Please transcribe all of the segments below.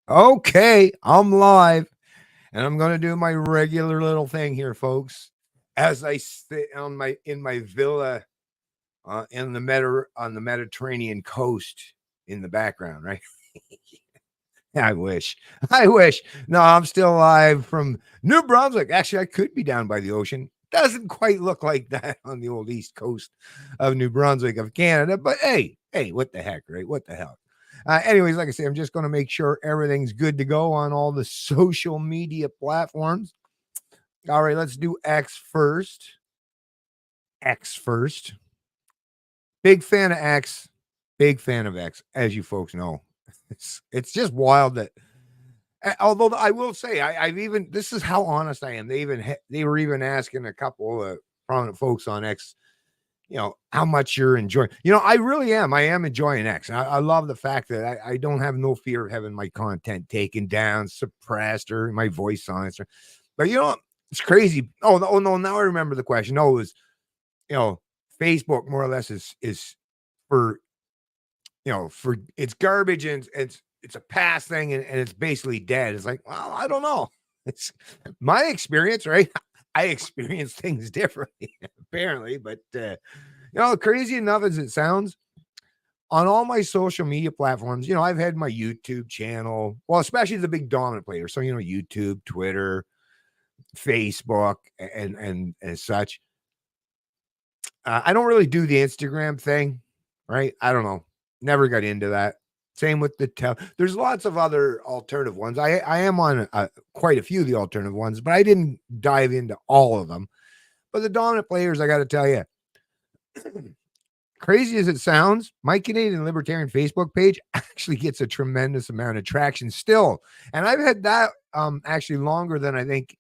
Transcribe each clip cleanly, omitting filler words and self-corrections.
Okay, I'm live, and I'm gonna do my regular little thing here, folks. As I sit on my in my villa in the on the Mediterranean coast in the background, right? I wish. I wish. No, I'm still live from New Brunswick. Actually, I could be down by the ocean. Doesn't quite look like that on the old east coast of New Brunswick of Canada, but hey, what the heck, right? What the hell? Anyways, like I say, I'm just going to make sure everything's good to go on all the social media platforms. All right, let's do X first. X first. Big fan of X. Big fan of X, as you folks know. It's just wild that although I will say, I've even this is how honest I am. They were even asking a couple of prominent folks on X, how much you're enjoying. I really am. I am enjoying X. I love the fact that I don't have no fear of having my content taken down, suppressed, or my voice silenced. But it's crazy. Oh no, now I remember the question. No, it was Facebook more or less is for for it's garbage and it's a past thing and it's basically dead. It's like, well, I don't know. It's my experience, right? I experience things differently, apparently, but crazy enough as it sounds, on all my social media platforms, I've had my YouTube channel, well, especially the big dominant players. So, YouTube, Twitter, Facebook, and as such. I don't really do the Instagram thing, right? I don't know. Never got into that. Same with there's lots of other alternative ones. I am on quite a few of the alternative ones, but I didn't dive into all of them. But the dominant players, I got to tell you, crazy as it sounds, my Canadian Libertarian Facebook page actually gets a tremendous amount of traction still. And I've had that actually longer than I think.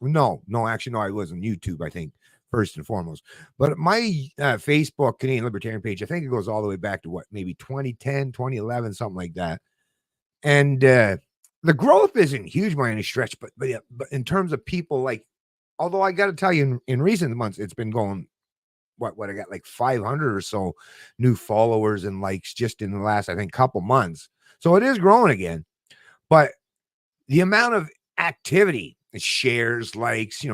No, actually, no, I was on YouTube, I think, first and foremost. But my Facebook Canadian Libertarian page, I think it goes all the way back to what, maybe 2010, 2011, something like that. And the growth isn't huge by any stretch, but yeah, but in terms of people, like, although I got to tell you, in recent months, it's been going, what I got like 500 or so new followers and likes just in the last, I think, couple months. So it is growing again. But the amount of activity, shares, likes,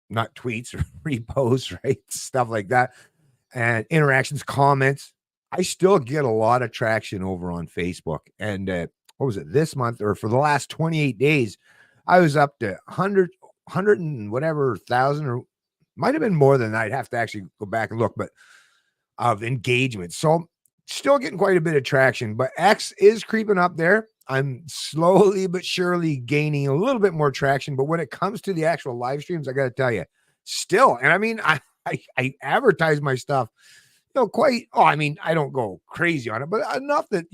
not tweets or reposts, right? Stuff like that. And interactions, comments. I still get a lot of traction over on Facebook. And what was it this month or for the last 28 days? I was up to 100 and whatever thousand, or might have been more than that. I'd have to actually go back and look, but of engagement. So still getting quite a bit of traction, but X is creeping up there. I'm slowly but surely gaining a little bit more traction. But when it comes to the actual live streams, I got to tell you, still, and I mean, I advertise my stuff, quite. Oh, I mean, I don't go crazy on it, but enough that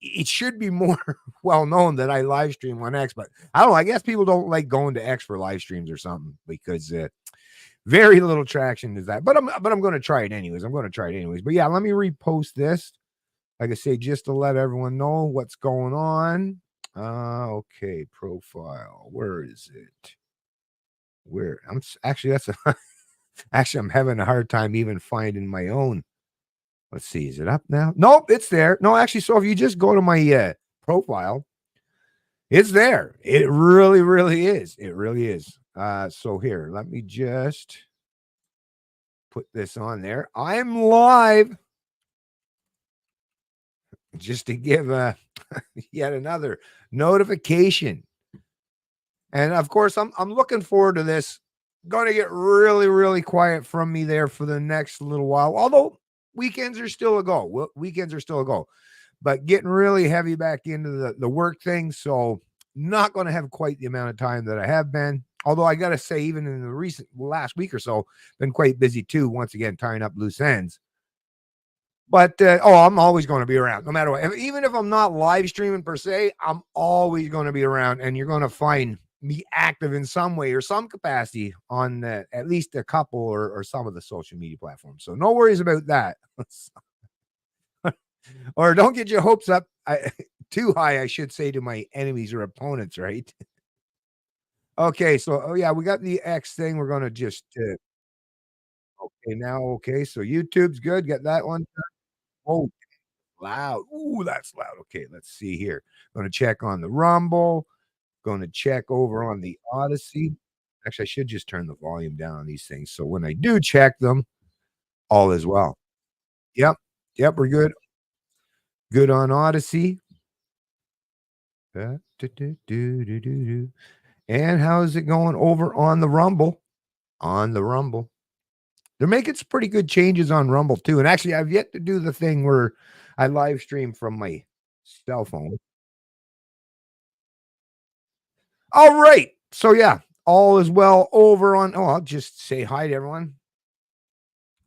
it should be more well known that I live stream on X. But I don't know. I guess people don't like going to X for live streams or something because very little traction is that. But I'm going to try it anyways. But yeah, let me repost this. Like I say, just to let everyone know what's going on. Okay, profile. Where is it? Where actually that's actually I'm having a hard time even finding my own. Let's see, is it up now? Nope, it's there. No, actually, so if you just go to my profile, it's there. It really, really is. It really is. So here, let me just put this on there. I'm live. Just to give yet another notification. And of course, I'm looking forward to this. Going to get really, really quiet from me there for the next little while. Although weekends are still a go. Weekends are still a go. But getting really heavy back into the work thing. So not going to have quite the amount of time that I have been. Although I got to say, even in the last week or so, been quite busy too. Once again, tying up loose ends. But I'm always going to be around no matter what. Even if I'm not live streaming per se, I'm always going to be around, and you're going to find me active in some way or some capacity on at least a couple or some of the social media platforms. So no worries about that. Or don't get your hopes up too high, I should say, to my enemies or opponents, right? Okay, so yeah, we got the X thing. We're going to just okay now. Okay, so YouTube's good. Get that one. Oh, loud. Ooh, that's loud. Okay, let's see here. Going to check on the Rumble. Going to check over on the Odyssey. Actually, I should just turn the volume down on these things. So when I do check them, all is well. Yep. Yep, we're good. Good on Odyssey. And how's it going over on the Rumble? On the Rumble. They're making some pretty good changes on Rumble too. And actually, I've yet to do the thing where I live stream from my cell phone. All right. So yeah, all is well over on. Oh, I'll just say hi to everyone.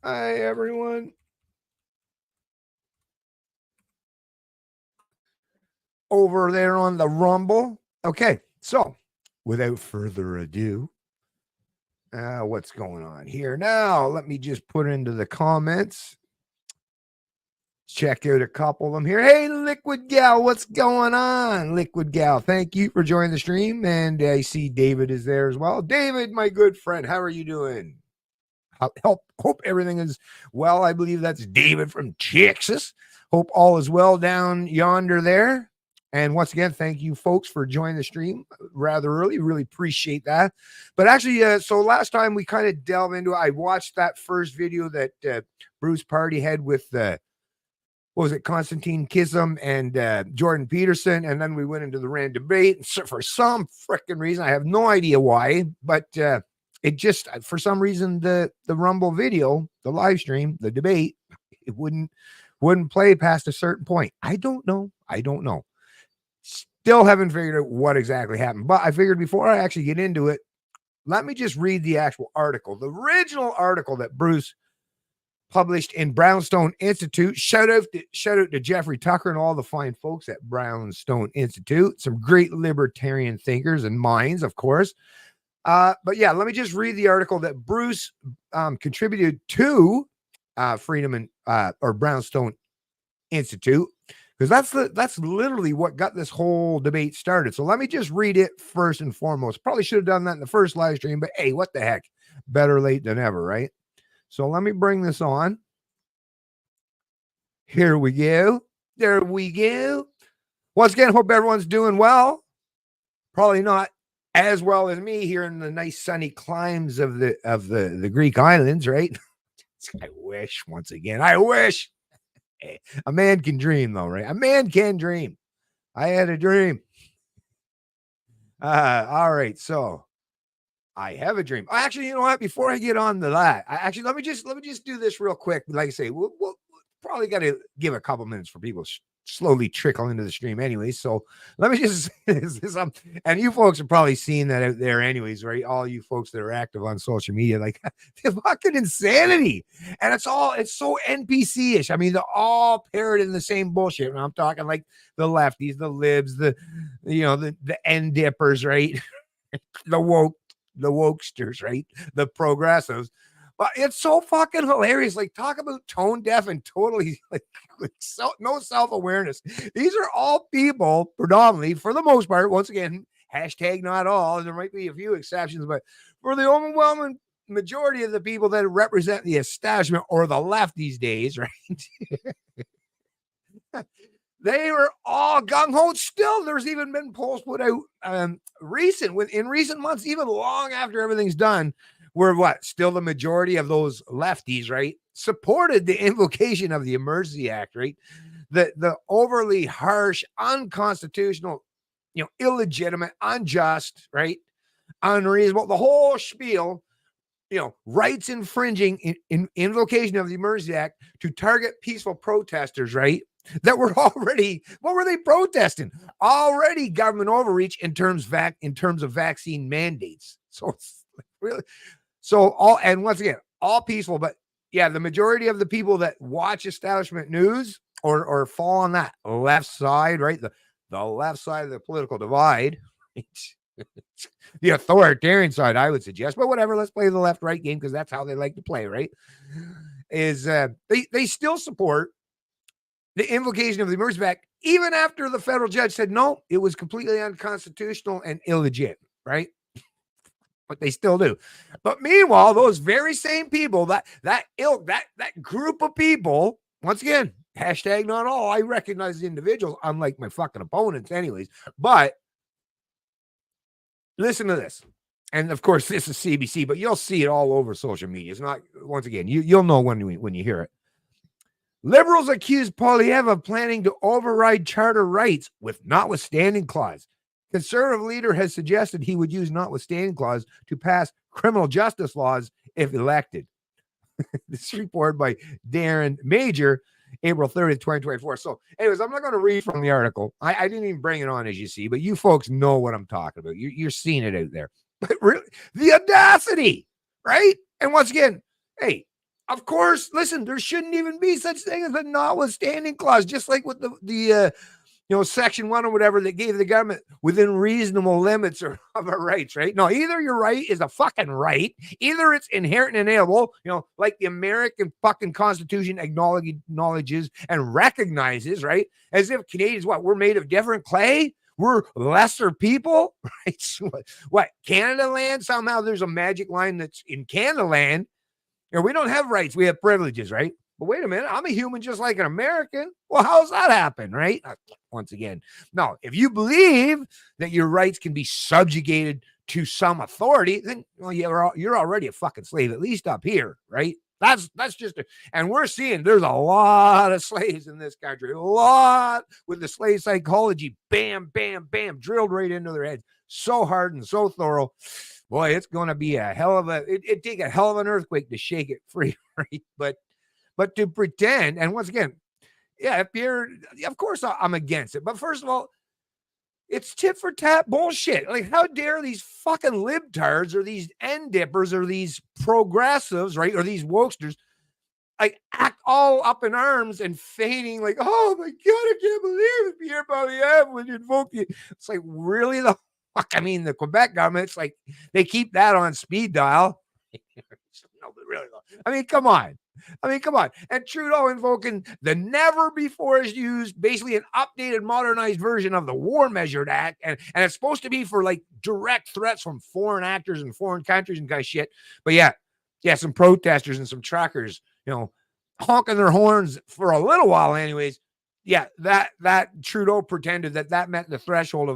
Hi, everyone. Over there on the Rumble. Okay. So without further ado, what's going on here now? Let me just put into the comments. Check out a couple of them here. Hey, Liquid Gal, what's going on? Liquid Gal, thank you for joining the stream. And I see David is there as well. David, my good friend, how are you doing? Hope everything is well. I believe that's David from Texas. Hope all is well down yonder there. And once again, thank you folks for joining the stream rather early. Really appreciate that. But actually, so last time we kind of delved into it. I watched that first video that Bruce Pardy had with what was it, Konstantin, Kisin, and Jordan Peterson. And then we went into the random debate. So for some freaking reason, I have no idea why, but it just, for some reason, the Rumble video, the live stream, the debate, it wouldn't play past a certain point. I don't know. Still haven't figured out what exactly happened. But I figured before I actually get into it, let me just read the actual article, the original article that Bruce published in Brownstone Institute. Shout out to Jeffrey Tucker and all the fine folks at Brownstone Institute. Some great libertarian thinkers and minds, of course. But yeah, let me just read the article that Bruce contributed to Freedom and or Brownstone Institute, because that's literally what got this whole debate started. So let me just read it first and foremost. Probably should have done that in the first live stream, but hey, what the heck? Better late than ever, right? So let me bring this on. Here we go. There we go. Once again, hope everyone's doing well. Probably not as well as me here in the nice sunny climes of the Greek islands, right? I wish, once again, I wish. A man can dream, though, right? A man can dream. I had a dream. All right, so I have a dream. Actually, you know what? Before I get on to that, let me just do this real quick. Like I say, we'll probably got to give a couple minutes for people slowly trickle into the stream anyway. So let me just say this, and you folks are probably seeing that out there anyways, right? All you folks that are active on social media, like the fucking insanity. And it's so NPC-ish. I mean, they're all parroting the same bullshit. And I'm talking like the lefties, the libs, the end dippers, right? the wokesters, right? The progressives. But it's so fucking hilarious. Like, talk about tone deaf and totally no self-awareness. These are all people, predominantly, for the most part, once again, hashtag not all, and there might be a few exceptions, but for the overwhelming majority of the people that represent the establishment or the left these days, right? They were all gung-ho. Still, there's even been polls put out in recent months, even long after everything's done, where still the majority of those lefties, right, supported the invocation of the Emergency Act, right? The overly harsh, unconstitutional, illegitimate, unjust, right, unreasonable, the whole spiel, rights infringing in invocation of the Emergency Act to target peaceful protesters, right? That were already, what were they protesting? Already government overreach in terms of vaccine mandates. So it's really, and once again, all peaceful, but yeah, the majority of the people that watch establishment news or fall on that left side, right? The left side of the political divide, the authoritarian side, I would suggest, but whatever, let's play the left-right game because that's how they like to play, right? Is they still support the invocation of the Emergency Act, even after the federal judge said, no, it was completely unconstitutional and illegitimate, right? But they still do. But meanwhile, those very same people, that group of people, once again, Hashtag not all. I recognize the individuals, unlike my fucking opponents, anyways. But listen to this. And of course, this is CBC, but you'll see it all over social media. It's not, once again, you'll know when you hear it. Liberals accuse Poilievre of planning to override charter rights with notwithstanding clause. Conservative leader has suggested he would use notwithstanding clause to pass criminal justice laws if elected. This is reported by Darren Major, April 30th, 2024. So, anyways, I'm not going to read from the article. I didn't even bring it on, as you see, but you folks know what I'm talking about. You're seeing it out there. But really, the audacity, right? And once again, hey, of course, listen, there shouldn't even be such thing as a notwithstanding clause, just like with the Section 1 or whatever that gave the government within reasonable limits of our rights, right? No, either your right is a fucking right, either it's inherent and inalienable, like the American fucking Constitution acknowledges and recognizes, right? As if Canadians, we're made of different clay? We're lesser people, right? So what, Canada land? Somehow there's a magic line that's in Canada land. We don't have rights, we have privileges, right? But wait a minute, I'm a human just like an American. Well, how's that happen, right? Once again, no, if you believe that your rights can be subjugated to some authority, then you're already a fucking slave, at least up here, right? That's just and we're seeing there's a lot of slaves in this country, a lot with the slave psychology, bam, bam, bam, drilled right into their heads, so hard and so thorough. Boy, it's going to be a hell of it'd take a hell of an earthquake to shake it free, right? But to pretend, and once again, yeah, of course I'm against it. But first of all, it's tit for tat bullshit. Like, how dare these fucking libtards or these end dippers or these progressives, right? Or these wokesters, like, act all up in arms and feigning like, oh my God, I can't believe it. Pierre Poilievre would invoke you. It's like, really the fuck? I mean, the Quebec government, it's like they keep that on speed dial. No, but really, I mean, come on. And Trudeau invoking the never before is used, basically an updated, modernized version of the War Measure Act. And it's supposed to be for like direct threats from foreign actors and foreign countries and kind of shit. But yeah, some protesters and some truckers, honking their horns for a little while anyways. Yeah, that Trudeau pretended that meant the threshold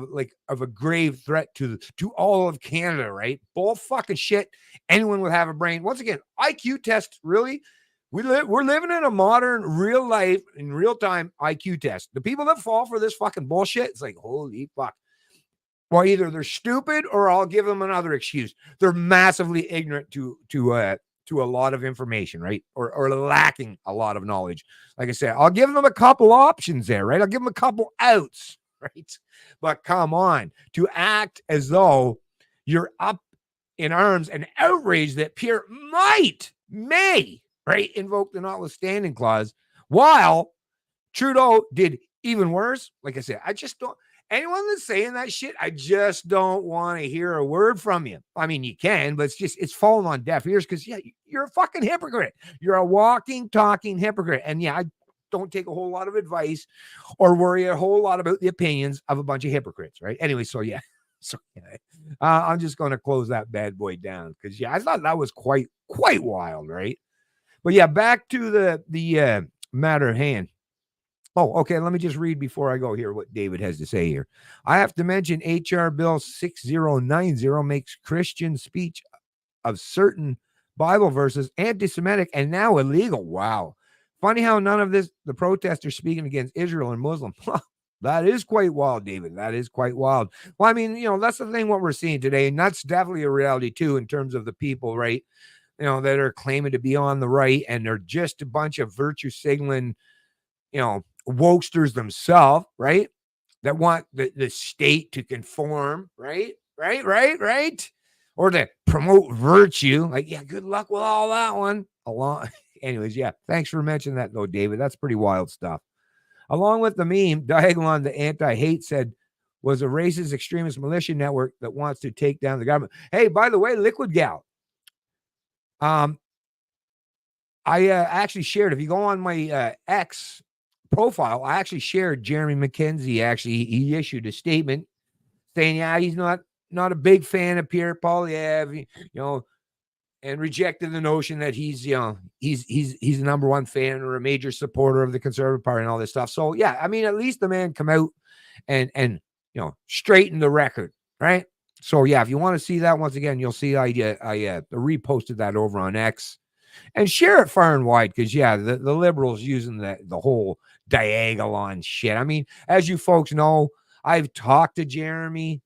of a grave threat to all of Canada, right? Bull fucking shit. Anyone would have a brain. Once again, IQ test, really? We're living in a modern, real life, in real time IQ test. The people that fall for this fucking bullshit, it's like, holy fuck. Well, either they're stupid or I'll give them another excuse. They're massively ignorant to a lot of information, right? Or lacking a lot of knowledge. Like I said, I'll give them a couple options there, right? I'll give them a couple outs, right? But come on, to act as though you're up in arms and outraged that Pierre may, right, invoke the notwithstanding clause, while Trudeau did even worse. Like I said, I just don't. Anyone that's saying that shit, I just don't want to hear a word from you. I mean, you can, but it's falling on deaf ears because, yeah, you're a fucking hypocrite. You're a walking, talking hypocrite. And yeah, I don't take a whole lot of advice or worry a whole lot about the opinions of a bunch of hypocrites, right? Anyway, so yeah. I'm just going to close that bad boy down because, yeah, I thought that was quite wild, right? But yeah, back to the matter at hand. Oh, okay. Let me just read before I go here what David has to say here. I have to mention HR Bill 6090 makes Christian speech of certain Bible verses anti-Semitic and now illegal. Wow. Funny how none of this, the protesters speaking against Israel and Muslim. That is quite wild, David. That is quite wild. Well, I mean, that's the thing what we're seeing today. And that's definitely a reality too, in terms of the people, right? That are claiming to be on the right and they're just a bunch of virtue signaling, wokesters themselves, right? That want the state to conform, right? Or to promote virtue. Like, yeah, good luck with all that one. Anyways, yeah, thanks for mentioning that though, David. That's pretty wild stuff. Along with the meme, Diagolon, the anti-hate said, was a racist extremist militia network that wants to take down the government. Hey, by the way, Liquid Gal. I actually shared, if you go on my X profile, I actually shared Jeremy McKenzie. Actually, he issued a statement saying, yeah, he's not a big fan of Pierre Poilievre. and rejected the notion that he's, you know, he's a number one fan or a major supporter of the Conservative Party and all this stuff. So yeah, I mean, at least the man come out and you know, straighten the record, right? So yeah, if you want to see that, once again, you'll see I reposted that over on X, and share it far and wide, because yeah, the liberals using the whole diagolon shit. I mean, as you folks know, I've talked to Jeremy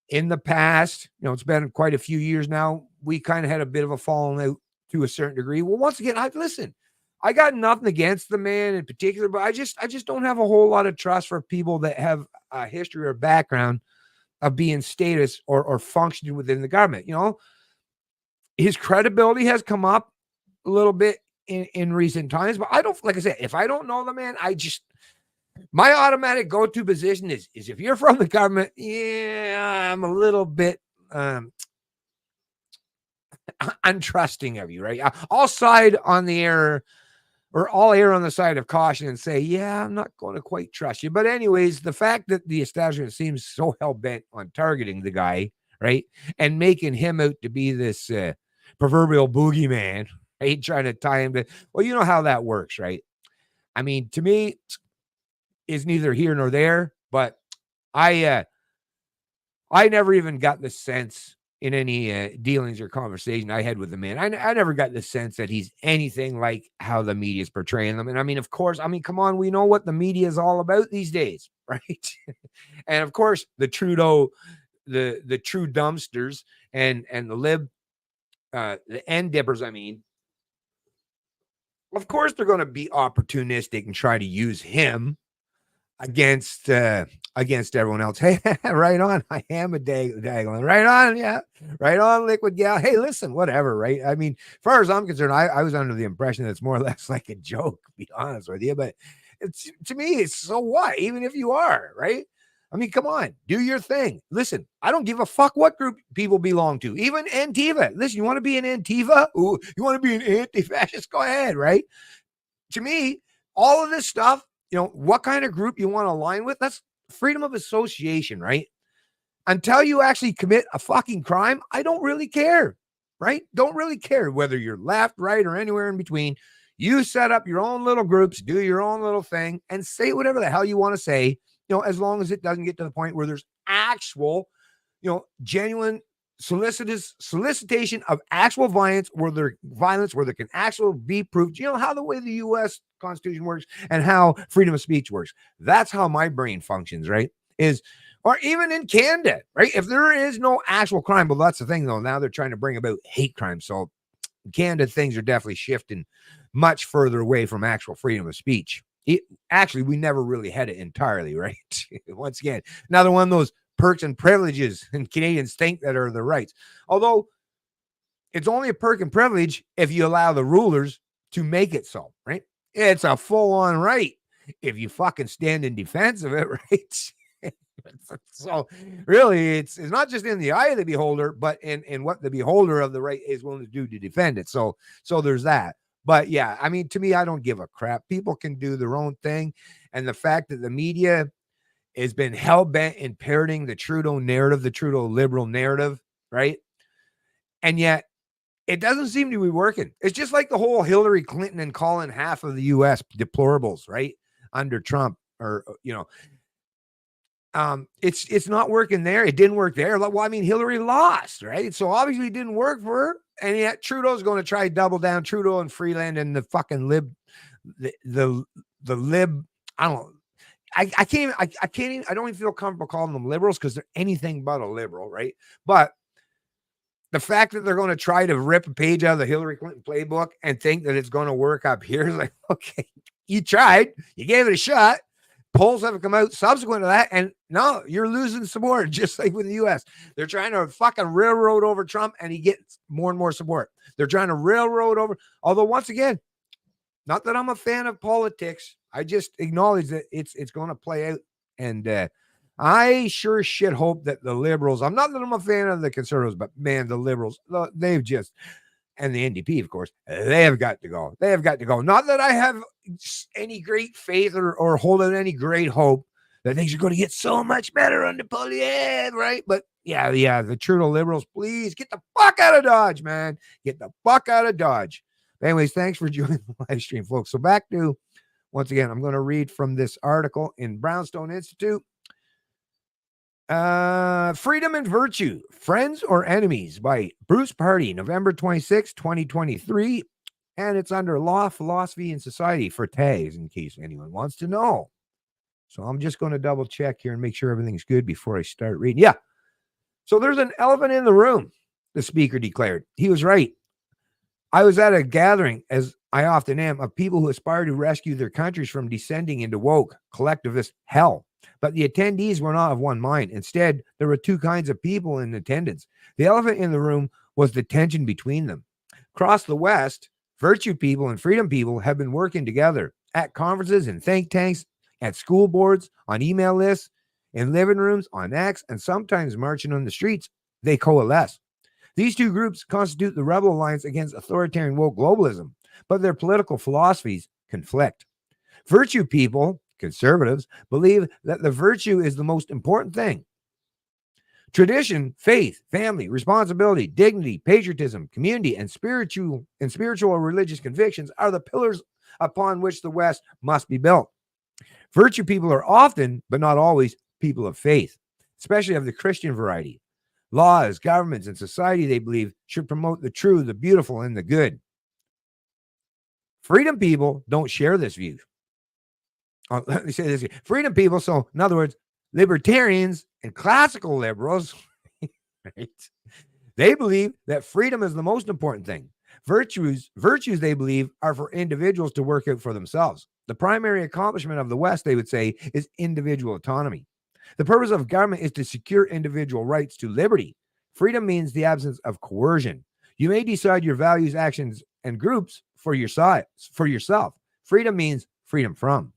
in the past. You know, it's been quite a few years now. We kind of had a bit of a falling out to a certain degree. Well, once again, I got nothing against the man in particular, but I just don't have a whole lot of trust for people that have a history or background of being status or functioning within the government. You know, his credibility has come up a little bit in recent times, but I don't, like I said, if I don't know the man, my automatic go-to position is if you're from the government, yeah, I'm a little bit untrusting of you, right? I'll side on the error, or I'll err on the side of caution and say, yeah, I'm not going to quite trust you. But anyways, the fact that the establishment seems so hell-bent on targeting the guy, right, and making him out to be this proverbial boogeyman, right, trying to tie him to, well, you know how that works, right? I mean, to me, is neither here nor there, but I never even got the sense in any dealings or conversation I had with the man. I never got the sense that he's anything like how the media is portraying them. And I mean, of course, come on, we know what the media is all about these days, right? And of course, the Trudeau, the true dumpsters and the end dippers, of course, they're going to be opportunistic and try to use him against everyone else. Hey, right on. I am a Daglin. Right on. Yeah. Right on, Liquid Gal. Hey, listen, whatever. Right. I mean, as far as I'm concerned, I was under the impression that it's more or less like a joke, to be honest with you. But to me, it's so what? Even if you are, right? I mean, come on, do your thing. Listen, I don't give a fuck what group people belong to. Even Antifa. Listen, you want to be an Antifa? Ooh, you want to be an anti-fascist? Go ahead, right? To me, all of this stuff, you know, what kind of group you want to align with, that's freedom of association, right? Until you actually commit a fucking crime, I don't really care, right? Don't really care whether you're left, right, or anywhere in between. You set up your own little groups, do your own little thing, and say whatever the hell you want to say, you know, as long as it doesn't get to the point where there's actual, you know, genuine solicitation of actual violence where there can actually be proved. You know how the way the U.S. Constitution works and how freedom of speech works. That's how my brain functions, right? Or even in Canada, right? If there is no actual crime, well, that's the thing though. Now they're trying to bring about hate crime. So in Canada, things are definitely shifting much further away from actual freedom of speech. Actually, we never really had it entirely, right? Once again, another one of those perks and privileges and Canadians think that are the rights. Although it's only a perk and privilege if you allow the rulers to make it so, right? It's a full-on right if you fucking stand in defense of it, right? So really, it's not just in the eye of the beholder, but in what the beholder of the right is willing to do to defend it. So there's that. But yeah, I mean, to me, I don't give a crap. People can do their own thing. And the fact that the media has been hell-bent in parroting the Trudeau narrative, the Trudeau liberal narrative, right? And yet it doesn't seem to be working. It's just like the whole Hillary Clinton and calling half of the U.S. deplorables, right? Under Trump, or, you know, it's not working there. It didn't work there. Well, I mean, Hillary lost, right? So obviously it didn't work for her. And yet Trudeau's going to try to double down. Trudeau and Freeland and the fucking the lib. I don't know. I can't even, I don't even feel comfortable calling them liberals because they're anything but a liberal, right? But the fact that they're going to try to rip a page out of the Hillary Clinton playbook and think that it's going to work up here is like, okay, you tried, you gave it a shot. Polls haven't come out subsequent to that, and no, you're losing support, just like with the U.S. They're trying to fucking railroad over Trump, and he gets more and more support. They're trying to railroad over, although once again, not that I'm a fan of politics, I just acknowledge that it's going to play out, and I sure shit hope that the liberals, I'm not that I'm a fan of the conservatives, but man, the liberals, they've just, and the NDP, of course, they have got to go. They have got to go. Not that I have any great faith or hold out any great hope that things are going to get so much better under Polyev, right? But yeah, the Trudeau liberals, please get the fuck out of Dodge, man. Get the fuck out of Dodge. But anyways, thanks for joining the live stream, folks. So back to, once again, I'm going to read from this article in Brownstone Institute. Freedom and Virtue, Friends or Enemies by Bruce Pardy, November 26, 2023. And it's under Law, Philosophy, and Society for tags, in case anyone wants to know. So I'm just going to double check here and make sure everything's good before I start reading. Yeah. So there's an elephant in the room, the speaker declared. He was right. I was at a gathering, as I often am, of people who aspire to rescue their countries from descending into woke, collectivist hell. But the attendees were not of one mind. Instead, there were two kinds of people in attendance. The elephant in the room was the tension between them. Across the West, virtue people and freedom people have been working together at conferences and think tanks, at school boards, on email lists, in living rooms, on X, and sometimes marching on the streets. They coalesce. These two groups constitute the rebel alliance against authoritarian woke globalism, but their political philosophies conflict. Virtue people, conservatives, believe that the virtue is the most important thing. Tradition, faith, family, responsibility, dignity, patriotism, community, and spiritual or religious convictions are the pillars upon which the West must be built. Virtue people are often, but not always, people of faith, especially of the Christian variety. Laws, governments, and society, they believe, should promote the true, the beautiful, and the good. Freedom people don't share this view. Let me say this. Freedom people, so in other words, libertarians and classical liberals, right? They believe that freedom is the most important thing. Virtues, they believe, are for individuals to work out for themselves. The primary accomplishment of the West, they would say, is individual autonomy. The purpose of government is to secure individual rights to liberty. Freedom means the absence of coercion. You may decide your values, actions, and groups for yourself. Freedom means freedom from.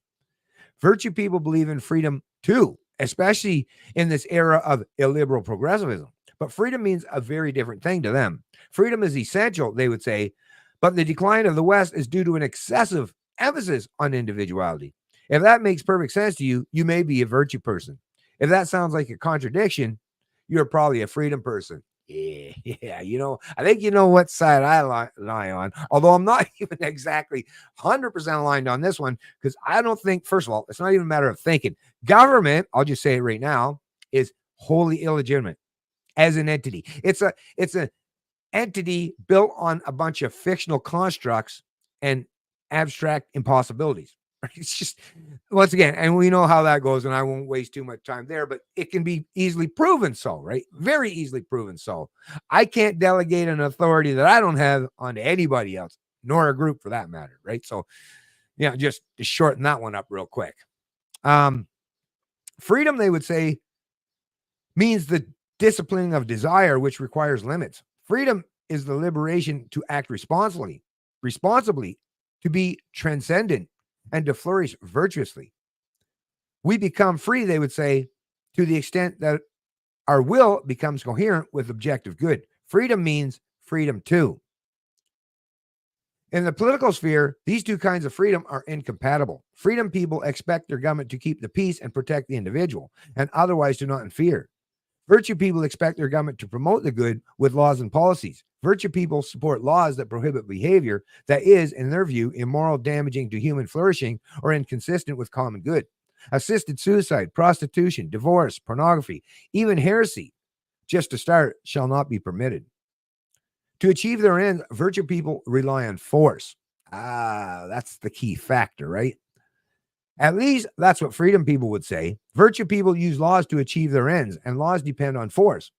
Virtue people believe in freedom too, especially in this era of illiberal progressivism. But freedom means a very different thing to them. Freedom is essential, they would say, but the decline of the West is due to an excessive emphasis on individuality. If that makes perfect sense to you, you may be a virtue person. If that sounds like a contradiction, you're probably a freedom person. Yeah, I think you know what side I lie on, although I'm not even exactly 100% aligned on this one, because I don't think, first of all, it's not even a matter of thinking. Government, I'll just say it right now, is wholly illegitimate as an entity. It's an entity built on a bunch of fictional constructs and abstract impossibilities. It's just, once again, and we know how that goes, and I won't waste too much time there, but it can be easily proven so, right? Very easily proven so. I can't delegate an authority that I don't have onto anybody else, nor a group for that matter, right? So, just to shorten that one up real quick. Freedom, they would say, means the disciplining of desire, which requires limits. Freedom is the liberation to act responsibly, to be transcendent, and to flourish virtuously. We become free, they would say, to the extent that our will becomes coherent with objective good. Freedom means freedom too. In the political sphere, these two kinds of freedom are incompatible. Freedom people expect their government to keep the peace and protect the individual, and otherwise do not interfere. Virtue people expect their government to promote the good with laws and policies. Virtue people support laws that prohibit behavior that is, in their view, immoral, damaging to human flourishing, or inconsistent with common good. Assisted suicide, prostitution, divorce, pornography, even heresy, just to start, shall not be permitted. To achieve their ends, virtue people rely on force. That's the key factor, right? At least that's what freedom people would say. Virtue people use laws to achieve their ends, and laws depend on force.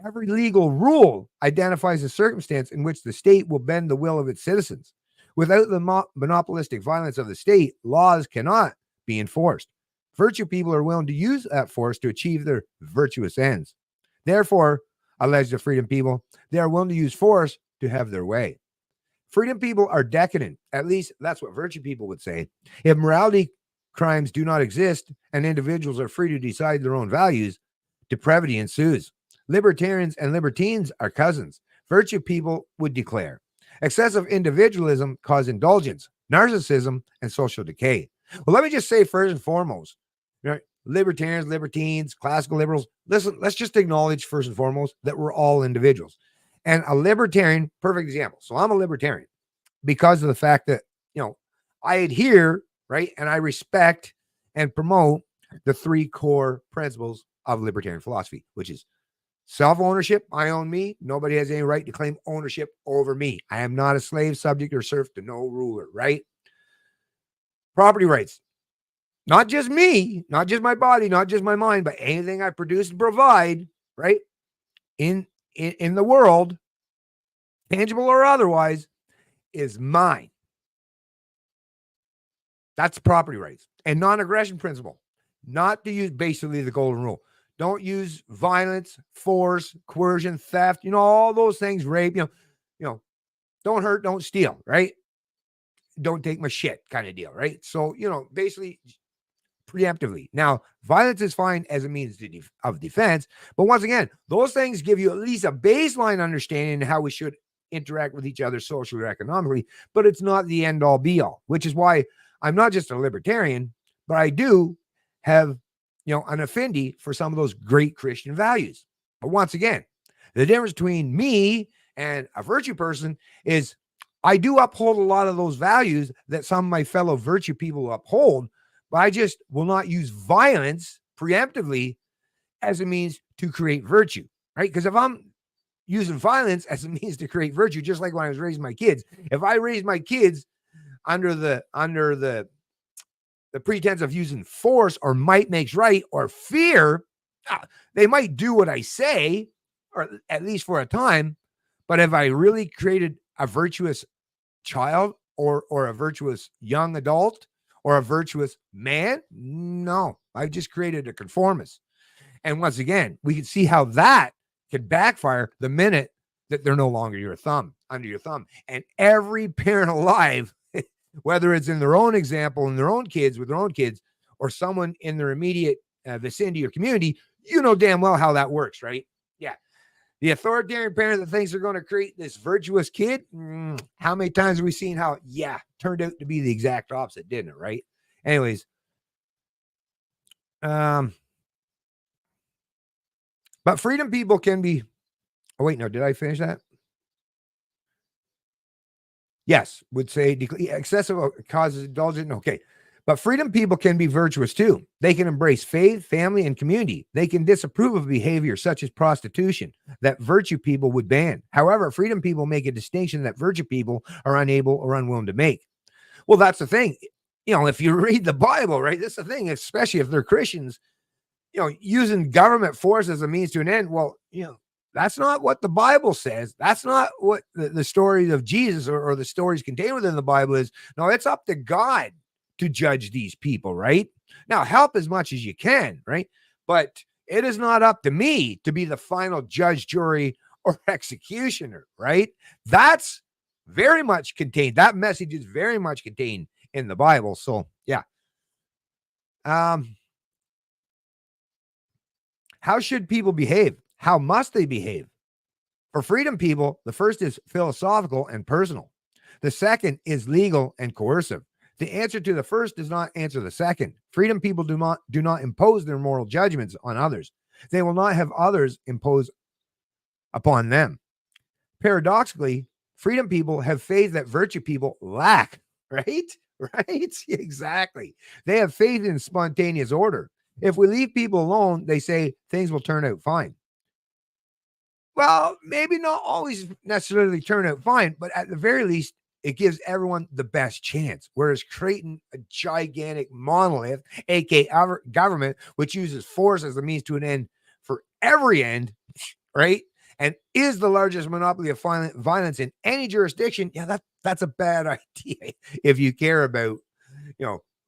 Every legal rule identifies a circumstance in which the state will bend the will of its citizens. Without the monopolistic violence of the state, laws cannot be enforced. Virtue people are willing to use that force to achieve their virtuous ends. Therefore, allege the freedom people, they are willing to use force to have their way. Freedom people are decadent. At least that's what virtue people would say. If morality crimes do not exist and individuals are free to decide their own values, depravity ensues. Libertarians and libertines are cousins. Virtue people would declare. Excessive individualism causes indulgence, narcissism, and social decay. Well, let me just say first and foremost, libertarians, libertines, classical liberals. Listen, let's just acknowledge first and foremost that we're all individuals. And a libertarian, perfect example. So I'm a libertarian because of the fact that, I adhere, right, and I respect and promote the three core principles of libertarian philosophy, which is self-ownership. I own me. Nobody has any right to claim ownership over me. I am not a slave, subject, or serf to no ruler, right? Property rights. Not just me, not just my body, not just my mind, but anything I produce and provide, right, in the world, tangible or otherwise, is mine. That's property rights. And non-aggression principle. Not to use basically the golden rule. Don't use violence, force, coercion, theft, all those things, rape, don't hurt, don't steal, right? Don't take my shit kind of deal, right? So, basically preemptively. Now, violence is fine as a means of defense, but once again, those things give you at least a baseline understanding of how we should interact with each other socially or economically, but it's not the end all be all, which is why I'm not just a libertarian, but I do have, an affinity for some of those great Christian values. But once again, the difference between me and a virtue person is I do uphold a lot of those values that some of my fellow virtue people uphold, but I just will not use violence preemptively as a means to create virtue, right? Because if I'm using violence as a means to create virtue, just like when I was raising my kids, if I raised my kids under the pretense of using force or might makes right or fear, they might do what I say, or at least for a time. But have I really created a virtuous child or a virtuous young adult or a virtuous man? No, I've just created a conformist. And once again, we can see how that could backfire the minute that they're no longer under your thumb. And every parent alive, whether it's in their own example, in their own kids, with their own kids, or someone in their immediate vicinity or community, damn well how that works, right? Yeah. The authoritarian parent that thinks they're going to create this virtuous kid, how many times have we seen how, turned out to be the exact opposite, didn't it, right? Anyways, but freedom people can be, oh wait, no, did I finish that? Yes, would say excessive causes indulgence. Okay. But freedom people can be virtuous too. They can embrace faith, family, and community. They can disapprove of behavior such as prostitution that virtue people would ban. However, freedom people make a distinction that virtue people are unable or unwilling to make. Well, that's the thing. If you read the Bible, right, that's the thing, especially if they're Christians, using government force as a means to an end. Well, that's not what the Bible says. That's not what the story of Jesus or the stories contained within the Bible is. No, it's up to God to judge these people, right? Now, help as much as you can, right? But it is not up to me to be the final judge, jury, or executioner, right? That's very much contained. That message is very much contained in the Bible. So, yeah. How should people behave? How must they behave? For freedom people, the first is philosophical and personal. The second is legal and coercive. The answer to the first does not answer the second. Freedom people do not impose their moral judgments on others. They will not have others impose upon them. Paradoxically, freedom people have faith that virtue people lack, right? Right? Exactly. They have faith in spontaneous order. If we leave people alone, they say things will turn out fine. Well, maybe not always necessarily turn out fine, but at the very least, it gives everyone the best chance. Whereas creating a gigantic monolith, aka our government, which uses force as a means to an end for every end, right? And is the largest monopoly of violence in any jurisdiction. Yeah, that's a bad idea if you care about,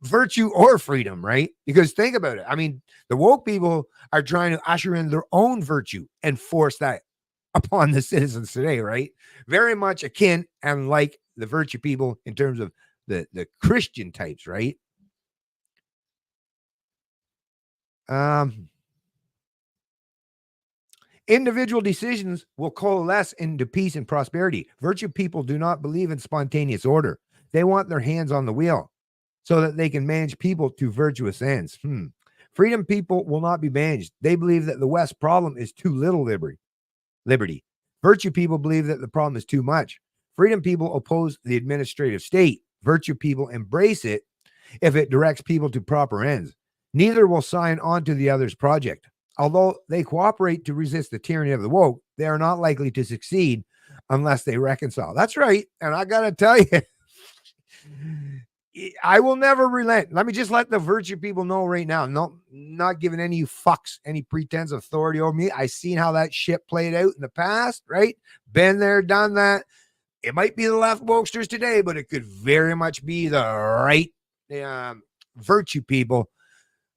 virtue or freedom, right? Because think about it. I mean, the woke people are trying to usher in their own virtue and force that upon the citizens today, right? Very much akin and like the virtue people in terms of the Christian types, right? Individual decisions will coalesce into peace and prosperity. Virtue people do not believe in spontaneous order. They want their hands on the wheel so that they can manage people to virtuous ends. Freedom people will not be banished. They believe that the West's problem is too little liberty. Virtue people believe that the problem is too much. Freedom people oppose the administrative state. Virtue people embrace it if it directs people to proper ends. Neither will sign on to the other's project. Although they cooperate to resist the tyranny of the woke, they are not likely to succeed unless they reconcile. That's right. And I got to tell you, I will never relent. Let me just let the virtue people know right now. No, not giving any fucks any pretense of authority over me. I seen how that shit played out in the past, right? Been there, done that. It might be the left wokesters today, but it could very much be the right virtue people,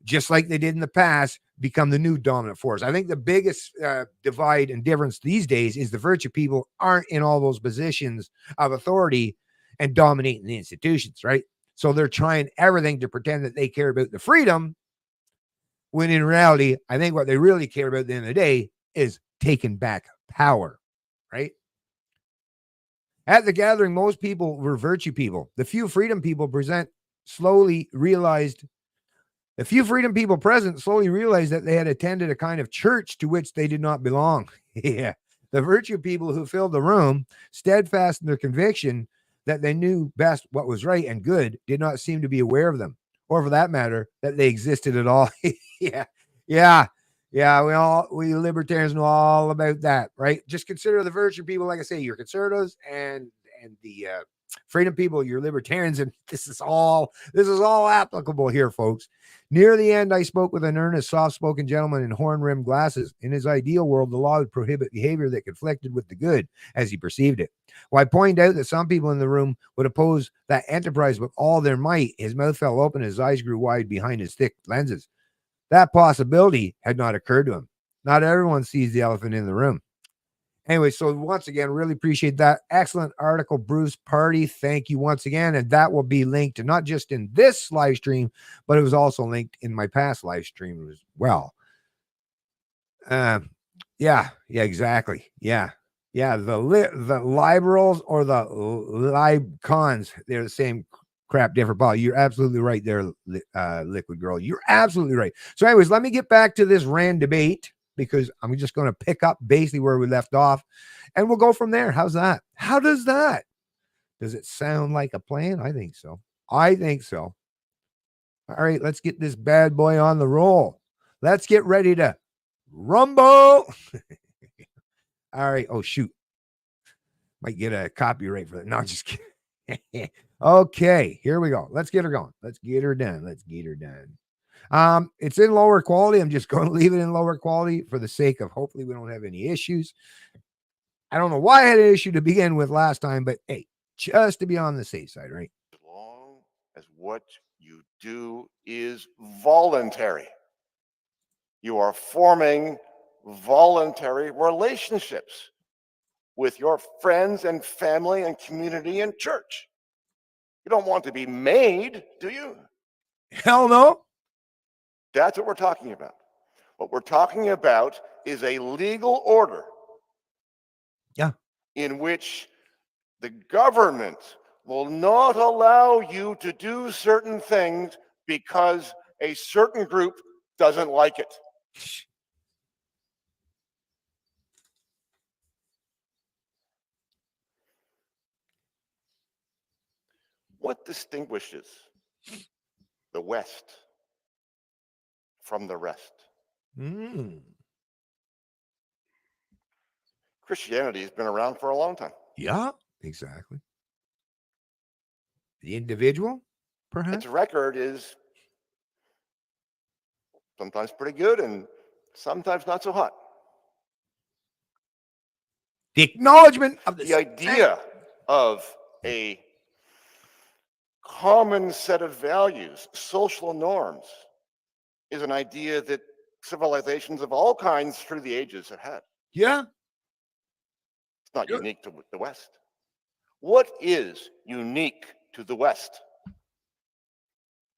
just like they did in the past, become the new dominant force. I think the biggest divide and difference these days is the virtue people aren't in all those positions of authority and dominating the institutions, right? So they're trying everything to pretend that they care about the freedom, when in reality, I think what they really care about at the end of the day is taking back power, right? At the gathering, most people were virtue people. The few freedom people present slowly realized that they had attended a kind of church to which they did not belong. Yeah. The virtue people who filled the room, steadfast in their conviction that they knew best what was right and good, did not seem to be aware of them, or for that matter, that they existed at all. Yeah. We libertarians know all about that, right? Just consider the virtue people, like I say, you're conservatives, and the freedom people, you're libertarians, and this is all applicable here, folks. Near the end, I spoke with an earnest, soft-spoken gentleman in horn-rimmed glasses. In his ideal world, the law would prohibit behavior that conflicted with the good as he perceived it. Well, I pointed out that some people in the room would oppose that enterprise with all their might. His mouth fell open, his eyes grew wide behind his thick lenses. That possibility had not occurred to him. Not everyone sees the elephant in the room. Anyway, so once again, really appreciate that. Excellent article, Bruce Pardy. Thank you once again. And that will be linked not just in this live stream, but it was also linked in my past live stream as well. Yeah, exactly. Yeah. The liberals or the libcons, they're the same crap, different ball. You're absolutely right there, Liquid Girl. You're absolutely right. So anyways, let me get back to this Rand debate, because I'm just going to pick up basically where we left off, and we'll go from there. How's that? How does that? Does it sound like a plan? I think so. All right, let's get this bad boy on the roll. Let's get ready to rumble. All right. Oh, shoot. Might get a copyright for that. No, just kidding. Okay, here we go. Let's get her going. Let's get her done. It's in lower quality. I'm just going to leave it in lower quality for the sake of hopefully we don't have any issues. I don't know why I had an issue to begin with last time, but hey, just to be on the safe side, right? As long as what you do is voluntary, you are forming voluntary relationships with your friends and family and community and church. You don't want to be made, do you? Hell no. That's what we're talking about. What we're talking about is a legal order. Yeah. In which the government will not allow you to do certain things because a certain group doesn't like it. What distinguishes the West from the rest? Christianity has been around for a long time. Yeah, exactly. The individual, perhaps? Its record is sometimes pretty good and sometimes not so hot. The acknowledgement of the idea of a common set of values, social norms, is an idea that civilizations of all kinds through the ages have had. Yeah. It's not unique to the West. What is unique to the West?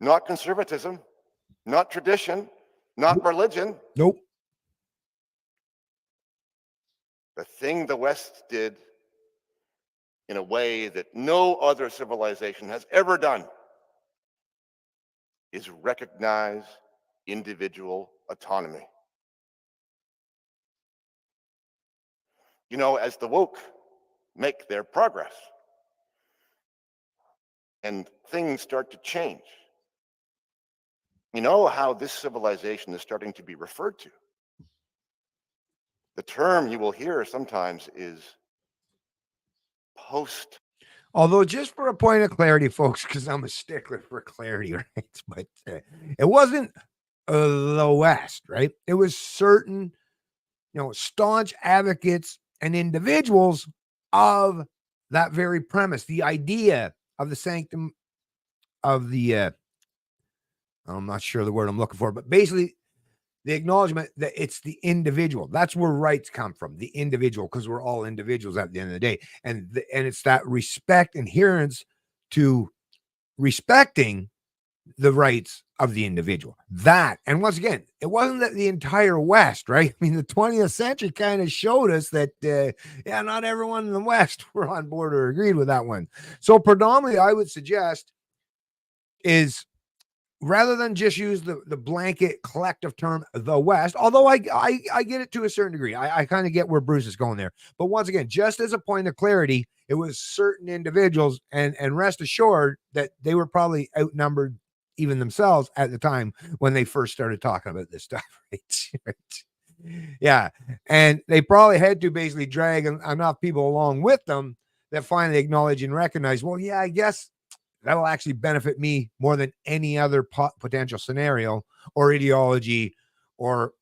Not conservatism, not tradition, not religion. Nope. The thing the West did in a way that no other civilization has ever done is recognize individual autonomy. You know, as the woke make their progress and things start to change, you know how this civilization is starting to be referred to? The term you will hear sometimes is post. Although, just for a point of clarity, folks, because I'm a stickler for clarity, right? But it wasn't the West, right? It was certain, staunch advocates and individuals of that very premise, the idea of the sanctum of the, I'm not sure the word I'm looking for, but basically the acknowledgement that it's the individual. That's where rights come from, the individual, because we're all individuals at the end of the day. And it's that respect, adherence to respecting the rights of the individual. That, and once again, it wasn't that the entire West, right? I mean, the 20th century kind of showed us that, not everyone in the West were on board or agreed with that one. So predominantly, I would suggest is, rather than just use the blanket collective term, the West, although I get it to a certain degree. I kind of get where Bruce is going there. But once again, just as a point of clarity, it was certain individuals, and rest assured that they were probably outnumbered even themselves at the time when they first started talking about this stuff. Right? Yeah. And they probably had to basically drag enough people along with them that finally acknowledge and recognize, well, yeah, I guess that'll actually benefit me more than any other potential scenario or ideology or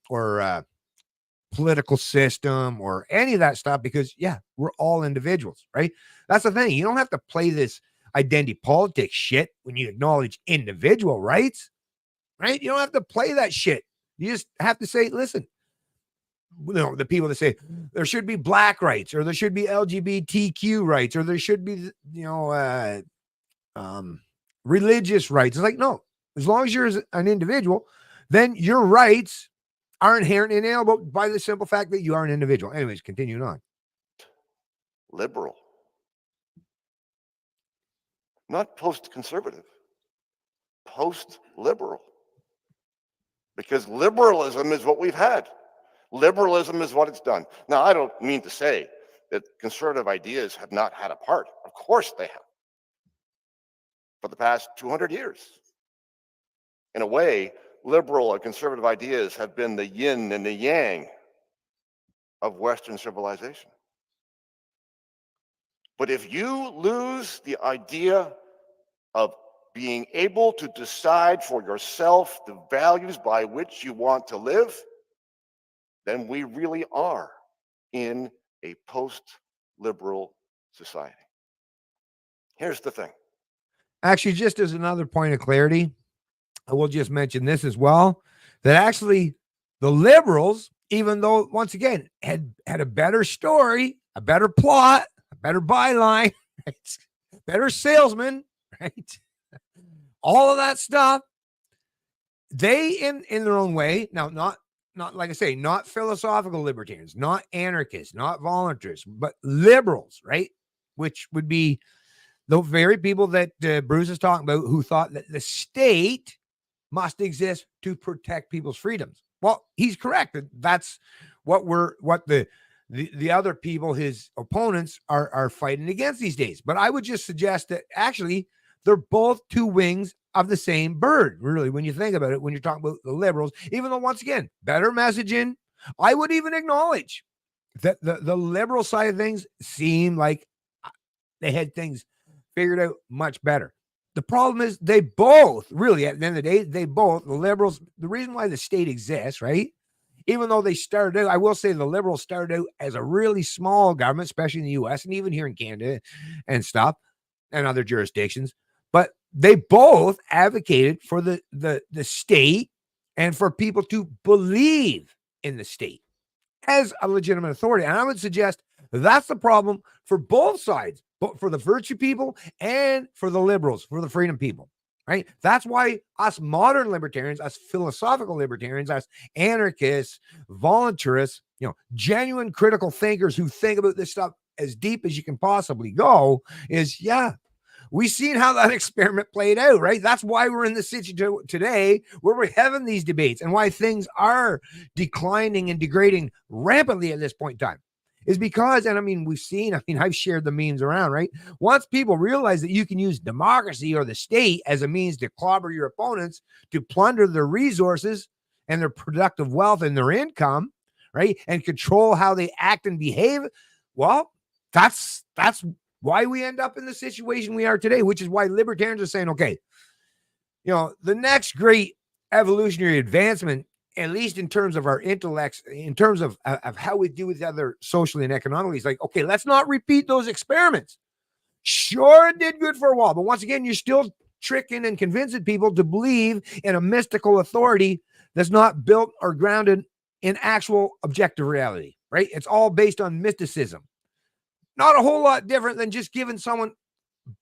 political system or any of that stuff, because we're all individuals, right? That's the thing. You don't have to play this identity politics shit when you acknowledge individual rights, right? You don't have to play that shit. You just have to say, listen, the people that say there should be black rights, or there should be LGBTQ rights, or there should be, religious rights. It's like, no, as long as you're an individual, then your rights are inherent and inalienable by the simple fact that you are an individual. Anyways, continuing on. Liberal, not post-conservative, post-liberal. Because liberalism is what we've had. Liberalism is what it's done. Now, I don't mean to say that conservative ideas have not had a part. Of course they have. For the past 200 years. In a way, liberal and conservative ideas have been the yin and the yang of Western civilization. But if you lose the idea of being able to decide for yourself the values by which you want to live, then we really are in a post-liberal society. Here's the thing. Actually, just as another point of clarity, I will just mention this as well, that actually the liberals, even though, once again, had a better story, a better plot, a better byline, right? Better salesman, right? All of that stuff, they, in their own way, now, not like I say, not philosophical libertarians, not anarchists, not voluntarists, but liberals, right? Which would be the very people that Bruce is talking about, who thought that the state must exist to protect people's freedoms. Well, he's correct. That's what the other people, his opponents, are fighting against these days. But I would just suggest that actually they're both two wings of the same bird, really, when you think about it, when you're talking about the liberals, even though, once again, better messaging. I would even acknowledge that the liberal side of things seem like they had things figured out much better. The problem is they both, really, at the end of the day, the liberals, the reason why the state exists, right? Even though they started out, I will say the liberals started out as a really small government, especially in the US and even here in Canada and stuff and other jurisdictions. But they both advocated for the state and for people to believe in the state as a legitimate authority. And I would suggest that's the problem for both sides, but for the virtue people and for the liberals, for the freedom people, right? That's why us modern libertarians, us philosophical libertarians, us anarchists, voluntarists, genuine critical thinkers who think about this stuff as deep as you can possibly go, is, we've seen how that experiment played out, right? That's why we're in the situation today where we're having these debates and why things are declining and degrading rampantly at this point in time. Is because, and I mean, I've shared the memes around, right? Once people realize that you can use democracy or the state as a means to clobber your opponents, to plunder their resources and their productive wealth and their income, right? And control how they act and behave, well, that's why we end up in the situation we are today, which is why libertarians are saying, okay, the next great evolutionary advancement, at least in terms of our intellects, in terms of how we do with other socially and economically, is like, okay, let's not repeat those experiments. Sure, it did good for a while, but once again, you're still tricking and convincing people to believe in a mystical authority that's not built or grounded in actual objective reality, right? It's all based on mysticism. Not a whole lot different than just giving someone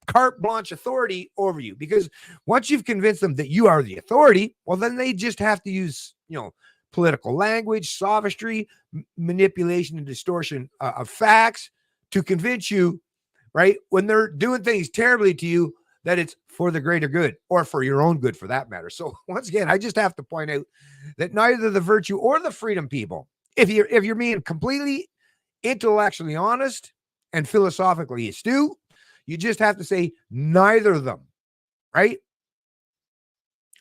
carte blanche authority over you, because once you've convinced them that you are the authority, well, then they just have to use, political language, sophistry, manipulation and distortion of facts to convince you, right? When they're doing things terribly to you, that it's for the greater good or for your own good for that matter. So once again, I just have to point out that neither the virtue or the freedom people, if you're being completely intellectually honest and philosophically astute, you just have to say neither of them, right,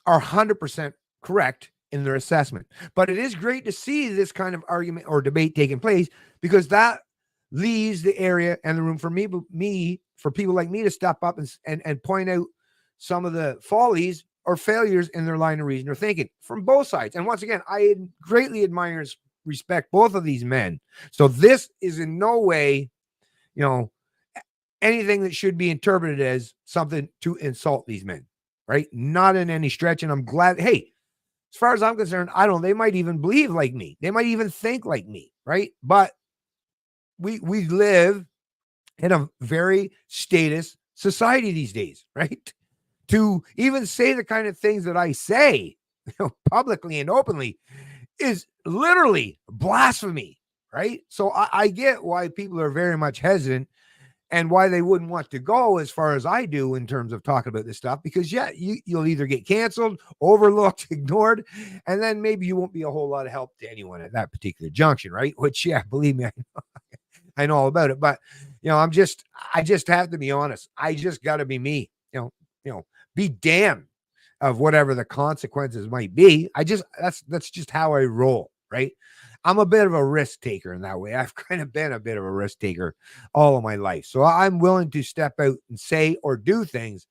are 100% correct in their assessment. But it is great to see this kind of argument or debate taking place, because that leaves the area and the room for for people like me to step up and point out some of the follies or failures in their line of reason or thinking from both sides. And once again, I greatly admire and respect both of these men. So this is in no way, anything that should be interpreted as something to insult these men, right? Not in any stretch. And I'm glad, hey, as far as I'm concerned, they might even believe like me. They might even think like me, right? But we live in a very status society these days, right? To even say the kind of things that I say, publicly and openly is literally blasphemy, right? So I get why people are very much hesitant and why they wouldn't want to go as far as I do in terms of talking about this stuff, because you'll either get canceled, overlooked, ignored, and then maybe you won't be a whole lot of help to anyone at that particular junction, right? Which, believe me, I know all about it. But I just have to be honest. I just got to be me. Be damned of whatever the consequences might be. That's just how I roll, right? I'm a bit of a risk taker in that way. I've kind of been a bit of a risk taker all of my life. So I'm willing to step out and say or do things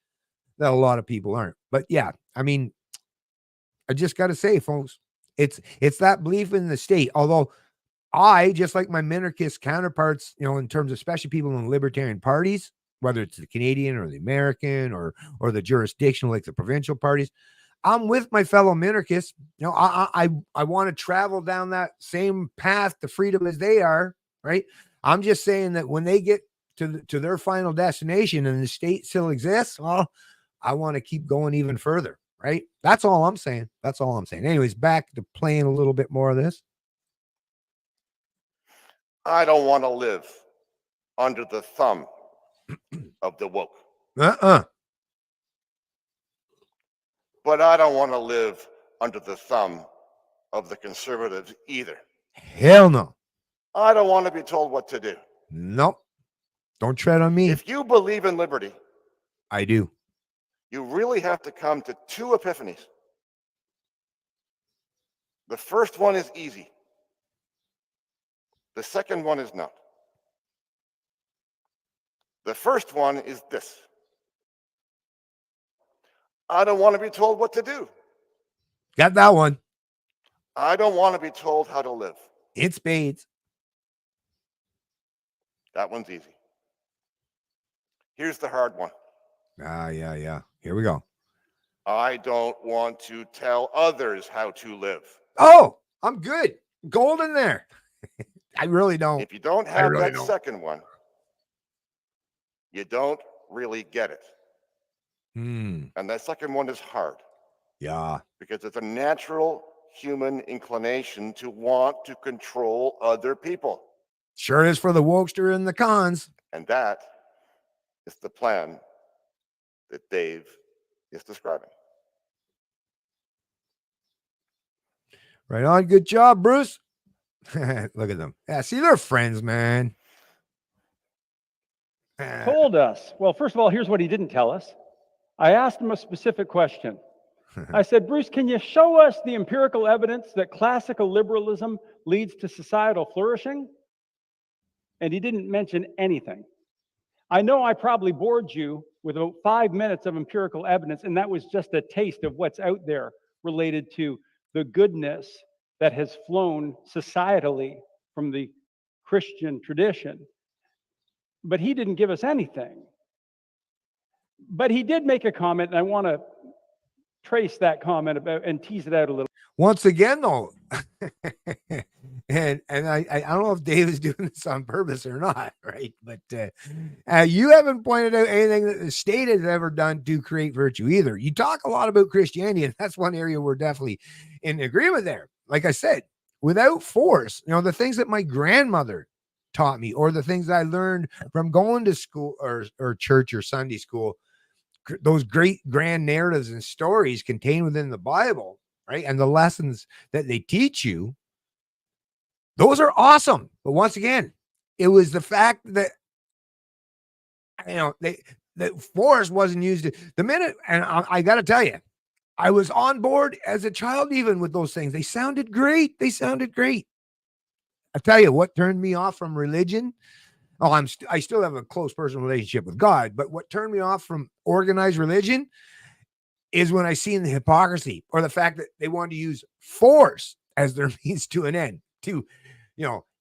that a lot of people aren't. But yeah, I mean, I just got to say, folks, it's that belief in the state. Although I, just like my minarchist counterparts, in terms of especially people in libertarian parties, whether it's the Canadian or the American or the jurisdictional, like the provincial parties, I'm with my fellow minarchists. I want to travel down that same path to freedom as they are, right? I'm just saying that when they get to their final destination and the state still exists, well, I want to keep going even further, right? That's all I'm saying. Anyways, back to playing a little bit more of this. I don't want to live under the thumb of the woke. But I don't want to live under the thumb of the conservatives either. Hell no. I don't want to be told what to do. Nope. Don't tread on me. If you believe in liberty, I do. You really have to come to two epiphanies. The first one is easy. The second one is not. The first one is this: I don't want to be told what to do. Got that one. I don't want to be told how to live. In spades. That one's easy. Here's the hard one. Yeah. Here we go. I don't want to tell others how to live. Oh, I'm good. Golden there. I really don't. If you don't have that second one, you don't really get it. And that second one is hard. Yeah. Because it's a natural human inclination to want to control other people. Sure is for the wokester and the cons. And that is the plan that Dave is describing. Right on. Good job, Bruce. Look at them. Yeah, see, they're friends, man. Told us. Well, first of all, here's what he didn't tell us. I asked him a specific question. I said, Bruce, can you show us the empirical evidence that classical liberalism leads to societal flourishing? And he didn't mention anything. I know I probably bored you with about 5 minutes of empirical evidence, and that was just a taste of what's out there related to the goodness that has flown societally from the Christian tradition. But he didn't give us anything. But he did make a comment, and I want to trace that comment about and tease it out a little. Once again, though, and I don't know if Dave is doing this on purpose or not, right? But you haven't pointed out anything that the state has ever done to create virtue either. You talk a lot about Christianity, and that's one area we're definitely in agreement there. Like I said, without force, the things that my grandmother taught me, or the things I learned from going to school or church or Sunday school, those great grand narratives and stories contained within the Bible, right? And the lessons that they teach you, those are awesome. But once again, it was the fact that, that force wasn't used the minute. And I got to tell you, I was on board as a child, even with those things. They sounded great. I tell you what turned me off from religion. Oh, I still have a close personal relationship with God, but what turned me off from organized religion is when I seen the hypocrisy, or the fact that they wanted to use force as their means to an end to,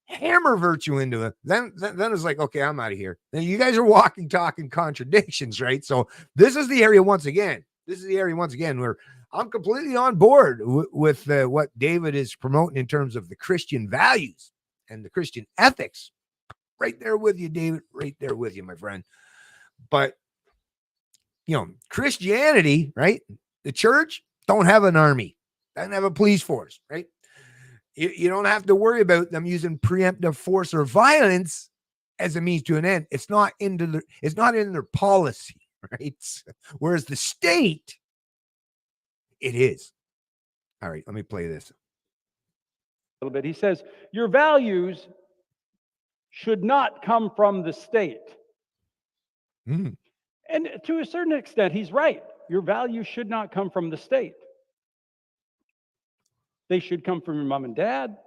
hammer virtue into it. Then it's like, okay, I'm out of here. Then you guys are talking contradictions, right? So this is the area once again where I'm completely on board with what David is promoting in terms of the Christian values and the Christian ethics. Right there with you, David. Right there with you, my friend. But, Christianity, right? The church don't have an army, doesn't have a police force, right? You don't have to worry about them using preemptive force or violence as a means to an end. It's not in their policy, right? Whereas the state, it is. All right, let me play this. A little bit. He says, your values should not come from the state. And to a certain extent, he's right. Your values should not come from the state. They should come from your mom and dad.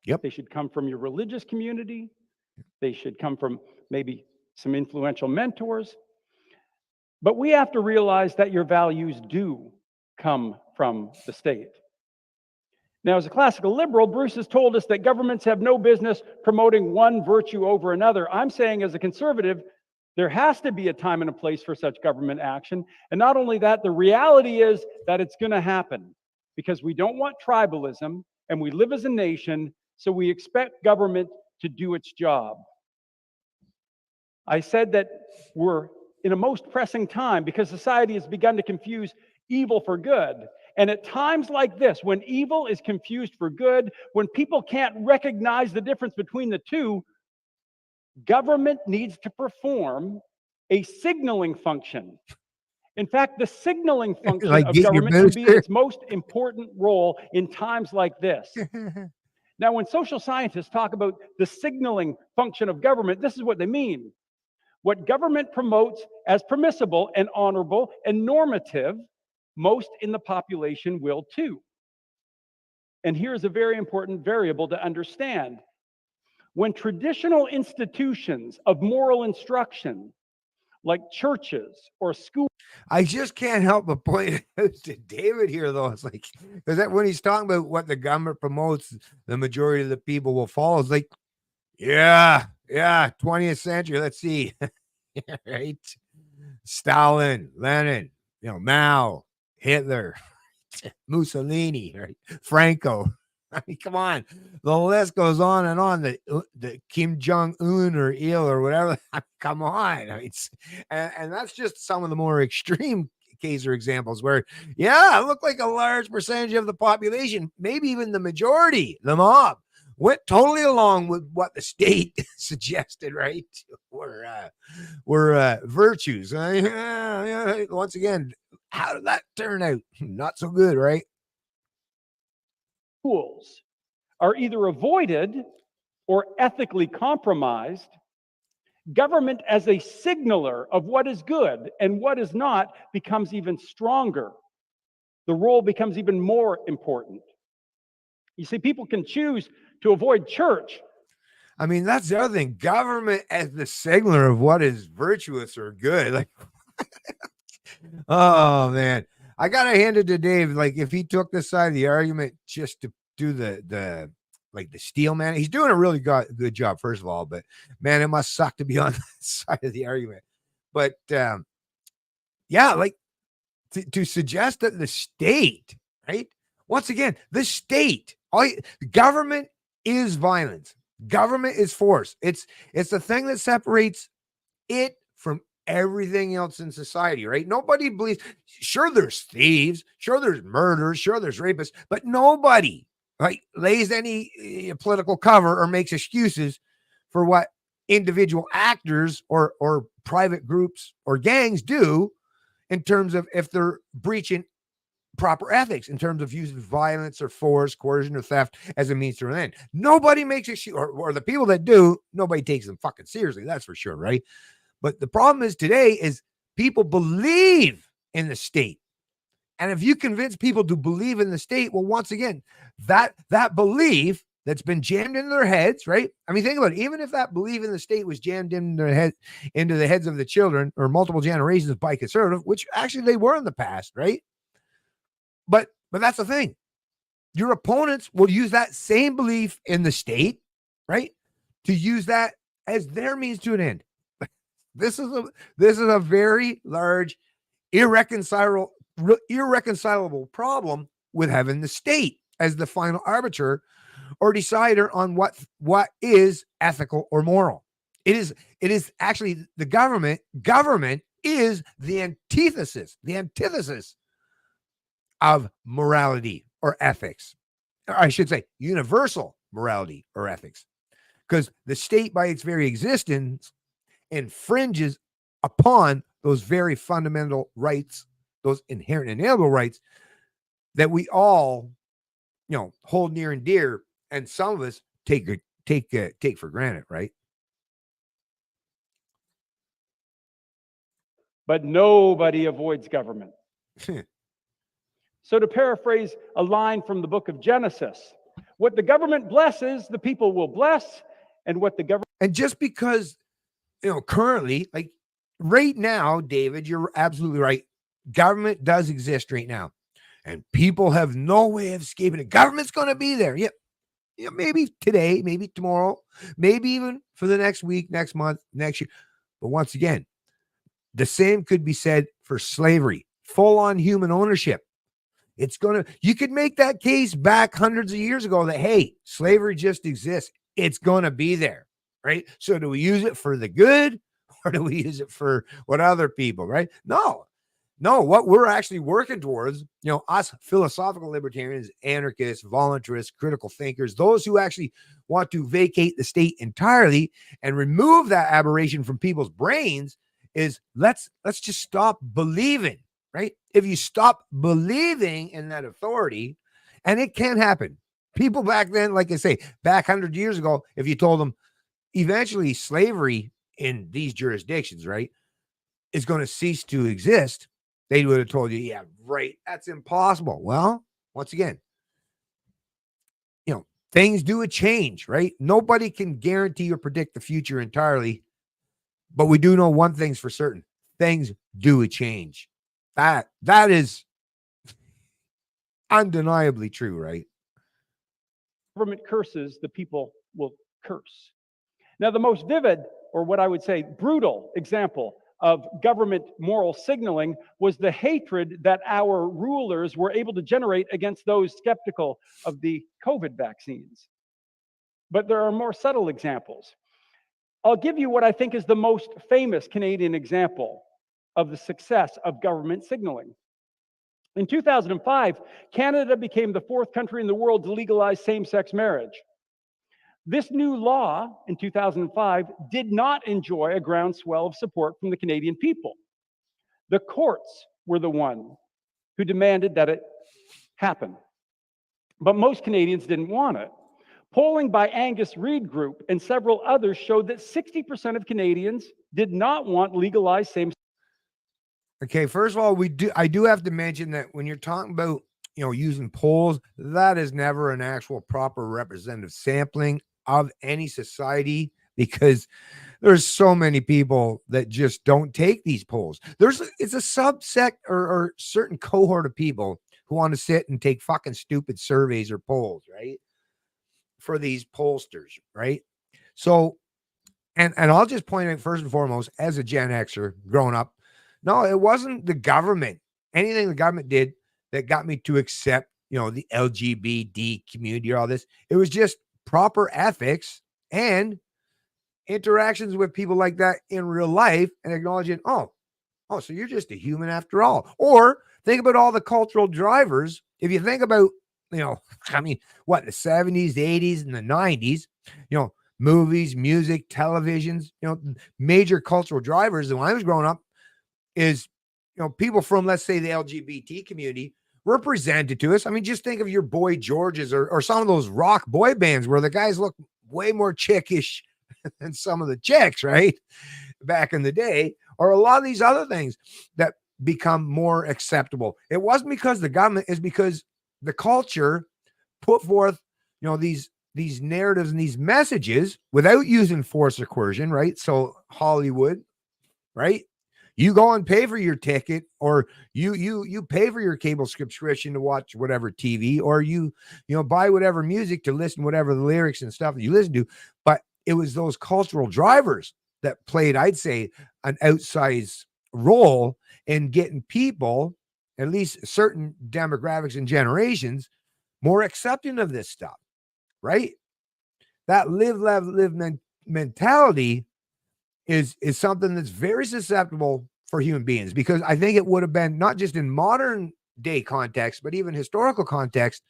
Yep. They should come from your religious community. They should come from maybe some influential mentors. But we have to realize that your values do come from the state. Now, as a classical liberal, Bruce has told us that governments have no business promoting one virtue over another. I'm saying, as a conservative, there has to be a time and a place for such government action. And not only that, the reality is that it's going to happen because we don't want tribalism and we live as a nation, so we expect government to do its job. I said that we're in a most pressing time because society has begun to confuse evil for good. And at times like this, when evil is confused for good, when people can't recognize the difference between the two, government needs to perform a signaling function. In fact, the signaling function of government should be its most important role in times like this. Now, when social scientists talk about the signaling function of government, this is what they mean. What government promotes as permissible and honorable and normative, most in the population will too. And here's a very important variable to understand. When traditional institutions of moral instruction, like churches or schools. I just can't help but point out to David here, though. It's like, because that when he's talking about what the government promotes, the majority of the people will follow. It's like, yeah, 20th century. Let's see. Right? Stalin, Lenin, Mao, Hitler, Mussolini, right? Franco. I mean, come on. The list goes on and on. The Kim Jong-un or Il or whatever. Come on. I mean, and that's just some of the more extreme cases or examples where, it looked like a large percentage of the population, maybe even the majority, the mob, went totally along with what the state suggested, right? were virtues. Once again, how did that turn out? Not so good, right? Rules are either avoided or ethically compromised. Government as a signaler of what is good and what is not becomes even stronger. The role becomes even more important. You see, people can choose to avoid church. I mean, that's the other thing. Government as the signaler of what is virtuous or good. Like, oh man, I gotta hand it to Dave. Like, if he took this side of the argument just to do the like the steel man, he's doing a really good job, first of all. But man, it must suck to be on that side of the argument. But yeah, like to suggest that the state, right? Once again, the state, government is violence. Government is force. It's the thing that separates it from everything else in society, right? Nobody believes, sure, there's thieves, sure, there's murders, sure, there's rapists, but nobody like lays any political cover or makes excuses for what individual actors or private groups or gangs do in terms of if they're breaching proper ethics, in terms of using violence or force, coercion or theft as a means to an end. Nobody makes excuse, or the people that do, nobody takes them fucking seriously. That's for sure, right? But the problem is today is people believe in the state. And if you convince people to believe in the state, well, once again, that belief that's been jammed into their heads, right? I mean, think about it. Even if that belief in the state was jammed into the heads of the children or multiple generations by conservative, which actually they were in the past, right? But that's the thing. Your opponents will use that same belief in the state, right, to use that as their means to an end. This is a very large, irreconcilable problem with having the state as the final arbiter or decider on what is ethical or moral. It is actually the government. Government is the antithesis of morality or ethics. Or I should say universal morality or ethics. Because the state, by its very existence, infringes upon those very fundamental rights, those inherent and inalienable rights that we all, hold near and dear, and some of us take for granted, right? But nobody avoids government. So to paraphrase a line from the book of Genesis, what the government blesses, the people will bless, and what the government... And just because, currently, like right now, David, you're absolutely right. Government does exist right now. And people have no way of escaping it. Government's going to be there. Yep. Yeah, maybe today, maybe tomorrow, maybe even for the next week, next month, next year. But once again, the same could be said for slavery, full-on human ownership. You could make that case back hundreds of years ago that, hey, slavery just exists. It's going to be there, right? So do we use it for the good or do we use it for what other people, right? No, what we're actually working towards, us philosophical libertarians, anarchists, voluntarists, critical thinkers, those who actually want to vacate the state entirely and remove that aberration from people's brains is let's just stop believing, right? If you stop believing in that authority, and it can happen. People back then, like I say, back 100 years ago, if you told them eventually slavery in these jurisdictions, right, is going to cease to exist, they would have told you, yeah, right, that's impossible. Well, once again, things do a change, right? Nobody can guarantee or predict the future entirely, but we do know one thing's for certain. Things do a change. That is undeniably true, right? Government curses, the people will curse. Now, the most vivid, or what I would say brutal example of government moral signaling was the hatred that our rulers were able to generate against those skeptical of the COVID vaccines. But there are more subtle examples. I'll give you what I think is the most famous Canadian example of the success of government signaling. In 2005, Canada became the 4th country in the world to legalize same-sex marriage. This new law in 2005 did not enjoy a groundswell of support from the Canadian people. The courts were the one who demanded that it happen. But most Canadians didn't want it. Polling by Angus Reid Group and several others showed that 60% of Canadians did not want legalized same. Okay, first of all, I do have to mention that when you're talking about, using polls, that is never an actual proper representative sampling of any society, because there's so many people that just don't take these polls. It's a subsect or certain cohort of people who want to sit and take fucking stupid surveys or polls, right? For these pollsters, right? So, and I'll just point out first and foremost, as a Gen Xer growing up, no, it wasn't the government, anything the government did that got me to accept, the LGBT community or all this. It was just proper ethics and interactions with people like that in real life and acknowledging, oh, so you're just a human after all. Or think about all the cultural drivers. If you think about, the 70s, the 80s, and the 90s, movies, music, televisions, major cultural drivers. And when I was growing up is, people from, let's say, the LGBT community were presented to us. I mean, just think of your Boy Georges or some of those rock boy bands where the guys look way more chickish than some of the chicks, right? Back in the day, or a lot of these other things that become more acceptable. It wasn't because the government, is because the culture put forth, these narratives and these messages without using force or coercion, right? So Hollywood, right? You go and pay for your ticket, or you pay for your cable subscription to watch whatever TV, or you buy whatever music to listen, whatever the lyrics and stuff that you listen to. But it was those cultural drivers that played, I'd say, an outsized role in getting people, at least certain demographics and generations, more accepting of this stuff, right? That live, live mentality is something that's very susceptible for human beings, because I think it would have been, not just in modern day context, but even historical context,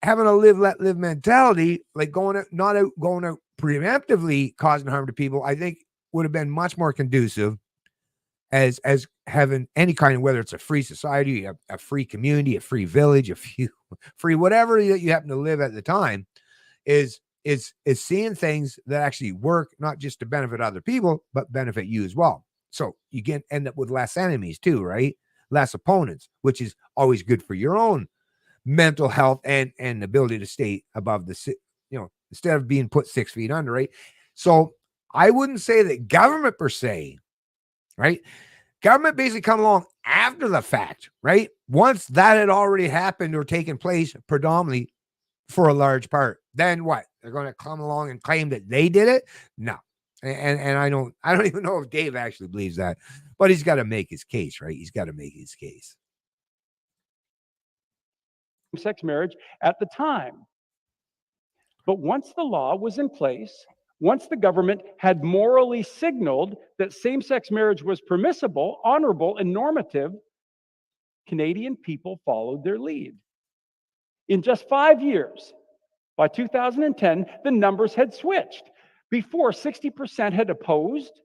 having a live, let live mentality, like going out preemptively causing harm to people, I think would have been much more conducive as having any kind of, whether it's a free society, a free community, a free village, a few free, whatever that you happen to live at the time, is seeing things that actually work, not just to benefit other people, but benefit you as well. So you can end up with less enemies too, right? Less opponents, which is always good for your own mental health and ability to stay above the, instead of being put 6 feet under, right? So I wouldn't say that government per se, right? Government basically come along after the fact, right? Once that had already happened or taken place predominantly for a large part, then what? They're going to come along and claim that they did it? No. And I don't even know if Dave actually believes that, but he's got to make his case, right? He's got to make his case. Sex marriage at the time. But once the law was in place, once the government had morally signaled that same-sex marriage was permissible, honorable, and normative, Canadian people followed their lead. In just 5 years, by 2010, the numbers had switched. Before, 60% had opposed.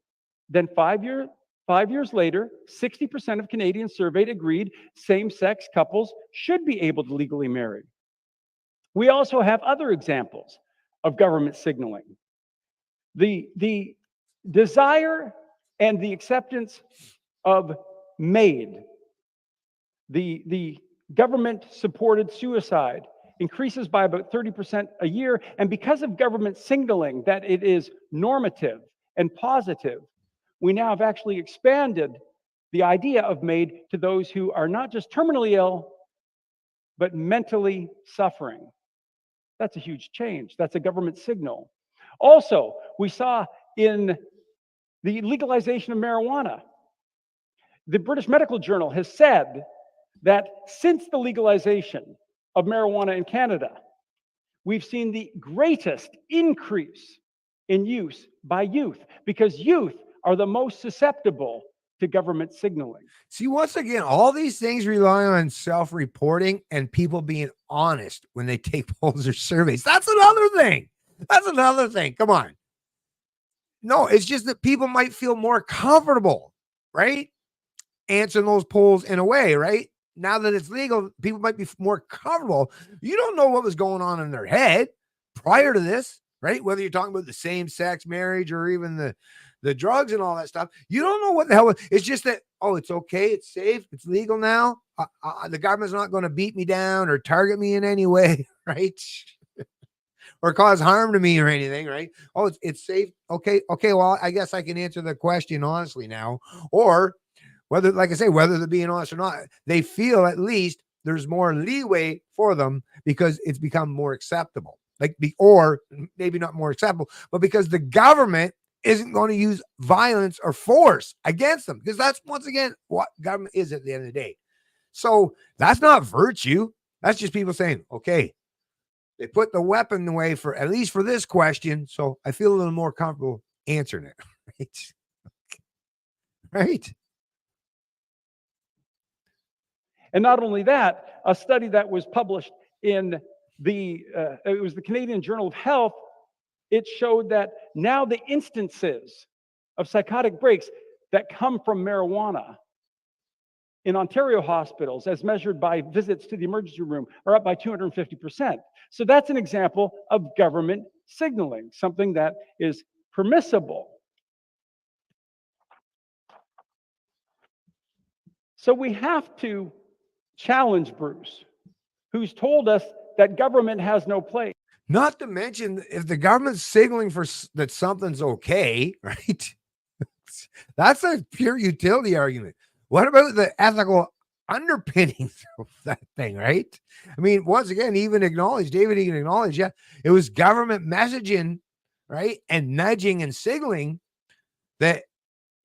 Then 5 years later, 60% of Canadians surveyed agreed same-sex couples should be able to legally marry. We also have other examples of government signaling. The desire and the acceptance of MAID, the government-supported suicide, increases by about 30% a year. And because of government signaling that it is normative and positive, we now have actually expanded the idea of MAID to those who are not just terminally ill, but mentally suffering. That's a huge change. That's a government signal. Also, we saw in the legalization of marijuana, the British Medical Journal has said that since the legalization of marijuana in Canada, we've seen the greatest increase in use by youth, because youth are the most susceptible to government signaling. See, once again, all these things rely on self-reporting and people being honest when they take polls or surveys. That's another thing. That's another thing. Come on. No, it's just that people might feel more comfortable, right? Answering those polls in a way, right? Now that it's legal, people might be more comfortable. You don't know what was going on in their head prior to this, right? Whether you're talking about the same-sex marriage or even the drugs and all that stuff, you don't know what the hell. It's just that, oh, it's okay, it's safe, it's legal now. The government's not going to beat me down or target me in any way, right? Or cause harm to me or anything, right? Oh, it's safe. Okay. Well, I guess I can answer the question honestly now. Or whether, like I say, whether they're being honest or not, they feel at least there's more leeway for them because it's become more acceptable. Or maybe not more acceptable, but because the government isn't going to use violence or force against them, because that's, once again, what government is at the end of the day. So that's not virtue. That's just people saying, okay, they put the weapon away for, at least for this question, so I feel a little more comfortable answering it. Right? And not only that, a study that was published in it was the Canadian Journal of Health, it showed that now the instances of psychotic breaks that come from marijuana in Ontario hospitals, as measured by visits to the emergency room, are up by 250%. So that's an example of government signaling, something that is permissible. So we have to challenge Bruce, who's told us that government has no place. Not to mention, if the government's signaling for that something's okay, right? That's a pure utility argument. What about the ethical underpinnings of that thing, right? I mean, once again, David even acknowledged, yeah, it was government messaging, right? And nudging and signaling that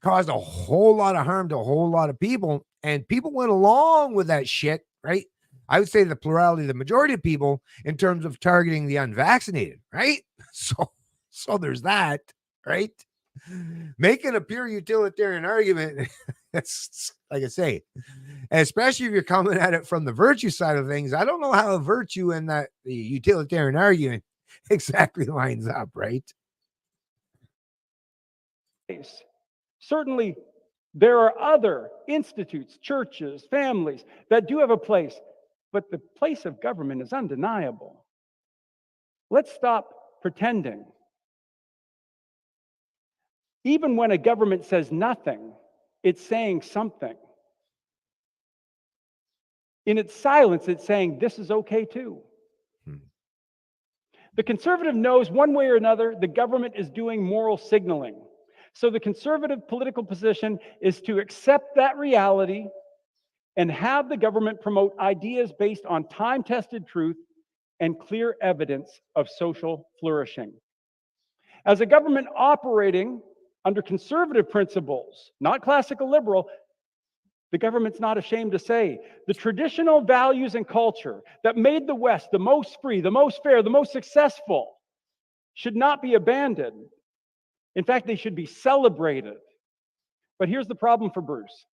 caused a whole lot of harm to a whole lot of people. And people went along with that shit, right? I would say the plurality, the majority of people, in terms of targeting the unvaccinated, right? So there's that, right? Making a pure utilitarian argument, that's, like I say, especially if you're coming at it from the virtue side of things, I don't know how a virtue and the utilitarian argument exactly lines up, right? Certainly, there are other institutes, churches, families that do have a place, but the place of government is undeniable. Let's stop pretending. Even when a government says nothing, it's saying something. In its silence, it's saying this is okay too. The conservative knows one way or another the government is doing moral signaling. So the conservative political position is to accept that reality and have the government promote ideas based on time-tested truth and clear evidence of social flourishing. As a government operating under conservative principles, not classical liberal, the government's not ashamed to say the traditional values and culture that made the West the most free, the most fair, the most successful should not be abandoned. In fact, they should be celebrated. But here's the problem for Bruce.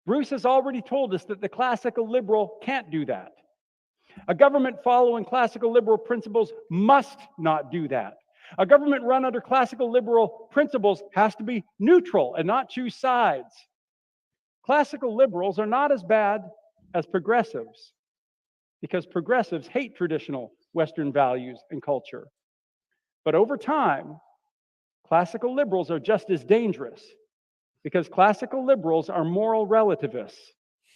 Bruce has already told us that the classical liberal can't do that. A government following classical liberal principles must not do that. A government run under classical liberal principles has to be neutral and not choose sides. Classical liberals are not as bad as progressives because progressives hate traditional Western values and culture. But over time, classical liberals are just as dangerous because classical liberals are moral relativists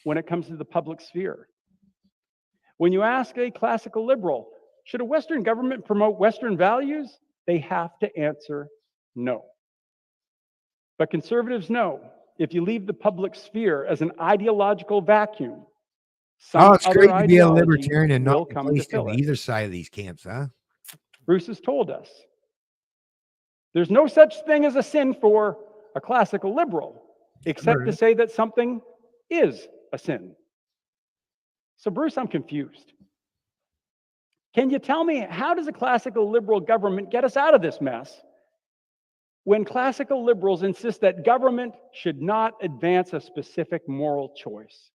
when it comes to the public sphere. When you ask a classical liberal, should a Western government promote Western values? They have to answer no. But conservatives know if you leave the public sphere as an ideological vacuum, it's great to be a libertarian and not come placed to fill in it. either side of these camps, huh? Bruce has told us there's no such thing as a sin for a classical liberal, except to say that something is a sin. So, Bruce, I'm confused. Can you tell me, how does a classical liberal government get us out of this mess when classical liberals insist that government should not advance a specific moral choice?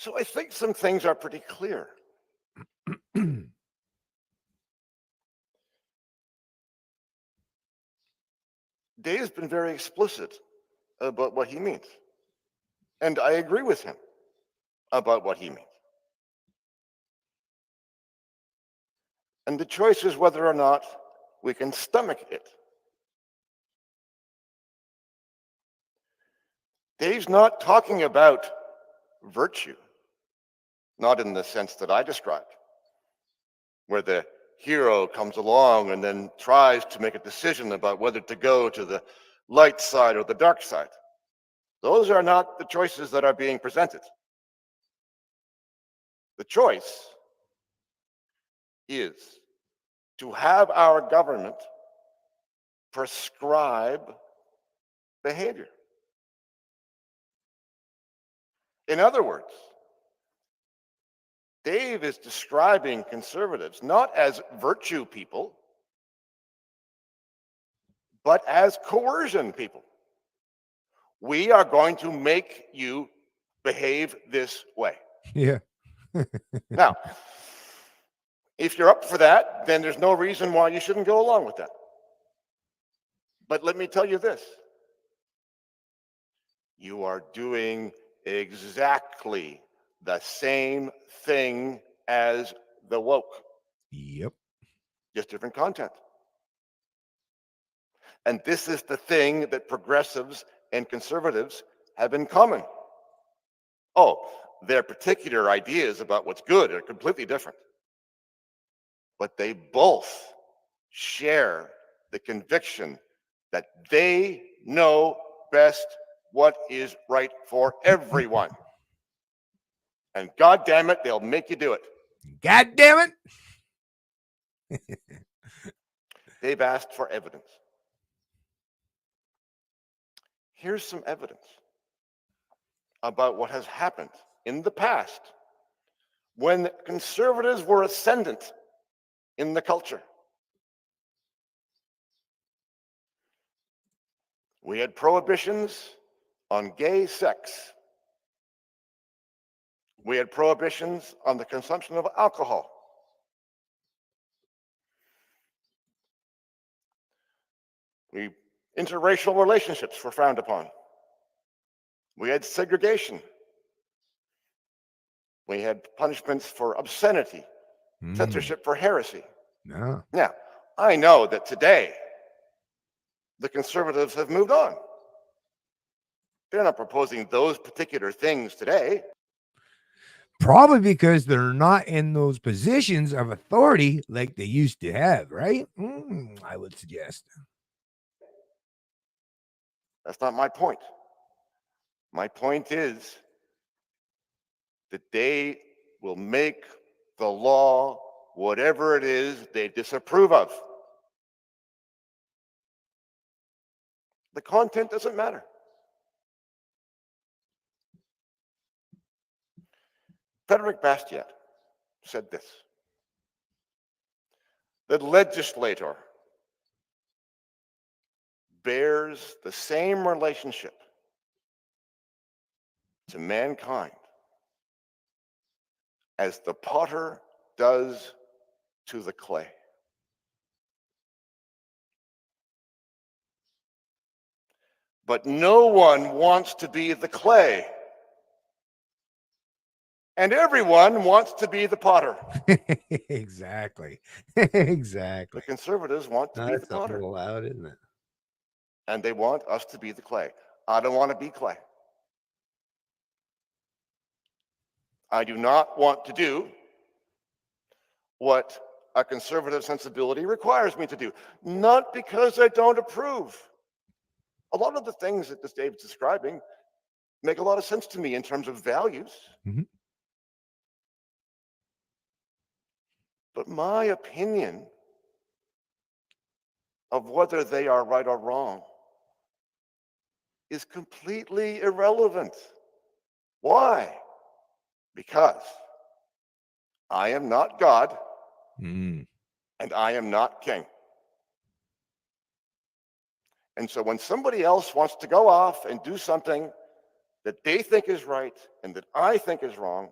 So I think some things are pretty clear. Dave's been very explicit about what he means. And I agree with him about what he means. And the choice is whether or not we can stomach it. Dave's not talking about virtue, not in the sense that I described, where the hero comes along and then tries to make a decision about whether to go to the light side or the dark side. Those are not the choices that are being presented. The choice is to have our government prescribe behavior. In other words, Dave is describing conservatives not as virtue people, but as coercion people. We are going to make you behave this way. Yeah. Now, if you're up for that, then there's no reason why you shouldn't go along with that. But let me tell you this. You are doing exactly the same thing as the woke. Yep. Just different content. And this is the thing that progressives and conservatives have in common. Oh, their particular ideas about what's good are completely different. But they both share the conviction that they know best what is right for everyone. And God damn it, they'll make you do it. God damn it. They've asked for evidence. Here's some evidence about what has happened in the past when conservatives were ascendant in the culture. We had prohibitions on gay sex. We had prohibitions on the consumption of alcohol. Interracial relationships were frowned upon. We had segregation. We had punishments for obscenity, censorship for heresy. No. Now, I know that today the conservatives have moved on. They're not proposing those particular things today. Probably because they're not in those positions of authority like they used to have, right? I would suggest. That's not my point. My point is that they will make the law whatever it is they disapprove of. The content doesn't matter. Frederick Bastiat said this: the legislator bears the same relationship to mankind as the potter does to the clay. But no one wants to be the clay. And everyone wants to be the potter. Exactly. The Exactly. conservatives want to be the That's a potter. little loud, isn't it? And they want us to be the clay. I don't want to be clay. I do not want to do what a conservative sensibility requires me to do. Not because I don't approve. A lot of the things that this David's describing make a lot of sense to me in terms of values. But my opinion of whether they are right or wrong is completely irrelevant. Why? Because I am not God and I am not king. And so when somebody else wants to go off and do something that they think is right and that I think is wrong,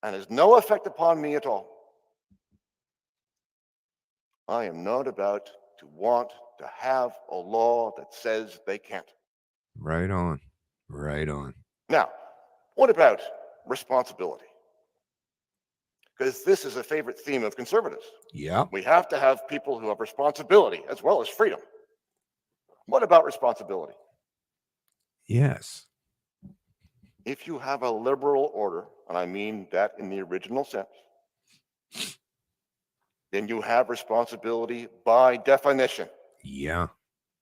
and has no effect upon me at all, I am not about to want to have a law that says they can't. Right on. Right on. Now, what about responsibility? Because this is a favorite theme of conservatives. Yeah. We have to have people who have responsibility as well as freedom. What about responsibility? Yes. If you have a liberal order, and I mean that in the original sense, then you have responsibility by definition, Yeah.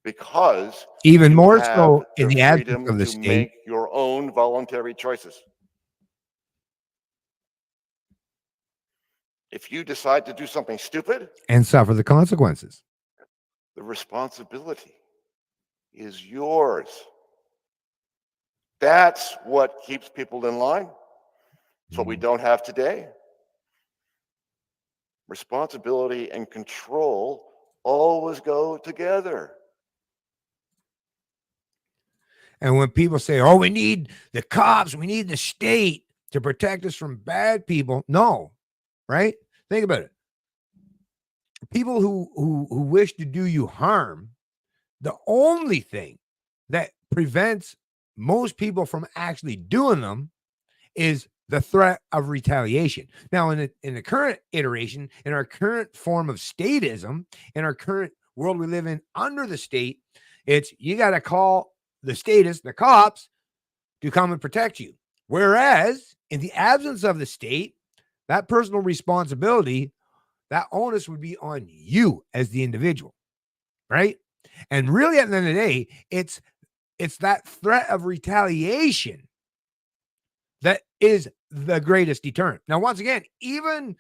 because Even you more have so in the the absence freedom of the to state. make your own voluntary choices. If you decide to do something stupid, And suffer the consequences. the responsibility is yours. That's what keeps people in line. It's what we don't have today. Responsibility and control always go together. And when people say, oh, we need the cops, we need the state to protect us from bad people. No, right? Think about it. People who wish to do you harm, the only thing that prevents most people from actually doing them is the threat of retaliation. Now, in the current iteration, in our current form of statism, in our current world we live in under the state, it's you got to call the statists, the cops, to come and protect you. Whereas in the absence of the state, that personal responsibility, that onus would be on you as the individual, right? And really, at the end of the day, it's that threat of retaliation that is the greatest deterrent. Now, once again, even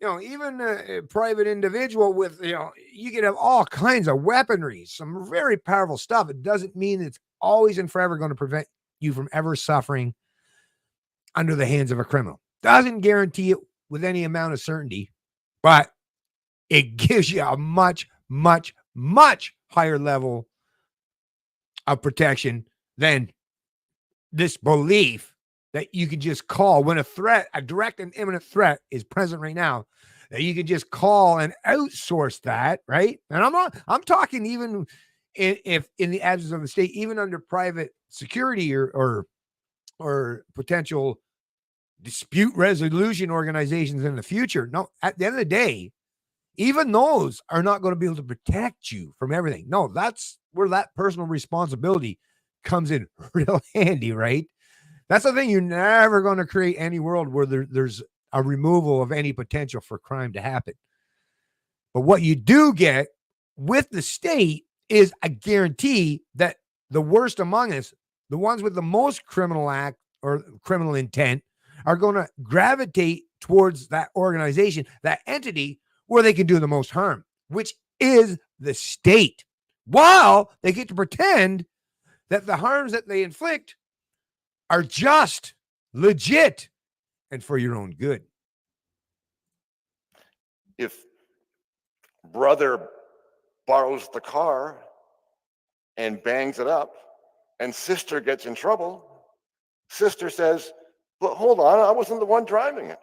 a private individual with, you could have all kinds of weaponry, some very powerful stuff. It doesn't mean it's always and forever going to prevent you from ever suffering under the hands of a criminal. Doesn't guarantee it with any amount of certainty, but it gives you a much, much, much higher level of protection than this belief that you can just call when a direct and imminent threat is present right now, that you can just call and outsource that, right? And I'm talking even if in the absence of the state, even under private security or potential dispute resolution organizations in the future. No, at the end of the day, even those are not going to be able to protect you from everything. No, that's where that personal responsibility comes in real handy, right? That's the thing. You're never going to create any world where there's a removal of any potential for crime to happen. But what you do get with the state is a guarantee that the worst among us, the ones with the most criminal act or criminal intent, are going to gravitate towards that organization, that entity where they can do the most harm, which is the state, while they get to pretend that the harms that they inflict are just, legit, and for your own good. If brother borrows the car and bangs it up and sister gets in trouble, sister says, but hold on, I wasn't the one driving it.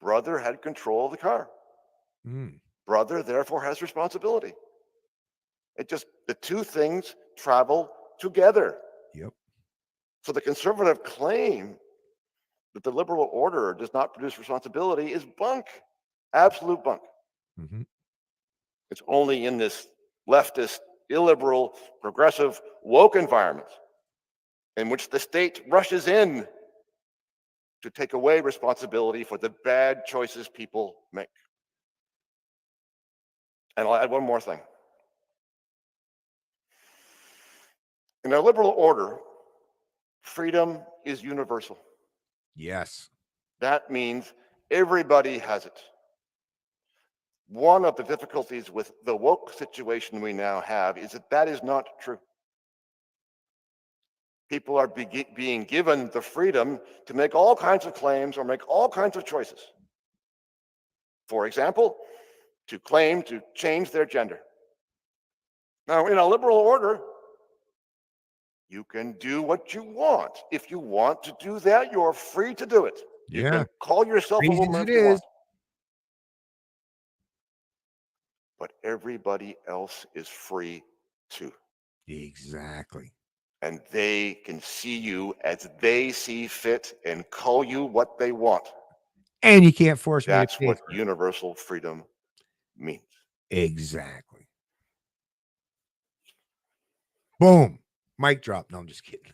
Brother had control of the car. Brother, therefore, has responsibility. The two things travel together. Yep. So the conservative claim that the liberal order does not produce responsibility is bunk, absolute bunk. Mm-hmm. It's only in this leftist, illiberal, progressive, woke environment in which the state rushes in to take away responsibility for the bad choices people make. And I'll add one more thing. In our liberal order, freedom is universal. Yes. That means everybody has it. One of the difficulties with the woke situation we now have is that is not true. People are being given the freedom to make all kinds of claims or make all kinds of choices. For example, to claim to change their gender. Now, in a liberal order, You can do what you want. If you want to do that, you're free to do it. You Yeah. can call yourself a Crazy as woman it if you is. want. But everybody else is free too. Exactly. And they can see you as they see fit and call you what they want. And you can't force me to That's pay what for it. universal freedom means. Exactly. Boom. Mic drop. No, I'm just kidding.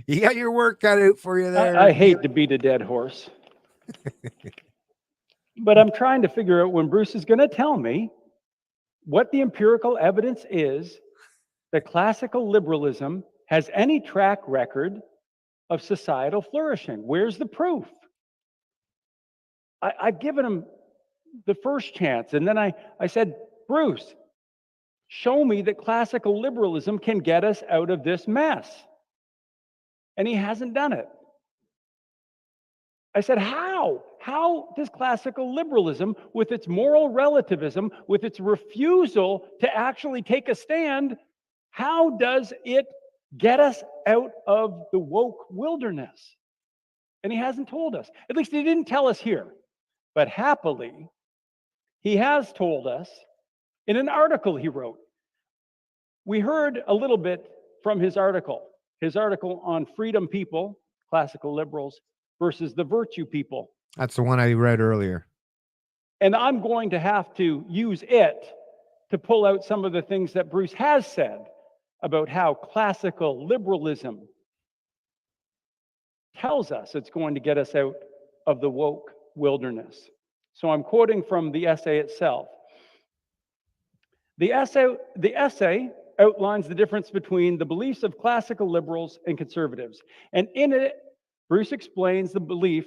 You got your work cut out for you there. I hate to beat a dead horse. But I'm trying to figure out when Bruce is going to tell me what the empirical evidence is that classical liberalism has any track record of societal flourishing. Where's the proof? I've given him the first chance, and then I said, Bruce, show me that classical liberalism can get us out of this mess. And he hasn't done it. I said, how? How does classical liberalism, with its moral relativism, with its refusal to actually take a stand, how does it get us out of the woke wilderness? And he hasn't told us. At least he didn't tell us here. But happily, he has told us in an article he wrote. We heard a little bit from his article on freedom people, classical liberals, versus the virtue people. That's the one I read earlier. And I'm going to have to use it to pull out some of the things that Bruce has said about how classical liberalism tells us it's going to get us out of the woke wilderness. So I'm quoting from the essay itself. The essay outlines the difference between the beliefs of classical liberals and conservatives. And in it, Bruce explains the belief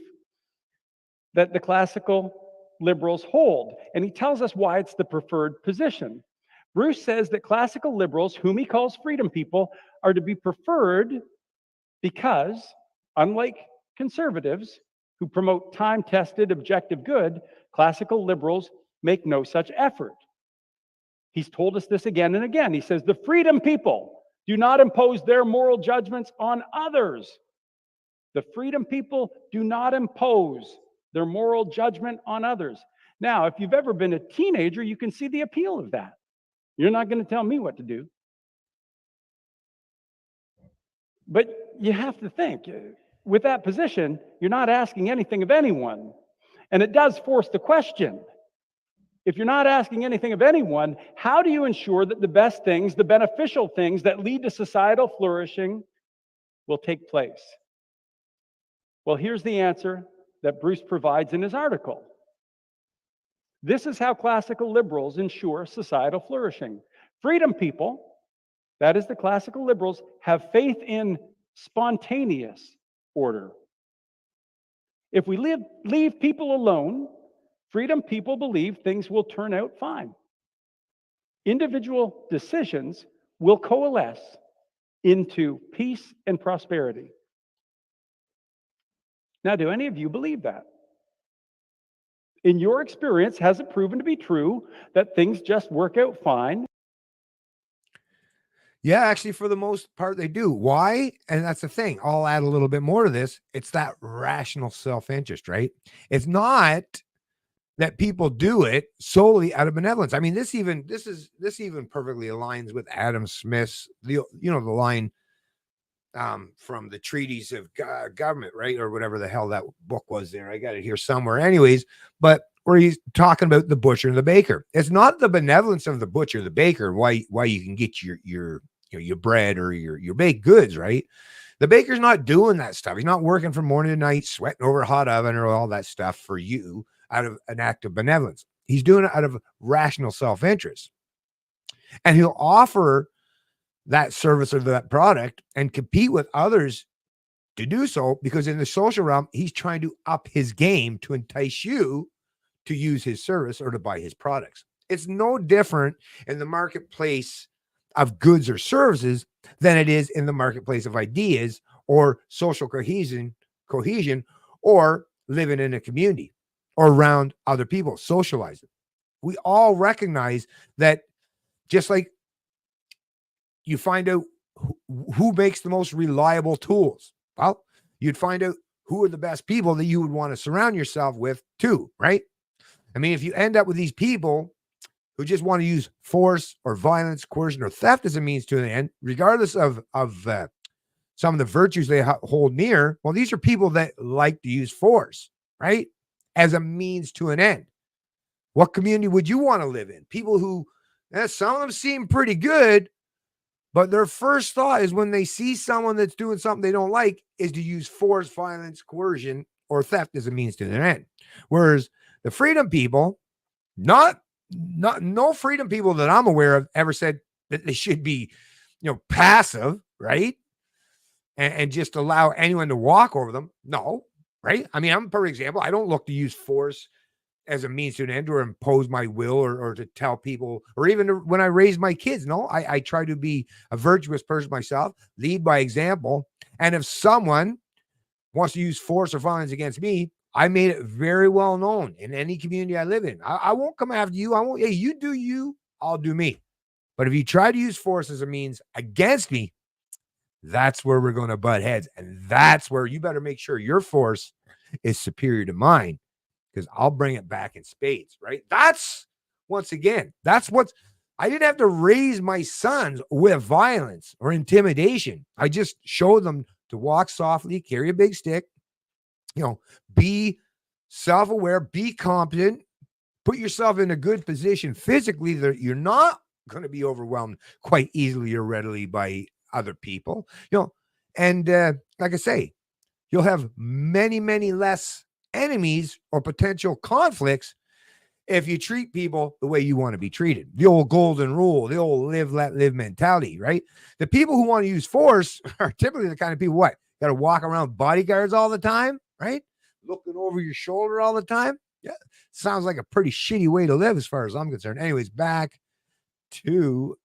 that the classical liberals hold. And he tells us why it's the preferred position. Bruce says that classical liberals, whom he calls freedom people, are to be preferred because, unlike conservatives who promote time-tested objective good, classical liberals make no such effort. He's told us this again and again. He says, the freedom people do not impose their moral judgments on others. The freedom people do not impose their moral judgment on others. Now, if you've ever been a teenager, you can see the appeal of that. You're not going to tell me what to do. But you have to think, with that position, you're not asking anything of anyone. And it does force the question. If you're not asking anything of anyone, how do you ensure that the best things, the beneficial things that lead to societal flourishing will take place? Well, here's the answer that Bruce provides in his article. This is how classical liberals ensure societal flourishing. Freedom people, that is the classical liberals, have faith in spontaneous order. If we leave people alone, freedom people believe things will turn out fine. Individual decisions will coalesce into peace and prosperity. Now, do any of you believe that? In your experience, has it proven to be true that things just work out fine? Yeah, actually, for the most part, they do. Why? And that's the thing. I'll add a little bit more to this. It's that rational self-interest, right? It's not that people do it solely out of benevolence. I mean, this even perfectly aligns with Adam Smith's the line from the Treatise of Government, right? Or whatever the hell that book was there. I got it here somewhere. Anyways, but where he's talking about the butcher and the baker. It's not the benevolence of the butcher, the baker, why you can get your bread or your baked goods, right? The baker's not doing that stuff. He's not working from morning to night, sweating over a hot oven or all that stuff for you out of an act of benevolence. He's doing it out of rational self-interest. And he'll offer that service or that product and compete with others to do so because in the social realm, he's trying to up his game to entice you to use his service or to buy his products. It's no different in the marketplace of goods or services than it is in the marketplace of ideas or social cohesion, or living in a community or around other people, socializing. We all recognize that just like you find out who makes the most reliable tools. Well, you'd find out who are the best people that you would want to surround yourself with too, right? I mean, if you end up with these people who just want to use force or violence, coercion, or theft as a means to an end, regardless of some of the virtues they hold near, well, these are people that like to use force, right, as a means to an end. What community would you want to live in? People who, some of them seem pretty good, but their first thought is when they see someone that's doing something they don't like is to use force, violence, coercion, or theft as a means to their end. Whereas the freedom people, no freedom people that I'm aware of ever said that they should be, passive, right? And just allow anyone to walk over them. No, right? I mean, I'm a perfect example. I don't look to use force as a means to an end or impose my will or to tell people, or even when I raise my kids. No, I try to be a virtuous person myself, lead by example. And if someone wants to use force or violence against me, I made it very well known in any community I live in. I won't come after you. I won't. Hey, you do you, I'll do me. But if you try to use force as a means against me, that's where we're going to butt heads. And that's where you better make sure your force is superior to mine, because I'll bring it back in spades, right? That's what I didn't have to raise my sons with violence or intimidation. I just showed them to walk softly, carry a big stick, be self-aware, be competent, put yourself in a good position physically that you're not going to be overwhelmed quite easily or readily by other people, and like I say, you'll have many, many less enemies or potential conflicts if you treat people the way you want to be treated. The old golden rule, the old live, let live mentality, right? The people who want to use force are typically the kind of people, got to walk around bodyguards all the time, right? Looking over your shoulder all the time. Yeah. Sounds like a pretty shitty way to live as far as I'm concerned. Anyways, back to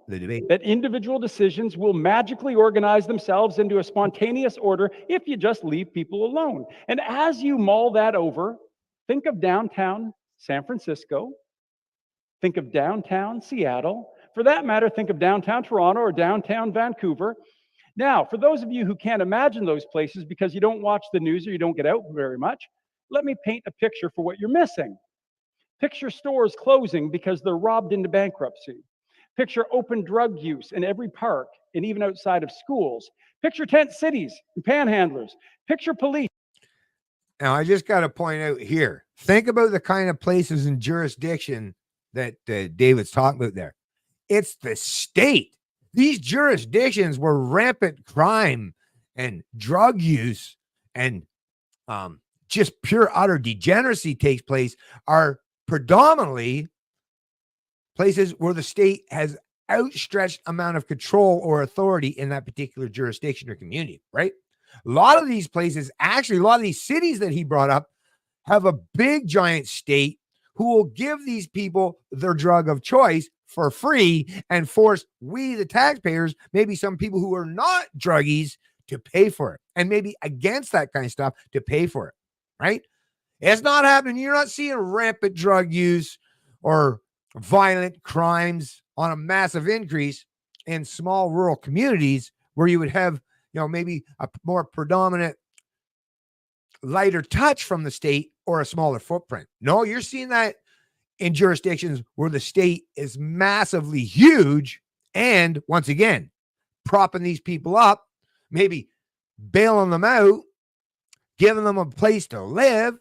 the debate. That individual decisions will magically organize themselves into a spontaneous order if you just leave people alone. And as you mull that over, think of downtown San Francisco, think of downtown Seattle. For that matter, think of downtown Toronto or downtown Vancouver. Now, for those of you who can't imagine those places because you don't watch the news or you don't get out very much, let me paint a picture for what you're missing. Picture stores closing because they're robbed into bankruptcy. Picture open drug use in every park and even outside of schools. Picture tent cities and panhandlers. Picture police. Now, I just got to point out here, think about the kind of places and jurisdiction that David's talking about there. It's the state. These jurisdictions where rampant crime and drug use and just pure utter degeneracy takes place are predominantly places where the state has outstretched amount of control or authority in that particular jurisdiction or community, right? A lot of these places, actually, a lot of these cities that he brought up have a big giant state who will give these people their drug of choice for free and force we, the taxpayers, maybe some people who are not druggies, to pay for it, and maybe against that kind of stuff to pay for it, right? It's not happening. You're not seeing rampant drug use or violent crimes on a massive increase in small rural communities where you would have, maybe a more predominant lighter touch from the state or a smaller footprint. No, you're seeing that in jurisdictions where the state is massively huge and, once again, propping these people up, maybe bailing them out, giving them a place to live,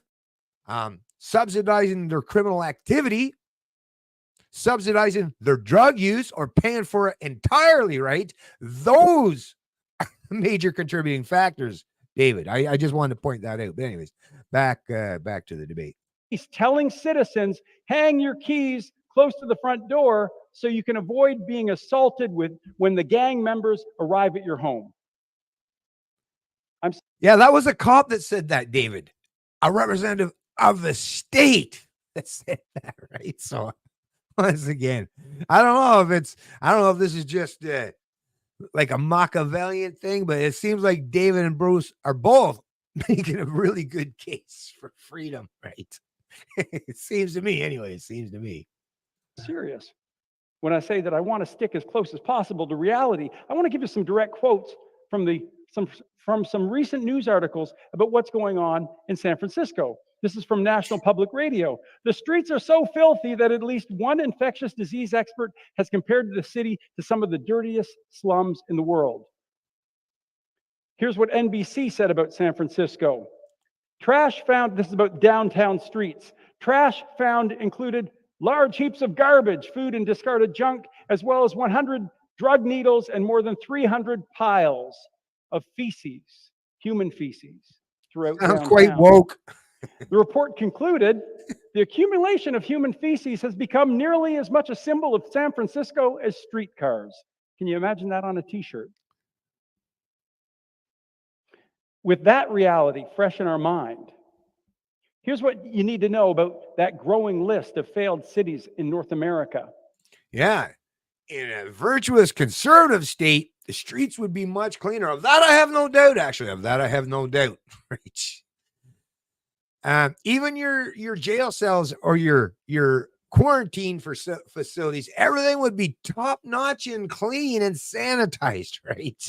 subsidizing their criminal activity, subsidizing their drug use or paying for it entirely, right? Those are major contributing factors, David. I just wanted to point that out. But anyways, back to the debate. He's telling citizens, hang your keys close to the front door so you can avoid being assaulted when the gang members arrive at your home. Yeah, that was a cop that said that, David. A representative of the state that said that, right? So once again, I don't know if this is just like a Machiavellian thing, but it seems like David and Bruce are both making a really good case for freedom, right? It seems to me, anyway. It seems to me. Serious. when I say that I want to stick as close as possible to reality, I want to give you some direct quotes from some recent news articles about what's going on in San Francisco. This is from National Public Radio. The streets are so filthy that at least one infectious disease expert has compared the city to some of the dirtiest slums in the world. Here's what NBC said about San Francisco. Trash found, this is about downtown streets. Trash found included large heaps of garbage, food and discarded junk, as well as 100 drug needles and more than 300 piles of feces, human feces, throughout Sounds downtown. quite woke. The report concluded the accumulation of human feces has become nearly as much a symbol of San Francisco as streetcars. Can you imagine that on a t-shirt? With that reality fresh in our mind, here's what you need to know about that growing list of failed cities in North America. Yeah. In a virtuous conservative state, the streets would be much cleaner. Of that, I have no doubt, actually. Of that, I have no doubt. Right. Even your jail cells or your quarantine facilities, everything would be top-notch and clean and sanitized, right?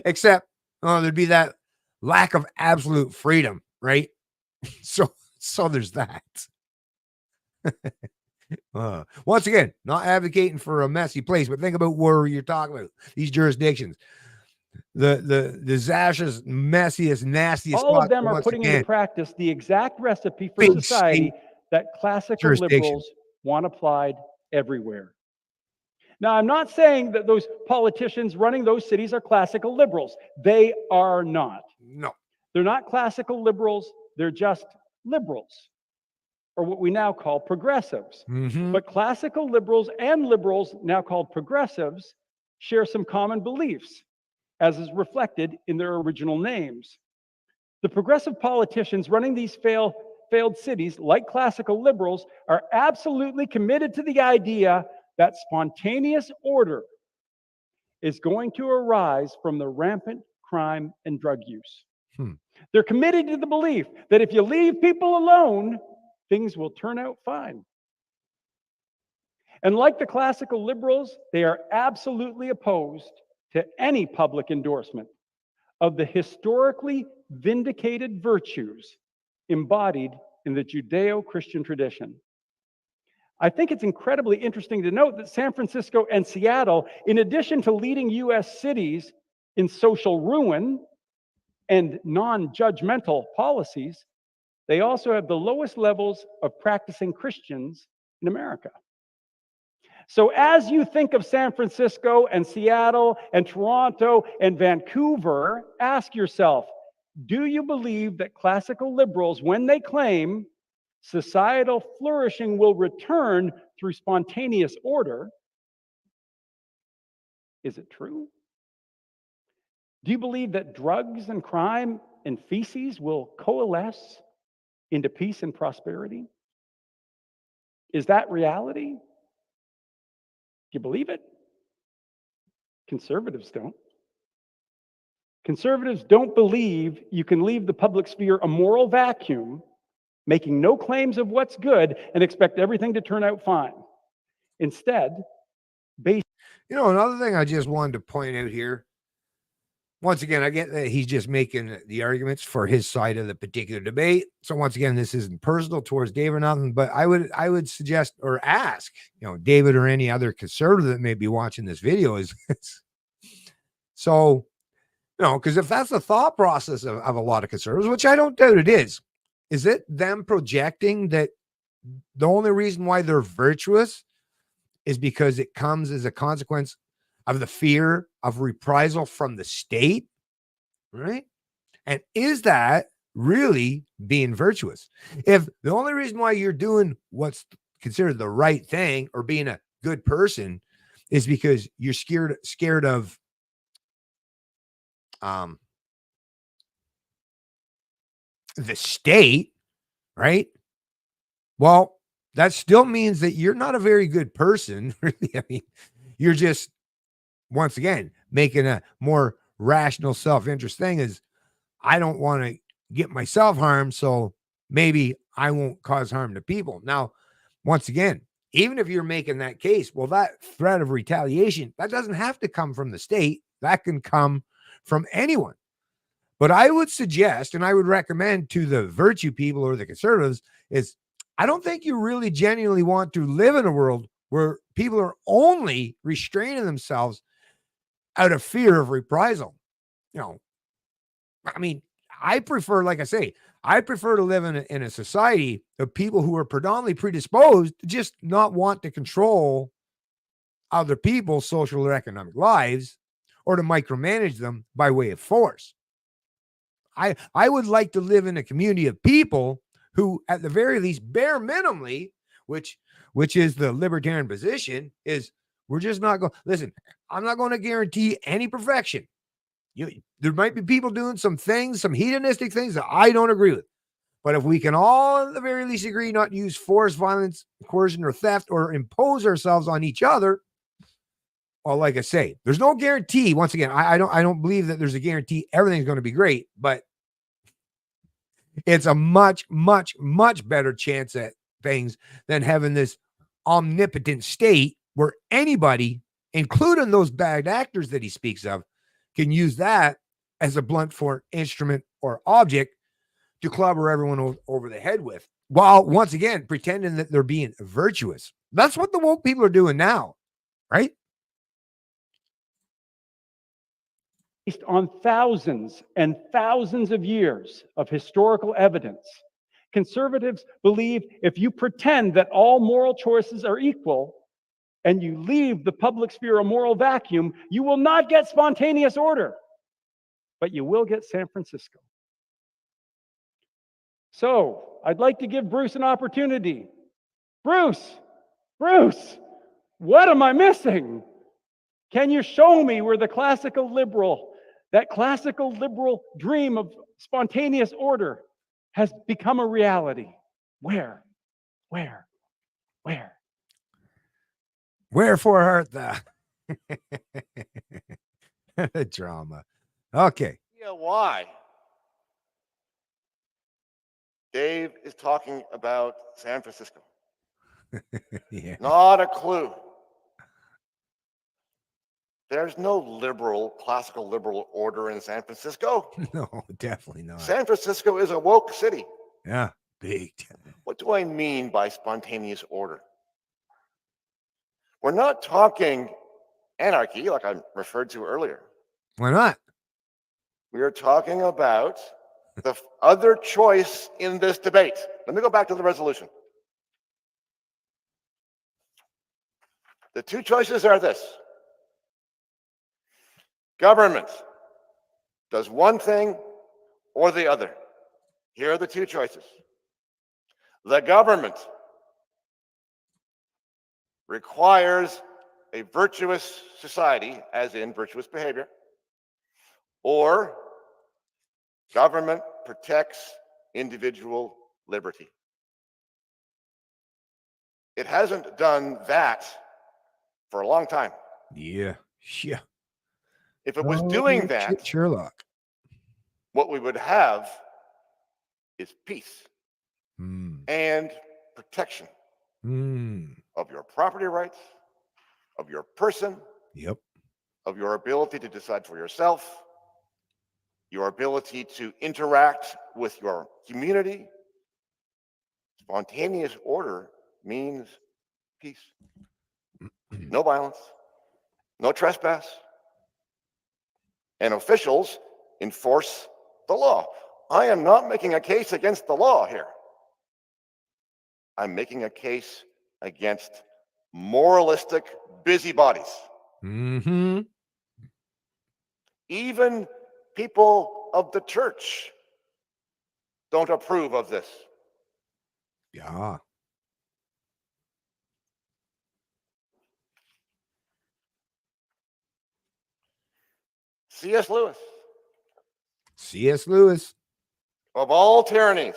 Except, there'd be that lack of absolute freedom, right? So there's that. Once again, not advocating for a messy place, but think about where you're talking about. These jurisdictions, the disastrous, messiest, nastiest. All of them are putting into practice the exact recipe for society that classical liberals want applied everywhere. Now, I'm not saying that those politicians running those cities are classical liberals. They are not. No. They're not classical liberals. They're just liberals, or what we now call progressives. Mm-hmm. But classical liberals and liberals, now called progressives, share some common beliefs, as is reflected in their original names. The progressive politicians running these failed cities, like classical liberals, are absolutely committed to the idea that spontaneous order is going to arise from the rampant crime and drug use. They're committed to the belief that if you leave people alone, things will turn out fine. And like the classical liberals, they are absolutely opposed to any public endorsement of the historically vindicated virtues embodied in the Judeo-Christian tradition. I think it's incredibly interesting to note that San Francisco and Seattle, in addition to leading U.S. cities in social ruin and non-judgmental policies, they also have the lowest levels of practicing Christians in America. So as you think of San Francisco and Seattle and Toronto and Vancouver, ask yourself, do you believe that classical liberals, when they claim societal flourishing will return through spontaneous order, is it true? Do you believe that drugs and crime and feces will coalesce into peace and prosperity? Is that reality? Do you believe it? Conservatives don't. Conservatives don't believe you can leave the public sphere a moral vacuum, making no claims of what's good, and expect everything to turn out fine. Instead, another thing I just wanted to point out here. Once again, I get that he's just making the arguments for his side of the particular debate. So once again, this isn't personal towards David or nothing, but I would suggest or ask, David or any other conservative that may be watching this video is so, because if that's the thought process of a lot of conservatives, which I don't doubt it is it them projecting that the only reason why they're virtuous is because it comes as a consequence of the fear of reprisal from the state, right? And is that really being virtuous? If the only reason why you're doing what's considered the right thing or being a good person is because you're scared of the state, right? Well, that still means that you're not a very good person, really. I mean, you're just, once again, making a more rational self-interest thing is, I don't want to get myself harmed, so maybe I won't cause harm to people. Now, once again, even if you're making that case, well, that threat of retaliation, that doesn't have to come from the state. That can come from anyone. But I would suggest, and I would recommend to the virtue people or the conservatives, is I don't think you really genuinely want to live in a world where people are only restraining themselves out of fear of reprisal. You know, I mean, I prefer, like I say, I prefer to live in a society of people who are predominantly predisposed to just not want to control other people's social or economic lives or to micromanage them by way of force. I would like to live in a community of people who, at the very least, bare minimally, which is the libertarian position, is we're just not going. Listen, I'm not going to guarantee any perfection. There might be people doing some things, some hedonistic things that I don't agree with. But if we can all, at the very least, agree not to use force, violence, coercion, or theft, or impose ourselves on each other, well, like I say, there's no guarantee. Once again, I don't believe that there's a guarantee everything's going to be great, but it's a much, much, much better chance at things than having this omnipotent state where anybody, including those bad actors that he speaks of, can use that as a blunt force instrument or object to clobber everyone over the head with, while once again pretending that they're being virtuous. That's what the woke people are doing now, right? Based on thousands and thousands of years of historical evidence, conservatives believe if you pretend that all moral choices are equal and you leave the public sphere a moral vacuum, you will not get spontaneous order, but you will get San Francisco. So I'd like to give Bruce an opportunity. Bruce, what am I missing? Can you show me where that classical liberal dream of spontaneous order has become a reality? Where? Wherefore art thou? Drama. Okay. Yeah, why? Dave is talking about San Francisco. Yeah. Not a clue. There's no classical liberal order in San Francisco. No, definitely not. San Francisco is a woke city. Yeah, big time. What do I mean by spontaneous order? We're not talking anarchy like I referred to earlier. Why not? We are talking about the other choice in this debate. Let me go back to the resolution. The two choices are this. Government does one thing or the other. Here are the two choices. The government requires a virtuous society, as in virtuous behavior, or government protects individual liberty. It hasn't done that for a long time. Yeah. If it was doing that, Sherlock. what we would have is peace and protection of your property rights, of your person, Yep. of your ability to decide for yourself, your ability to interact with your community. Spontaneous order means peace. No violence, no trespass. And officials enforce the law. I am not making a case against the law here. I'm making a case against moralistic busybodies. Even people of the church don't approve of this. Yeah. C.S. Lewis. C.S. Lewis. Of all tyrannies,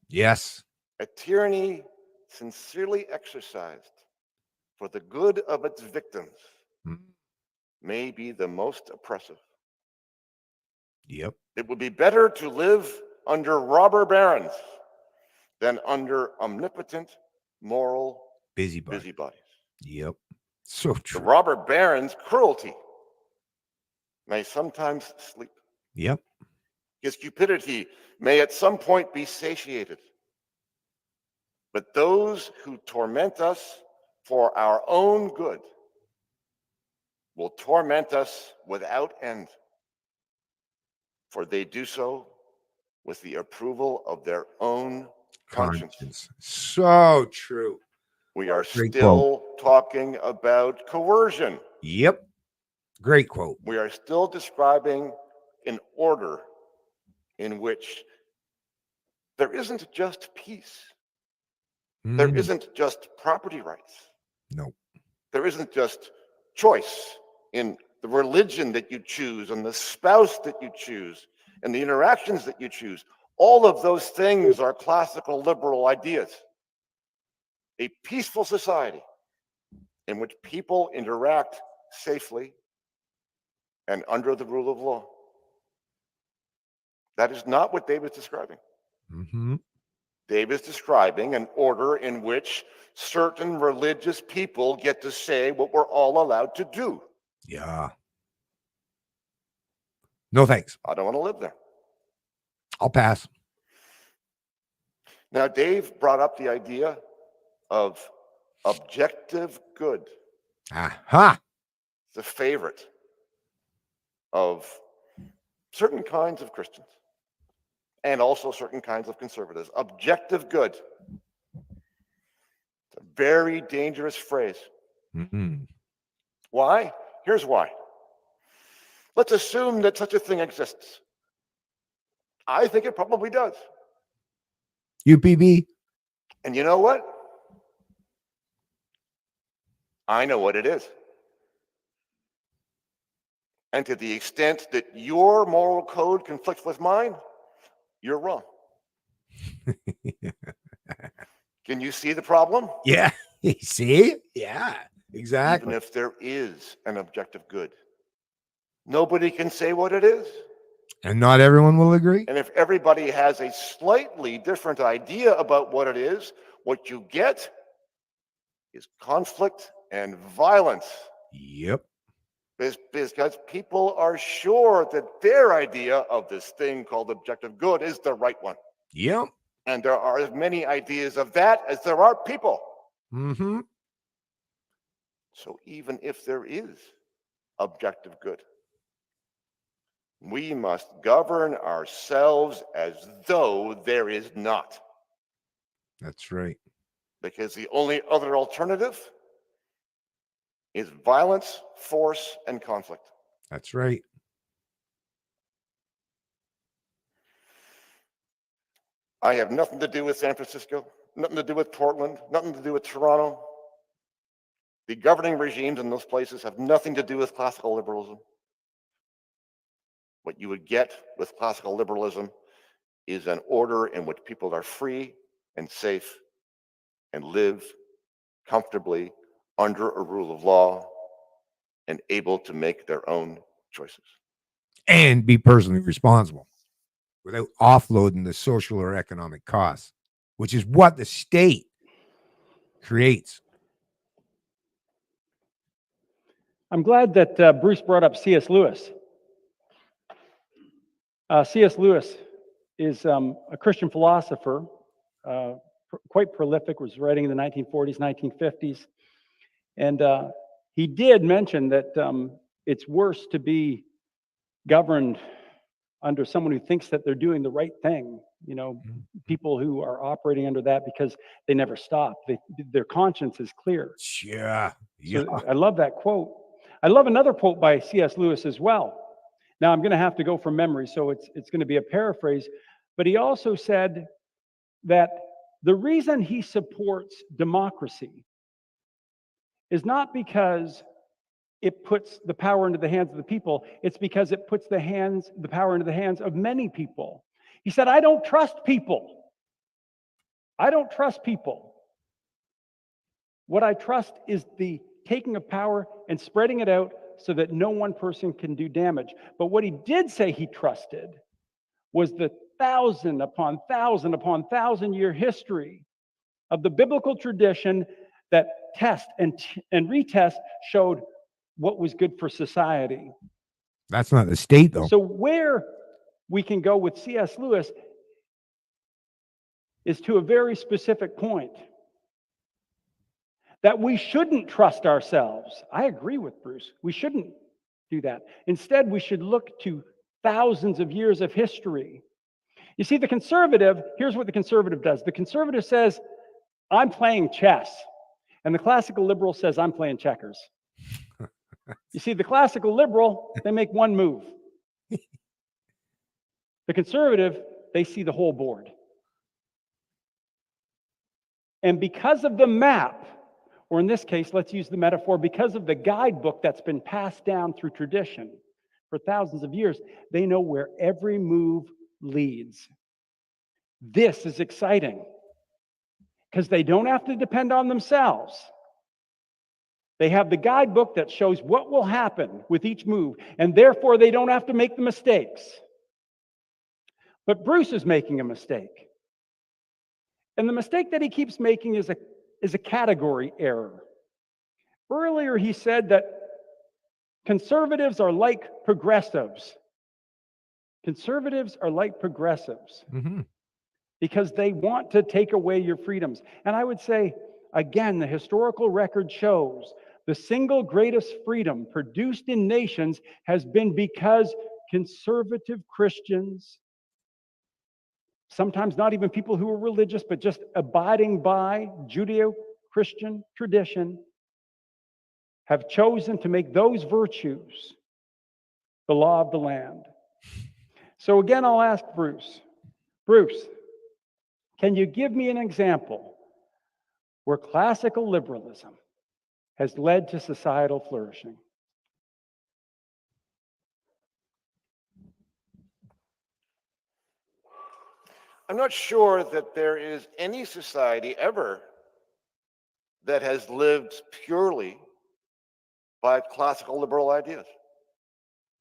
Yes. a tyranny sincerely exercised for the good of its victims may be the most oppressive. Yep. It would be better to live under robber barons than under omnipotent moral Busybody. busybodies. Yep. So The true. robber baron's cruelty may sometimes sleep. Yep. His cupidity may at some point be satiated. But those who torment us for our own good will torment us without end, for they do so with the approval of their own conscience. So true. We are Great still talking about coercion. Yep. Great quote. We are still describing an order in which there isn't just peace. There Mm, isn't just property rights. no. There isn't just choice in the religion that you choose and the spouse that you choose and the interactions that you choose. All of those things are classical liberal ideas. A peaceful society in which people interact safely and under the rule of law. That is not what David's describing. Mm-hmm. David's describing an order in which certain religious people get to say what we're all allowed to do. Yeah. No thanks. I don't want to live there. I'll pass. Now, Dave brought up the idea of objective good. Aha. It's a favorite of certain kinds of Christians and also certain kinds of conservatives. Objective good. It's a very dangerous phrase. Mm-hmm. Why? Here's why. Let's assume that such a thing exists. I think it probably does. UPB. And you know what? I know what it is. And to the extent that your moral code conflicts with mine, you're wrong. Can you see the problem? Yeah. See? Yeah. Exactly. Even if there is an objective good, nobody can say what it is. And not everyone will agree. And if everybody has a slightly different idea about what it is, what you get is conflict and violence. Yep. Because people are sure that their idea of this thing called objective good is the right one. Yep. And there are as many ideas of that as there are people. Mm-hmm. So even if there is objective good, we must govern ourselves as though there is not. That's right. Because the only other alternative is violence, force, and conflict. That's right. I have nothing to do with San Francisco, nothing to do with Portland, nothing to do with Toronto. The governing regimes in those places have nothing to do with classical liberalism. What you would get with classical liberalism is an order in which people are free and safe and live comfortably under a rule of law and able to make their own choices. And be personally responsible without offloading the social or economic costs, which is what the state creates. I'm glad that Bruce brought up C.S. Lewis. C.S. Lewis is a Christian philosopher, quite prolific, was writing in the 1940s, 1950s. And he did mention that it's worse to be governed under someone who thinks that they're doing the right thing. You know, people who are operating under that because they never stop. Their conscience is clear. Yeah. So I love that quote. I love another quote by C.S. Lewis as well. Now I'm going to have to go from memory, so it's going to be a paraphrase. But he also said that the reason he supports democracy is not because it puts the power into the hands of the people. It's because it puts the power into the hands of many people. He said, I don't trust people. I don't trust people. What I trust is the taking of power and spreading it out so that no one person can do damage. But what he did say he trusted was the 1,000 upon 1,000 upon 1,000 year history of the biblical tradition that test and retest showed what was good for society. That's not the state, though. So where we can go with C.S. Lewis is to a very specific point, that we shouldn't trust ourselves. I agree with Bruce. We shouldn't do that. Instead, we should look to thousands of years of history. You see, the conservative, here's what the conservative does. The conservative says, I'm playing chess. And the classical liberal says, I'm playing checkers. You see, the classical liberal, they make one move. The conservative, they see the whole board. And because of the map, or in this case, let's use the metaphor, because of the guidebook that's been passed down through tradition for thousands of years, they know where every move leads. This is exciting because they don't have to depend on themselves. They have the guidebook that shows what will happen with each move, and therefore they don't have to make the mistakes. But Bruce is making a mistake. And the mistake that he keeps making is a category error. Earlier, he said that conservatives are like progressives. Conservatives are like progressives because they want to take away your freedoms. And I would say, again, the historical record shows the single greatest freedom produced in nations has been because conservative Christians, sometimes not even people who are religious, but just abiding by Judeo-Christian tradition, have chosen to make those virtues the law of the land. So again, I'll ask Bruce. Bruce, can you give me an example where classical liberalism has led to societal flourishing? I'm not sure that there is any society ever that has lived purely by classical liberal ideas.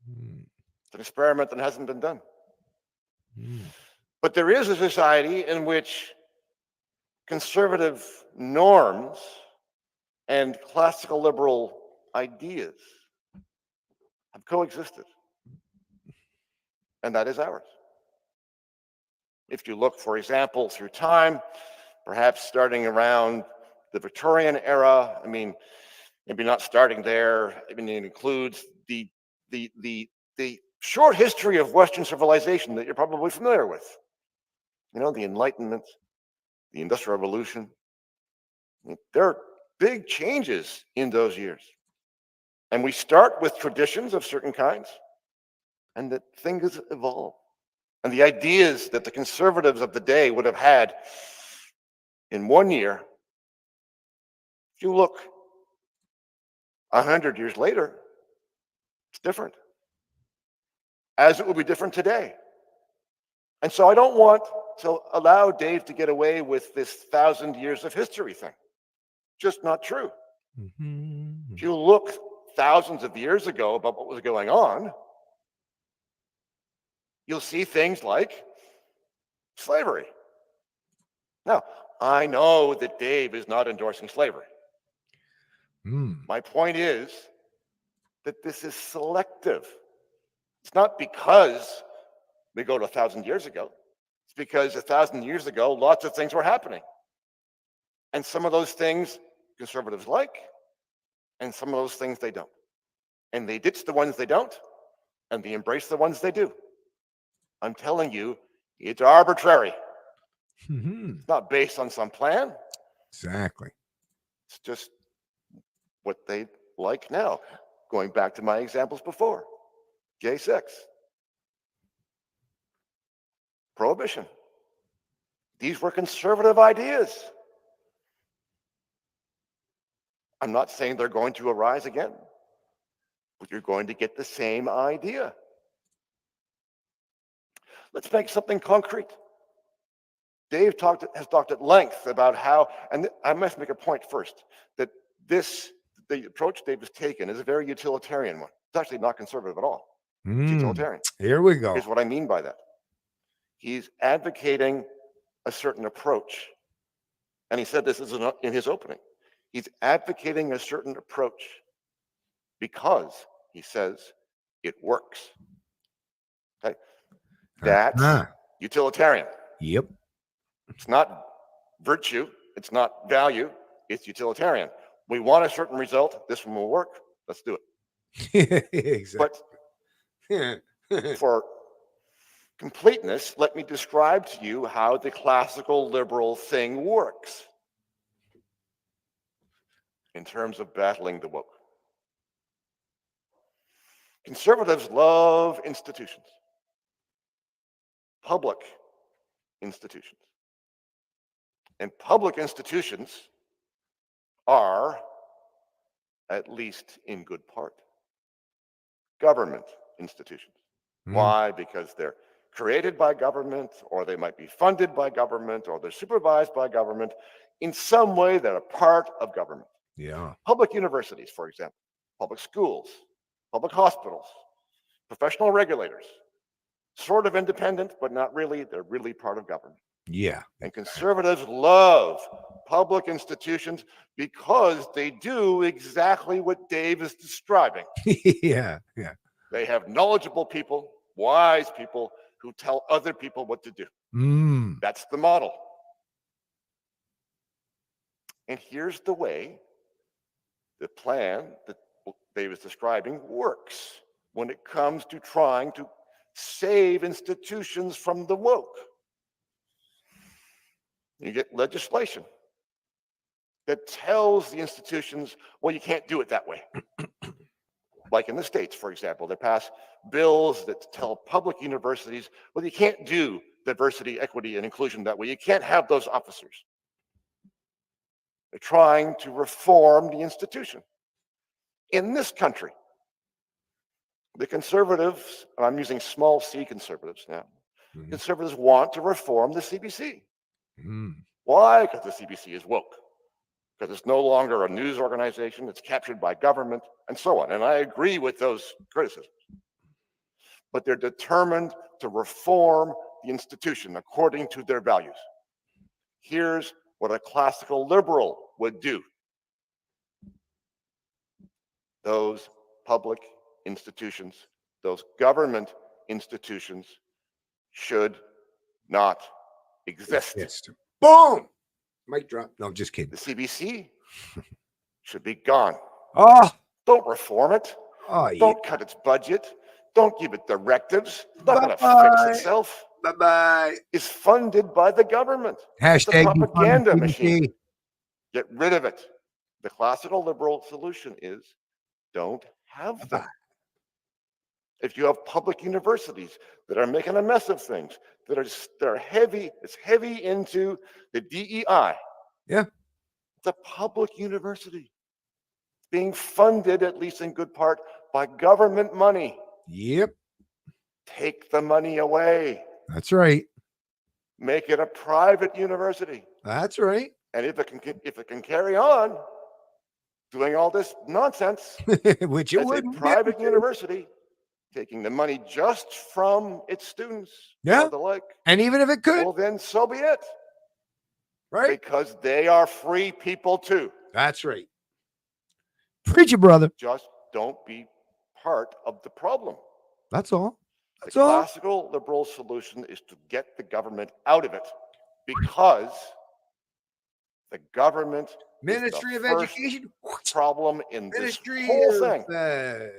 It's an experiment that hasn't been done. But there is a society in which conservative norms and classical liberal ideas have coexisted. And that is ours. If you look, for example, through time, perhaps starting around the Victorian era, I mean, maybe not starting there, I mean, it includes the short history of Western civilization that you're probably familiar with. You know, the Enlightenment, the Industrial Revolution. There are big changes in those years. And we start with traditions of certain kinds, and that things evolve. And the ideas that the conservatives of the day would have had in 1 year, if you look 100 years later, it's different. As it will be different today. And so I don't want to allow Dave to get away with this 1,000 years of history thing. Just not true. If you look thousands of years ago about what was going on, you'll see things like slavery. Now, I know that Dave is not endorsing slavery. My point is that this is selective. It's not because we go to 1,000 years ago. It's because 1,000 years ago, lots of things were happening. And some of those things conservatives like, and some of those things they don't. And they ditch the ones they don't, and they embrace the ones they do. I'm telling you, it's arbitrary. It's not based on some plan. Exactly. It's just what they like now. Going back to my examples before. Gay sex. Prohibition. These were conservative ideas. I'm not saying they're going to arise again, but you're going to get the same idea. Let's make something concrete. Dave has talked at length about how, and I must make a point first, that the approach Dave has taken is a very utilitarian one. It's actually not conservative at all. It's utilitarian. Here we go. Here's what I mean by that. He's advocating a certain approach. And he said this in his opening. He's advocating a certain approach because he says it works. Okay? That's utilitarian. Yep. It's not virtue. It's not value. It's utilitarian. We want a certain result. This one will work. Let's do it. Exactly. But for completeness, let me describe to you how the classical liberal thing works in terms of battling the woke. Conservatives love institutions, public institutions. And public institutions are, at least in good part, government institutions. Why? Because they're created by government, or they might be funded by government, or they're supervised by government in some way that are part of government. Yeah. Public universities, for example, public schools, public hospitals, professional regulators, sort of independent, but not really. They're really part of government. Yeah. And conservatives love public institutions because they do exactly what Dave is describing. Yeah. Yeah. They have knowledgeable people, wise people who tell other people what to do. That's the model. And here's the way the plan that Dave is describing works when it comes to trying to save institutions from the woke. You get legislation that tells the institutions, well, you can't do it that way. Like in the States, for example, they pass bills that tell public universities, well, you can't do diversity, equity, and inclusion that way. You can't have those officers. They're trying to reform the institution. In this country, the conservatives, and I'm using small c conservatives now, conservatives want to reform the CBC. Why? Because the CBC is woke. Because it's no longer a news organization, it's captured by government, and so on. And I agree with those criticisms. But they're determined to reform the institution according to their values. Here's what a classical liberal would do. Those public institutions, those government institutions should not exist. Boom! Mic drop. No, just kidding. The CBC should be gone. Oh, Don't reform it. yeah. Don't cut its budget. Don't give it directives. It's not going to fix itself. Bye-bye. It's funded by the government. Hashtag it's a propaganda defund the machine. CBC. Get rid of it. The classical liberal solution is don't have them. If you have public universities that are making a mess of things, that are heavy, it's heavy into the DEI. Yeah. It's a public university. It's being funded, at least in good part, by government money. Yep. Take the money away. That's right. Make it a private university. That's right. And if it can carry on doing all this nonsense, Which it as a would private university, taking the money just from its students, Yeah. or the like, And even if it could, well, then so be it. right? Because they are free people too. That's right. Preach it, brother. Just don't be part of the problem. That's all. That's The all. classical liberal solution is to get the government out of it, because the government Ministry is of the first Education. problem in this Ministry whole of thing. uh,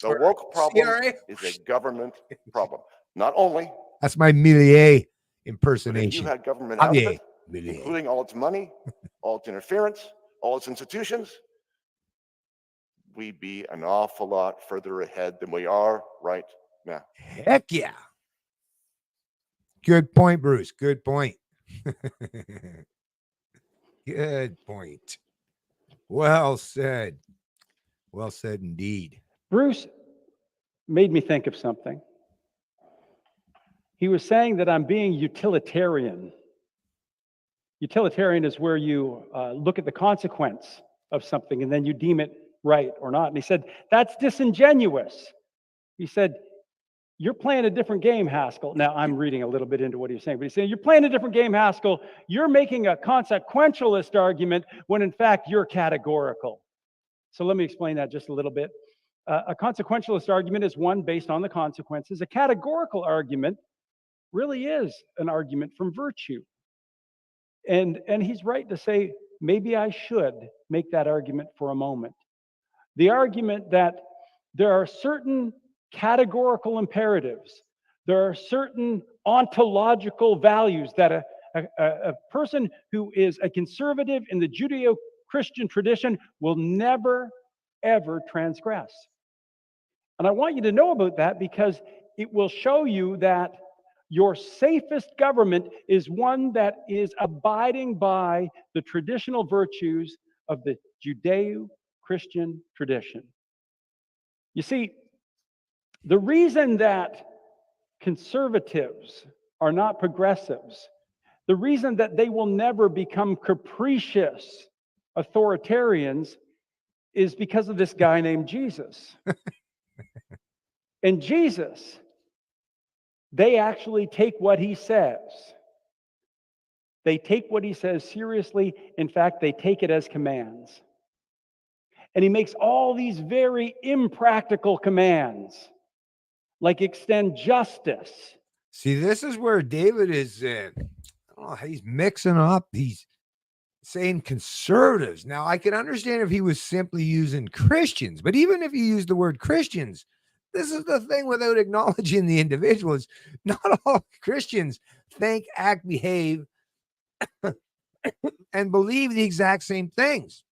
The woke problem CRA. is a government problem. Not only, That's my Millier but if you impersonation. had government out of Javier it, Millier. including all its money, all its interference, all its institutions, we'd be an awful lot further ahead than we are right now. Heck yeah. Good point, Bruce. Good point. Good point. Well said. Well said indeed. Bruce made me think of something. He was saying that I'm being utilitarian. Utilitarian is where you look at the consequence of something and then you deem it right or not. And he said, that's disingenuous. He said, you're playing a different game, Haskell. Now, I'm reading a little bit into what he's saying, but he's saying, you're playing a different game, Haskell. You're making a consequentialist argument when, in fact, you're categorical. So let me explain that just a little bit. A consequentialist argument is one based on the consequences. A categorical argument really is an argument from virtue. And he's right to say, maybe I should make that argument for a moment. The argument that there are certain categorical imperatives, there are certain ontological values that a person who is a conservative in the Judeo-Christian tradition will never, ever transgress. And I want you to know about that because it will show you that your safest government is one that is abiding by the traditional virtues of the Judeo-Christian tradition. You see, the reason that conservatives are not progressives, the reason that they will never become capricious authoritarians is because of this guy named Jesus. And Jesus, they actually take what he says. They take what he says seriously. In fact, they take it as commands. And he makes all these very impractical commands, like extend justice. See, this is where David is, he's mixing up. He's saying conservatives. Now, I can understand if he was simply using Christians, but even if he used the word Christians, this is the thing without acknowledging the individuals. Not all Christians think, act, behave, and believe the exact same things.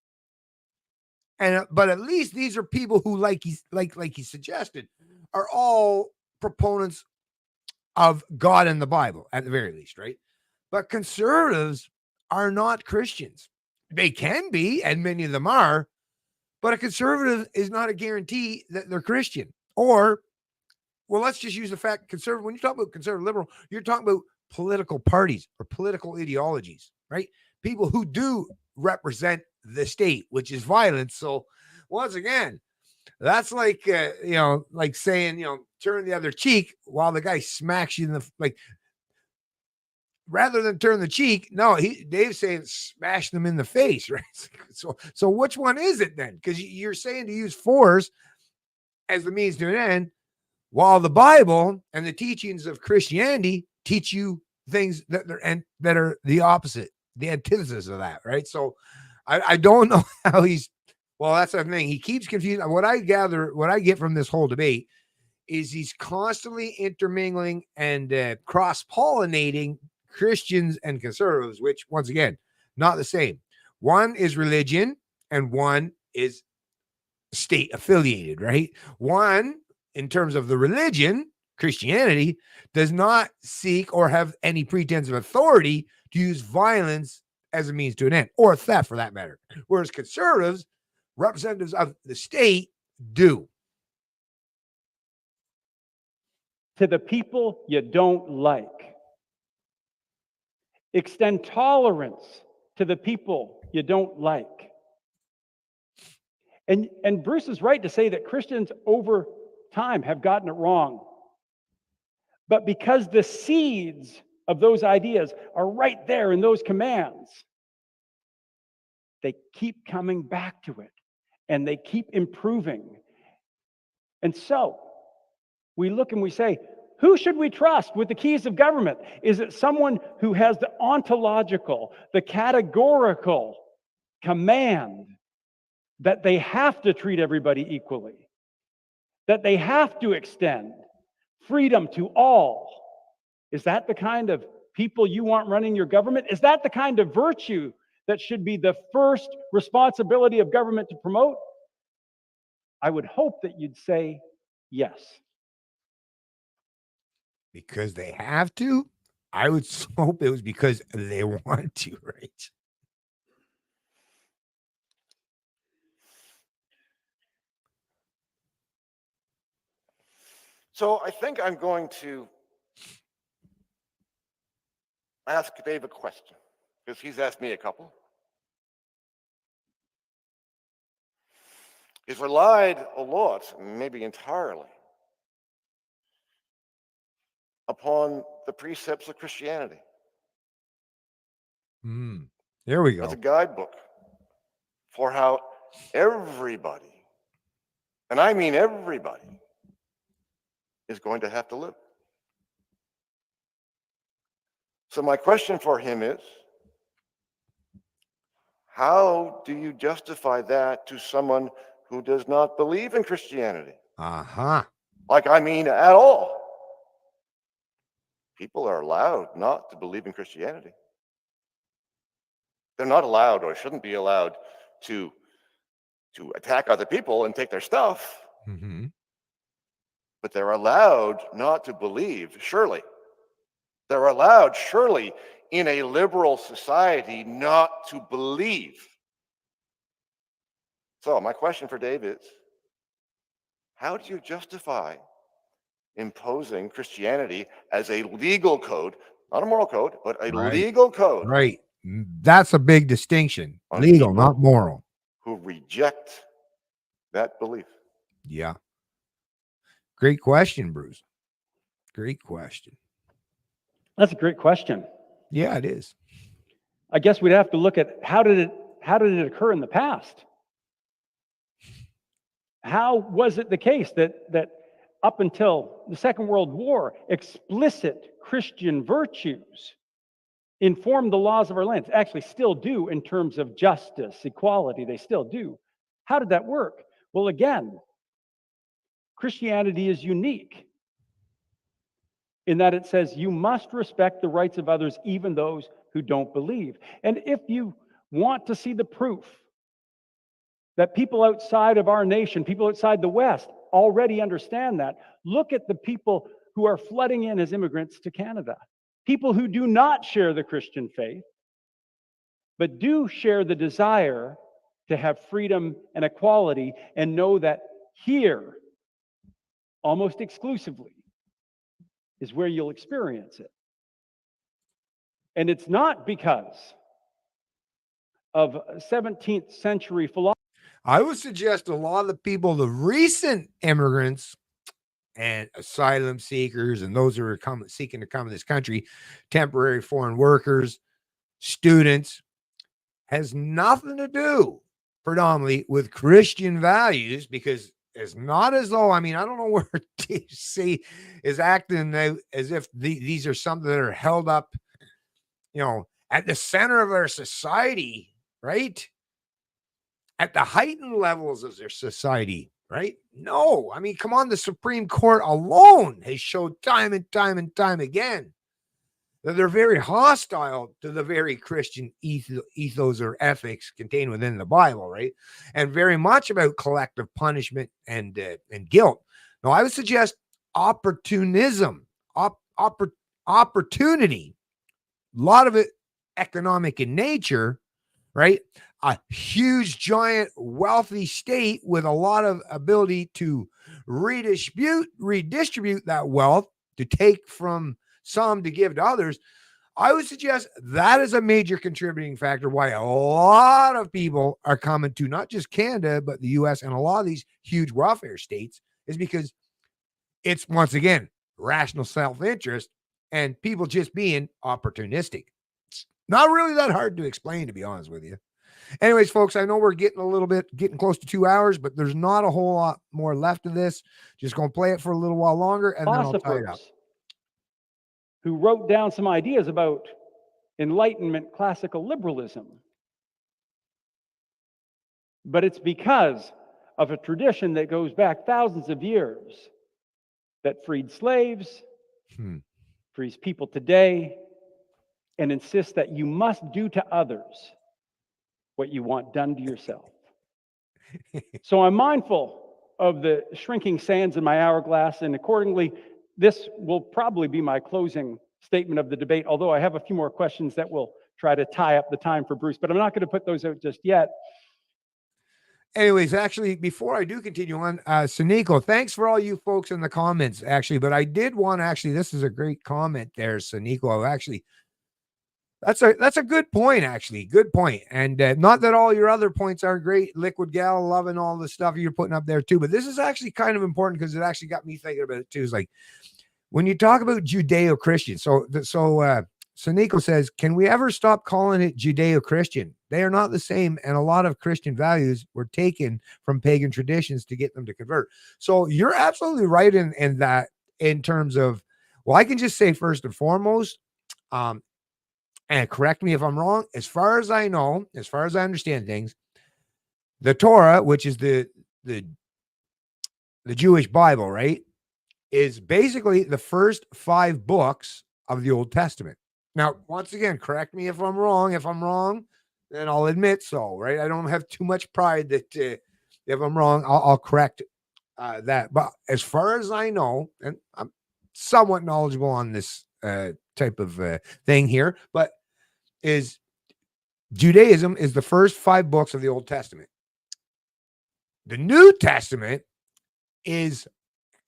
And but at least these are people who, like he suggested, are all proponents of God and the Bible, at the very least, right? But conservatives are not Christians. They can be, and many of them are, but a conservative is not a guarantee that they're Christian. Or, well, let's just use the fact conservative. When you talk about conservative liberal, you're talking about political parties or political ideologies, right? People who do represent the state, which is violence. So once again, that's like, like saying, turn the other cheek while the guy smacks you in the, like, rather than turn the cheek. No, Dave's saying smash them in the face, right? So which one is it then? Because you're saying to use force as the means to an end, while the Bible and the teachings of Christianity teach you things that are the opposite, the antithesis of that, right? So I don't know how well, that's the thing. He keeps confusing. What I get from this whole debate is he's constantly intermingling and cross-pollinating Christians and conservatives, which, once again, not the same. One is religion and one is state affiliated, right? One, in terms of the religion, Christianity, does not seek or have any pretense of authority to use violence as a means to an end, or theft for that matter. Whereas conservatives, representatives of the state, do. To the people you don't like. Extend tolerance to the people you don't like. And Bruce is right to say that Christians over time have gotten it wrong. But because the seeds of those ideas are right there in those commands, they keep coming back to it and they keep improving. And so we look and we say, who should we trust with the keys of government? Is it someone who has the ontological, the categorical command that they have to treat everybody equally, that they have to extend freedom to all? Is that the kind of people you want running your government? Is that the kind of virtue that should be the first responsibility of government to promote? I would hope that you'd say yes. Because they have to? I would hope it was because they want to, right? So I think I'm going to ask Dave a question, because he's asked me a couple. He's relied a lot, maybe entirely, upon the precepts of Christianity. There we It's a go. guidebook for how everybody, and I mean everybody, is going to have to live. So my question for him is, how do you justify that to someone who does not believe in Christianity? Like, I mean, at all. People are allowed not to believe in Christianity. They're not allowed, or shouldn't be allowed, to attack other people and take their stuff. But they're allowed not to believe, surely. They're allowed, surely, in a liberal society, not to believe. So my question for Dave is, how do you justify imposing Christianity as a legal code, not a moral code, but a legal code? Right. That's a big distinction. On Legal, people not moral. who reject that belief. Yeah. Great question, Bruce. Great question. That's a great question. Yeah, it is. I guess we'd have to look at how did it occur in the past? How was it the case that up until the Second World War, explicit Christian virtues informed the laws of our lands? Actually still do in terms of justice, equality, they still do. How did that work? Well, again, Christianity is unique in that it says you must respect the rights of others, even those who don't believe. And if you want to see the proof that people outside of our nation, people outside the West, already understand that, look at the people who are flooding in as immigrants to Canada. People who do not share the Christian faith, but do share the desire to have freedom and equality and know that here, almost exclusively, is where you'll experience it. And it's not because of 17th century philosophy. I would suggest a lot of the people, the recent immigrants and asylum seekers and those who are seeking to come to this country, temporary foreign workers, students, has nothing to do predominantly with Christian values, because it's not as though, I mean, I don't know where DC is acting as if these are something that are held up, at the center of our society, right? At the heightened levels of their society, right? No, I mean, come on, the Supreme Court alone has showed time and time and time again that they're very hostile to the very Christian ethos or ethics contained within the Bible, right? And very much about collective punishment and guilt. Now, I would suggest opportunism, opportunity, a lot of it economic in nature, right? A huge, giant, wealthy state with a lot of ability to redistribute that wealth, to take from some to give to others. I would suggest that is a major contributing factor why a lot of people are coming to not just Canada, but the US and a lot of these huge welfare states, is because it's, once again, rational self-interest and people just being opportunistic. It's not really that hard to explain, to be honest with you. Anyways, folks, I know we're getting close to 2 hours, but there's not a whole lot more left of this. Just going to play it for a little while longer, and then I'll tie it up. Who wrote down some ideas about Enlightenment classical liberalism. But it's because of a tradition that goes back thousands of years that freed slaves, frees people today, and insists that you must do to others what you want done to yourself. So I'm mindful of the shrinking sands in my hourglass, and accordingly, this will probably be my closing statement of the debate, although I have a few more questions that will try to tie up the time for Bruce, but I'm not going to put those out just yet. Anyways, actually, before I do continue on, Saniko, thanks for all you folks in the comments, actually, but I did want to this is a great comment there, Saniko. Actually, that's a good point, actually. Good point. And not that all your other points aren't great. Liquid Gal, loving all the stuff you're putting up there too. But this is actually kind of important because it actually got me thinking about it too. It's like, when you talk about Judeo-Christian, so Nico says, can we ever stop calling it Judeo-Christian? They are not the same, and a lot of Christian values were taken from pagan traditions to get them to convert. So you're absolutely right in that, in terms of, well, I can just say first and foremost, and correct me if I'm wrong, as far as I know, as far as I understand things, the Torah, which is the Jewish Bible, right, is basically the first 5 books of the Old Testament. Now, once again, correct me if I'm wrong. If I'm wrong, then I'll admit so, right? I don't have too much pride that if I'm wrong, I'll correct that. But as far as I know, and I'm somewhat knowledgeable on this type of thing here, but is Judaism is the first 5 books of the Old Testament. The New Testament is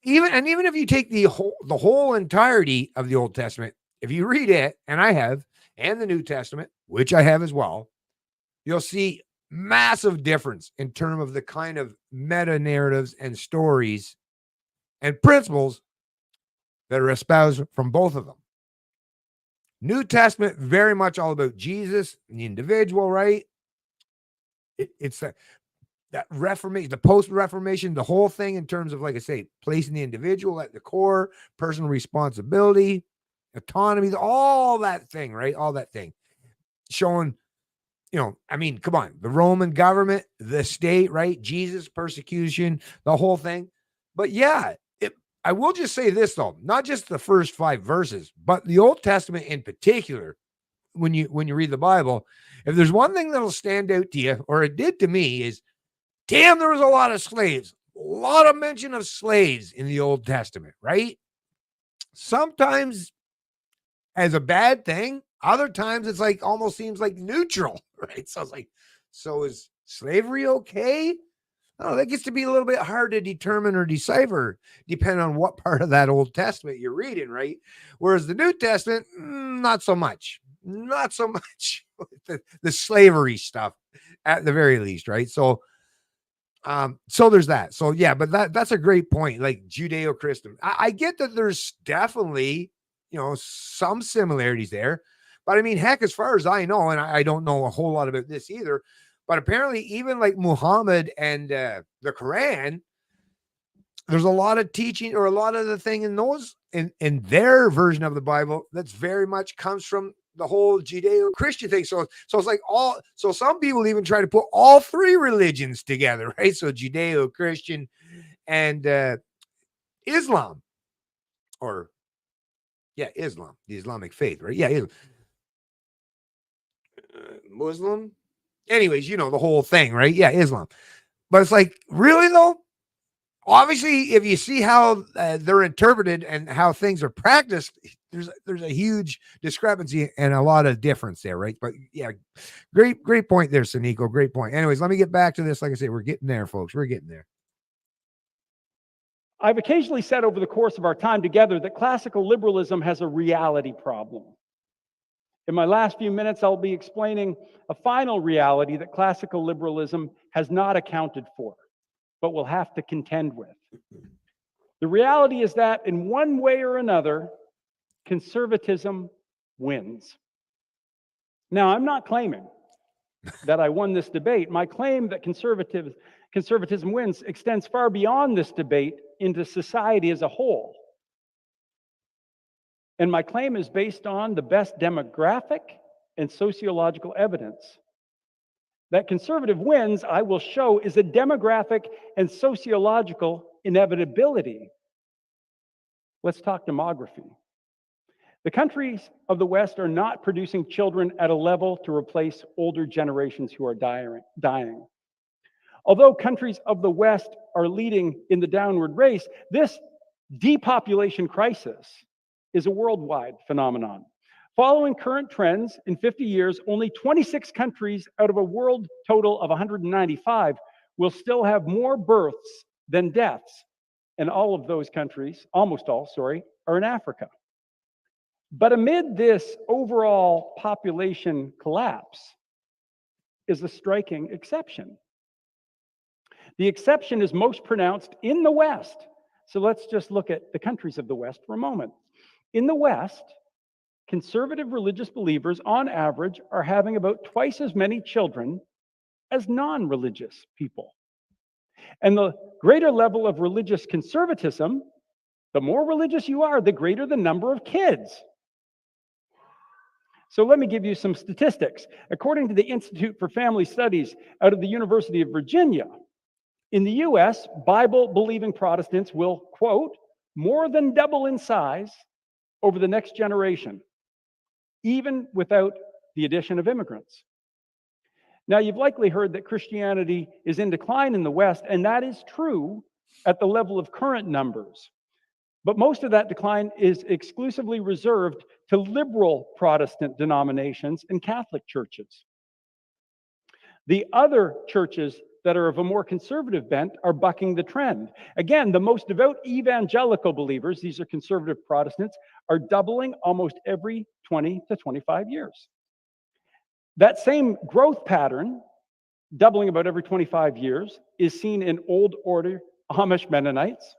even if you take the whole entirety of the Old Testament, if you read it, and I have, and the New Testament, which I have as well, you'll see massive difference in terms of the kind of meta narratives and stories and principles that are espoused from both of them. New Testament, very much all about Jesus and the individual, right? It's that Reformation, the post-Reformation, the whole thing in terms of, like I say, placing the individual at the core, personal responsibility, autonomy, all that thing, right? All that thing. Showing, I mean, come on, the Roman government, the state, right? Jesus, persecution, the whole thing. But yeah, I will just say this, though, not just the first 5 verses, but the Old Testament in particular, when you read the Bible, if there's one thing that'll stand out to you, or it did to me, is, damn, there was a lot of slaves, a lot of mention of slaves in the Old Testament, right? Sometimes as a bad thing, other times it's like almost seems like neutral, right? So it's like, so is slavery okay? Oh, that gets to be a little bit hard to determine or decipher, depending on what part of that Old Testament you're reading, right? Whereas the New Testament, not so much. Not so much the slavery stuff, at the very least, right? So there's that. So yeah, but that's a great point. Like Judeo-Christian, I get that there's definitely some similarities there, but I mean, heck, as far as I know, and I don't know a whole lot about this either, but apparently even like Muhammad and the Quran, there's a lot of teaching or a lot of the thing in those in their version of the Bible that's very much comes from the whole Judeo-Christian thing. So it's like so some people even try to put all 3 religions together, right? So Judeo-Christian and Islam, or Islam, the Islamic faith, right? Yeah, Muslim. Anyways, the whole thing, right? Yeah, Islam. But it's like, really though? Obviously, if you see how they're interpreted and how things are practiced, there's a huge discrepancy and a lot of difference there, right? But yeah, great point there, Sanico. Great point. Anyways, let me get back to this. Like I say, we're getting there, folks. We're getting there. I've occasionally said over the course of our time together that classical liberalism has a reality problem. In my last few minutes, I'll be explaining a final reality that classical liberalism has not accounted for, but will have to contend with. The reality is that in one way or another, conservatism wins. Now, I'm not claiming that I won this debate. My claim that conservatism wins extends far beyond this debate into society as a whole. And my claim is based on the best demographic and sociological evidence. That conservative wins, I will show, is a demographic and sociological inevitability. Let's talk demography. The countries of the West are not producing children at a level to replace older generations who are dying. Although countries of the West are leading in the downward race, this depopulation crisis is a worldwide phenomenon. Following current trends, in 50 years, only 26 countries out of a world total of 195 will still have more births than deaths. And all of those countries, almost all, are in Africa. But amid this overall population collapse is a striking exception. The exception is most pronounced in the West. So let's just look at the countries of the West for a moment. In the West, conservative religious believers on average are having about twice as many children as non-religious people. And the greater level of religious conservatism, the more religious you are, the greater the number of kids. So let me give you some statistics. According to the Institute for Family Studies out of the University of Virginia, in the US, Bible-believing Protestants will, quote, more than double in size over the next generation, even without the addition of immigrants. Now, you've likely heard that Christianity is in decline in the West, and that is true at the level of current numbers. But most of that decline is exclusively reserved to liberal Protestant denominations and Catholic churches. The other churches that are of a more conservative bent are bucking the trend. Again, the most devout evangelical believers, these are conservative Protestants, are doubling almost every 20 to 25 years. That same growth pattern, doubling about every 25 years, is seen in Old Order Amish Mennonites,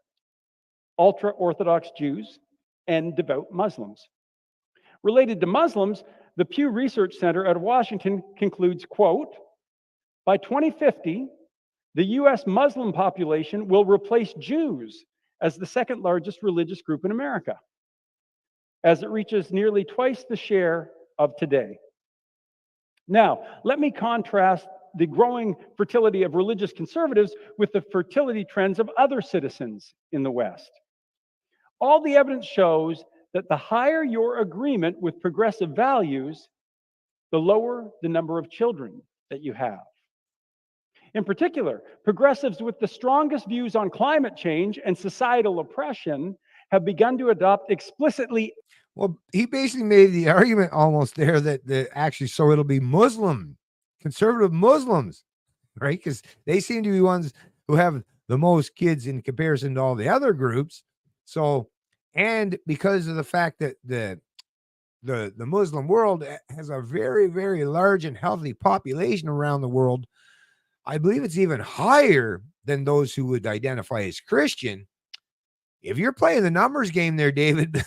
ultra-Orthodox Jews, and devout Muslims. Related to Muslims, the Pew Research Center out of Washington concludes, quote, by 2050, the US Muslim population will replace Jews as the second largest religious group in America, as it reaches nearly twice the share of today. Now, let me contrast the growing fertility of religious conservatives with the fertility trends of other citizens in the West. All the evidence shows that the higher your agreement with progressive values, the lower the number of children that you have. In particular, progressives with the strongest views on climate change and societal oppression have begun to adopt explicitly. Well, he basically made the argument almost there that actually, so it'll be conservative Muslims, right? Because they seem to be ones who have the most kids in comparison to all the other groups. So, and because of the fact that the Muslim world has a very, very large and healthy population around the world, I believe it's even higher than those who would identify as Christian. If you're playing the numbers game there, David,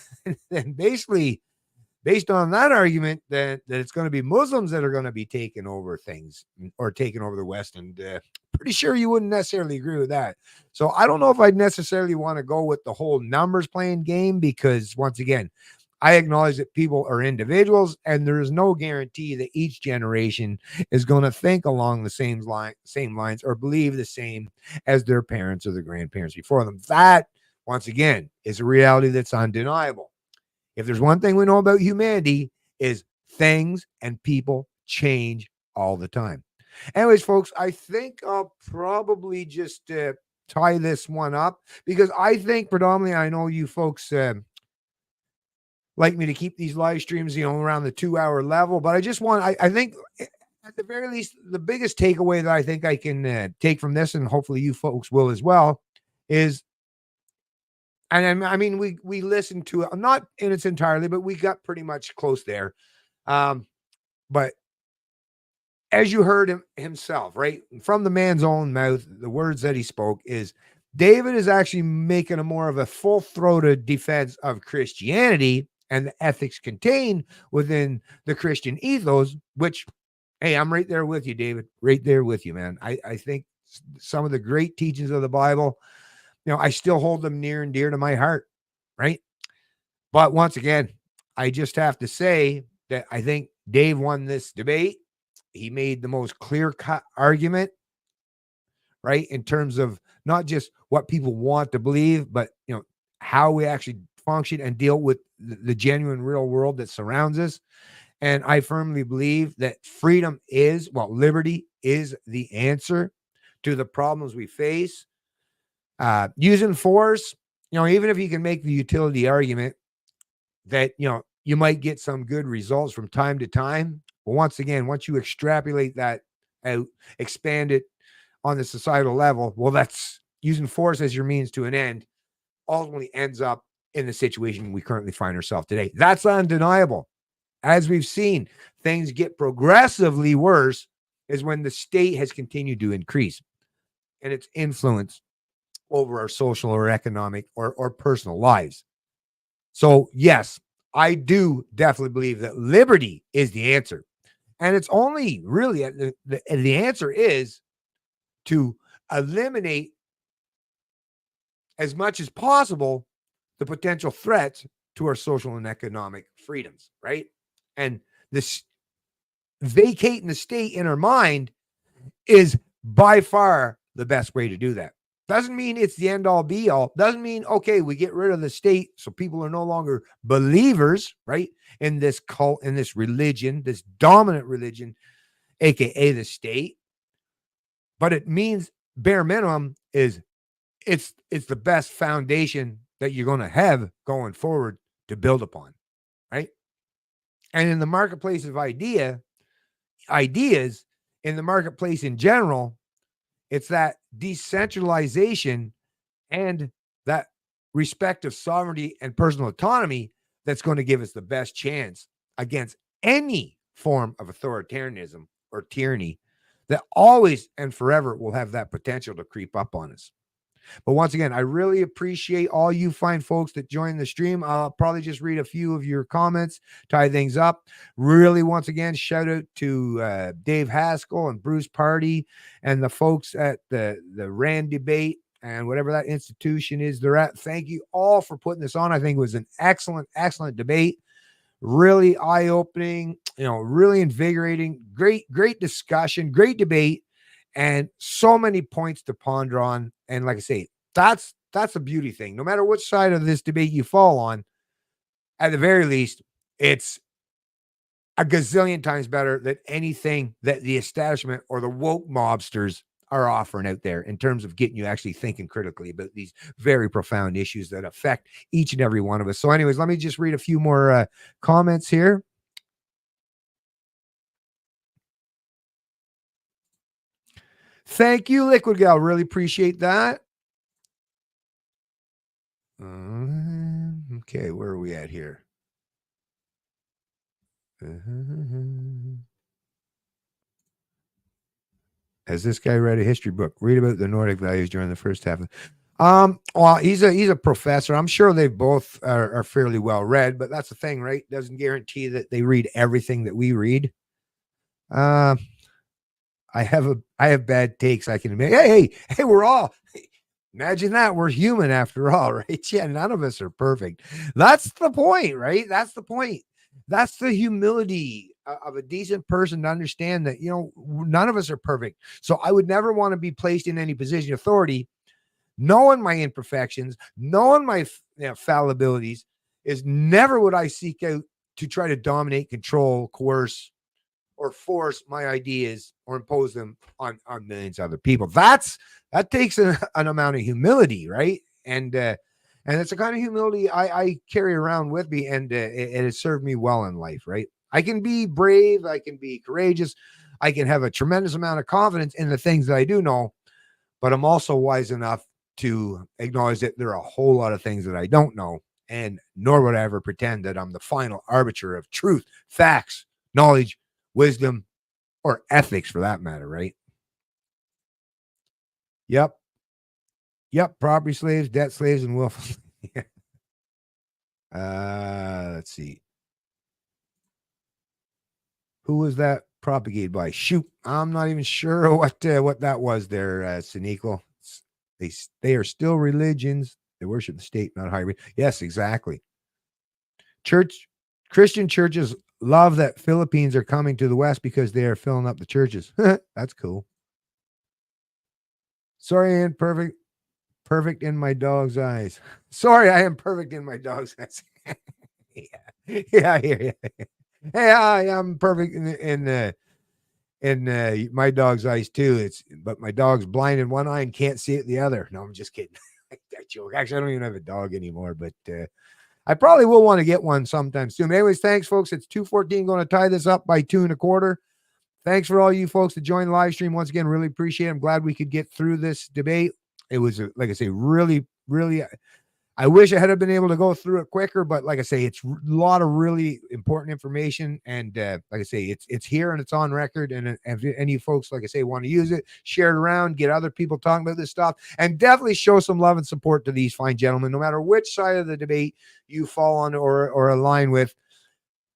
then basically, based on that argument, that it's going to be Muslims that are going to be taking over things or taking over the West. And pretty sure you wouldn't necessarily agree with that. So I don't know if I'd necessarily want to go with the whole numbers playing game, because once again, I acknowledge that people are individuals, and there is no guarantee that each generation is going to think along the same lines or believe the same as their parents or their grandparents before them. That, once again, is a reality that's undeniable. If there's one thing we know about humanity, is things and people change all the time. Anyways, folks, I think I'll probably just tie this one up, because I think predominantly, I know you folks like me to keep these live streams, around the 2-hour level, but I just want, I think at the very least, the biggest takeaway that I think I can take from this, and hopefully you folks will as well, is, and I mean, we listened to it, not in its entirely, but we got pretty much close there. But as you heard himself, right, from the man's own mouth, the words that he spoke is, David is actually making a more of a full-throated defense of Christianity and the ethics contained within the Christian ethos, which, hey, I'm right there with you, David, right there with you, man. I think some of the great teachings of the Bible, I still hold them near and dear to my heart, right? But once again, I just have to say that I think Dave won this debate. He made the most clear-cut argument, right, in terms of not just what people want to believe, but, how we actually function and deal with the genuine real world that surrounds us. And I firmly believe that liberty is the answer to the problems we face. Using force, even if you can make the utility argument that, you might get some good results from time to time. But once again, once you extrapolate that out, expand it on the societal level, well, that's using force as your means to an end, ultimately ends up in the situation we currently find ourselves today. That's undeniable. As we've seen, things get progressively worse is when the state has continued to increase and its influence over our social or economic or personal lives. So yes, I do definitely believe that liberty is the answer. And it's only really the answer is to eliminate as much as possible the potential threats to our social and economic freedoms, right? And this vacating the state in our mind is by far the best way to do that. Doesn't mean it's the end all be all. Doesn't mean, okay, we get rid of the state so people are no longer believers, right? In this cult, in this religion, this dominant religion, AKA the state. But it means bare minimum is it's the best foundation that you're going to have going forward to build upon, right? And in the marketplace of ideas, in the marketplace in general, it's that decentralization and that respect of sovereignty and personal autonomy that's going to give us the best chance against any form of authoritarianism or tyranny that always and forever will have that potential to creep up on us. But once again, I really appreciate all you fine folks that join the stream. I'll probably just read a few of your comments, tie things up. Really, once again, shout out to Dave Haskell and Bruce Pardy and the folks at the RAND debate and whatever that institution is they're at. Thank you all for putting this on. I think it was an excellent, excellent debate. Really eye-opening, really invigorating, great discussion, great debate. And so many points to ponder on. And like I say, that's a beauty thing. No matter which side of this debate you fall on, at the very least, it's a gazillion times better than anything that the establishment or the woke mobsters are offering out there in terms of getting you actually thinking critically about these very profound issues that affect each and every one of us. So anyways, let me just read a few more comments here. Thank you, Liquid Gal. Really appreciate that. Okay, where are we at here? Has this guy read a history book? Read about the Nordic values during the first half. Well, he's a professor. I'm sure they both are fairly well read, but that's the thing, right? Doesn't guarantee that they read everything that we read. I have bad takes, I can admit. Hey, we're all, imagine that. We're human after all, right? Yeah, none of us are perfect. That's the point, right? That's the point. That's the humility of a decent person to understand that, none of us are perfect. So I would never want to be placed in any position of authority, knowing my imperfections, knowing my fallibilities, is never would I seek out to try to dominate, control, coerce, or force my ideas or impose them on millions of other people. That takes an amount of humility, right? And it's a kind of humility I carry around with me, and it has served me well in life, right? I can be brave, I can be courageous, I can have a tremendous amount of confidence in the things that I do know, but I'm also wise enough to acknowledge that there are a whole lot of things that I don't know, and nor would I ever pretend that I'm the final arbiter of truth, facts, knowledge, wisdom, or ethics for that matter, right? Yep. Property slaves, debt slaves, and willful. Let's see. Who was that propagated by? Shoot, I'm not even sure what that was there, Sinico. They are still religions. They worship the state, not hybrid. Yes, exactly. Christian churches love that Philippines are coming to the West because they are filling up the churches. That's cool. Sorry, I am perfect in my dog's eyes. Sorry, I am perfect in my dog's eyes. Yeah. Hey, I'm perfect in my dog's eyes too. But my dog's blind in one eye and can't see it the other. No, I'm just kidding. I joke. Actually, I don't even have a dog anymore, but I probably will want to get one sometime soon. Anyways, thanks, folks. It's 2:14. Going to tie this up by 2:25. Thanks for all you folks that joined the live stream. Once again, really appreciate it. I'm glad we could get through this debate. It was, like I say, really, really I wish I had been able to go through it quicker, but like I say, it's a lot of really important information. And like I say, it's here and it's on record. And if any folks, like I say, want to use it, share it around, get other people talking about this stuff, and definitely show some love and support to these fine gentlemen, no matter which side of the debate you fall on or align with.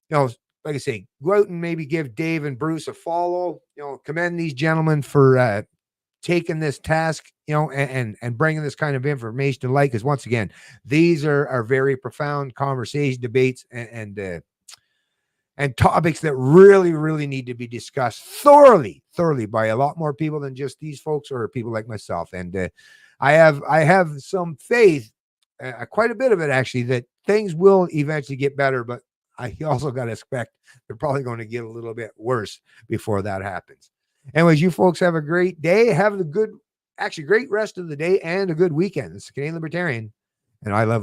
Like I say, go out and maybe give Dave and Bruce a follow. Commend these gentlemen for taking this task, and bringing this kind of information to light. Because once again, these are very profound conversation, debates, and topics that really, really need to be discussed thoroughly by a lot more people than just these folks or people like myself. And I have some faith, quite a bit of it actually, that things will eventually get better. But I also got to expect they're probably going to get a little bit worse before that happens. Anyways, you folks have a great day. Have a great rest of the day and a good weekend. It's the Canadian Libertarian, and I love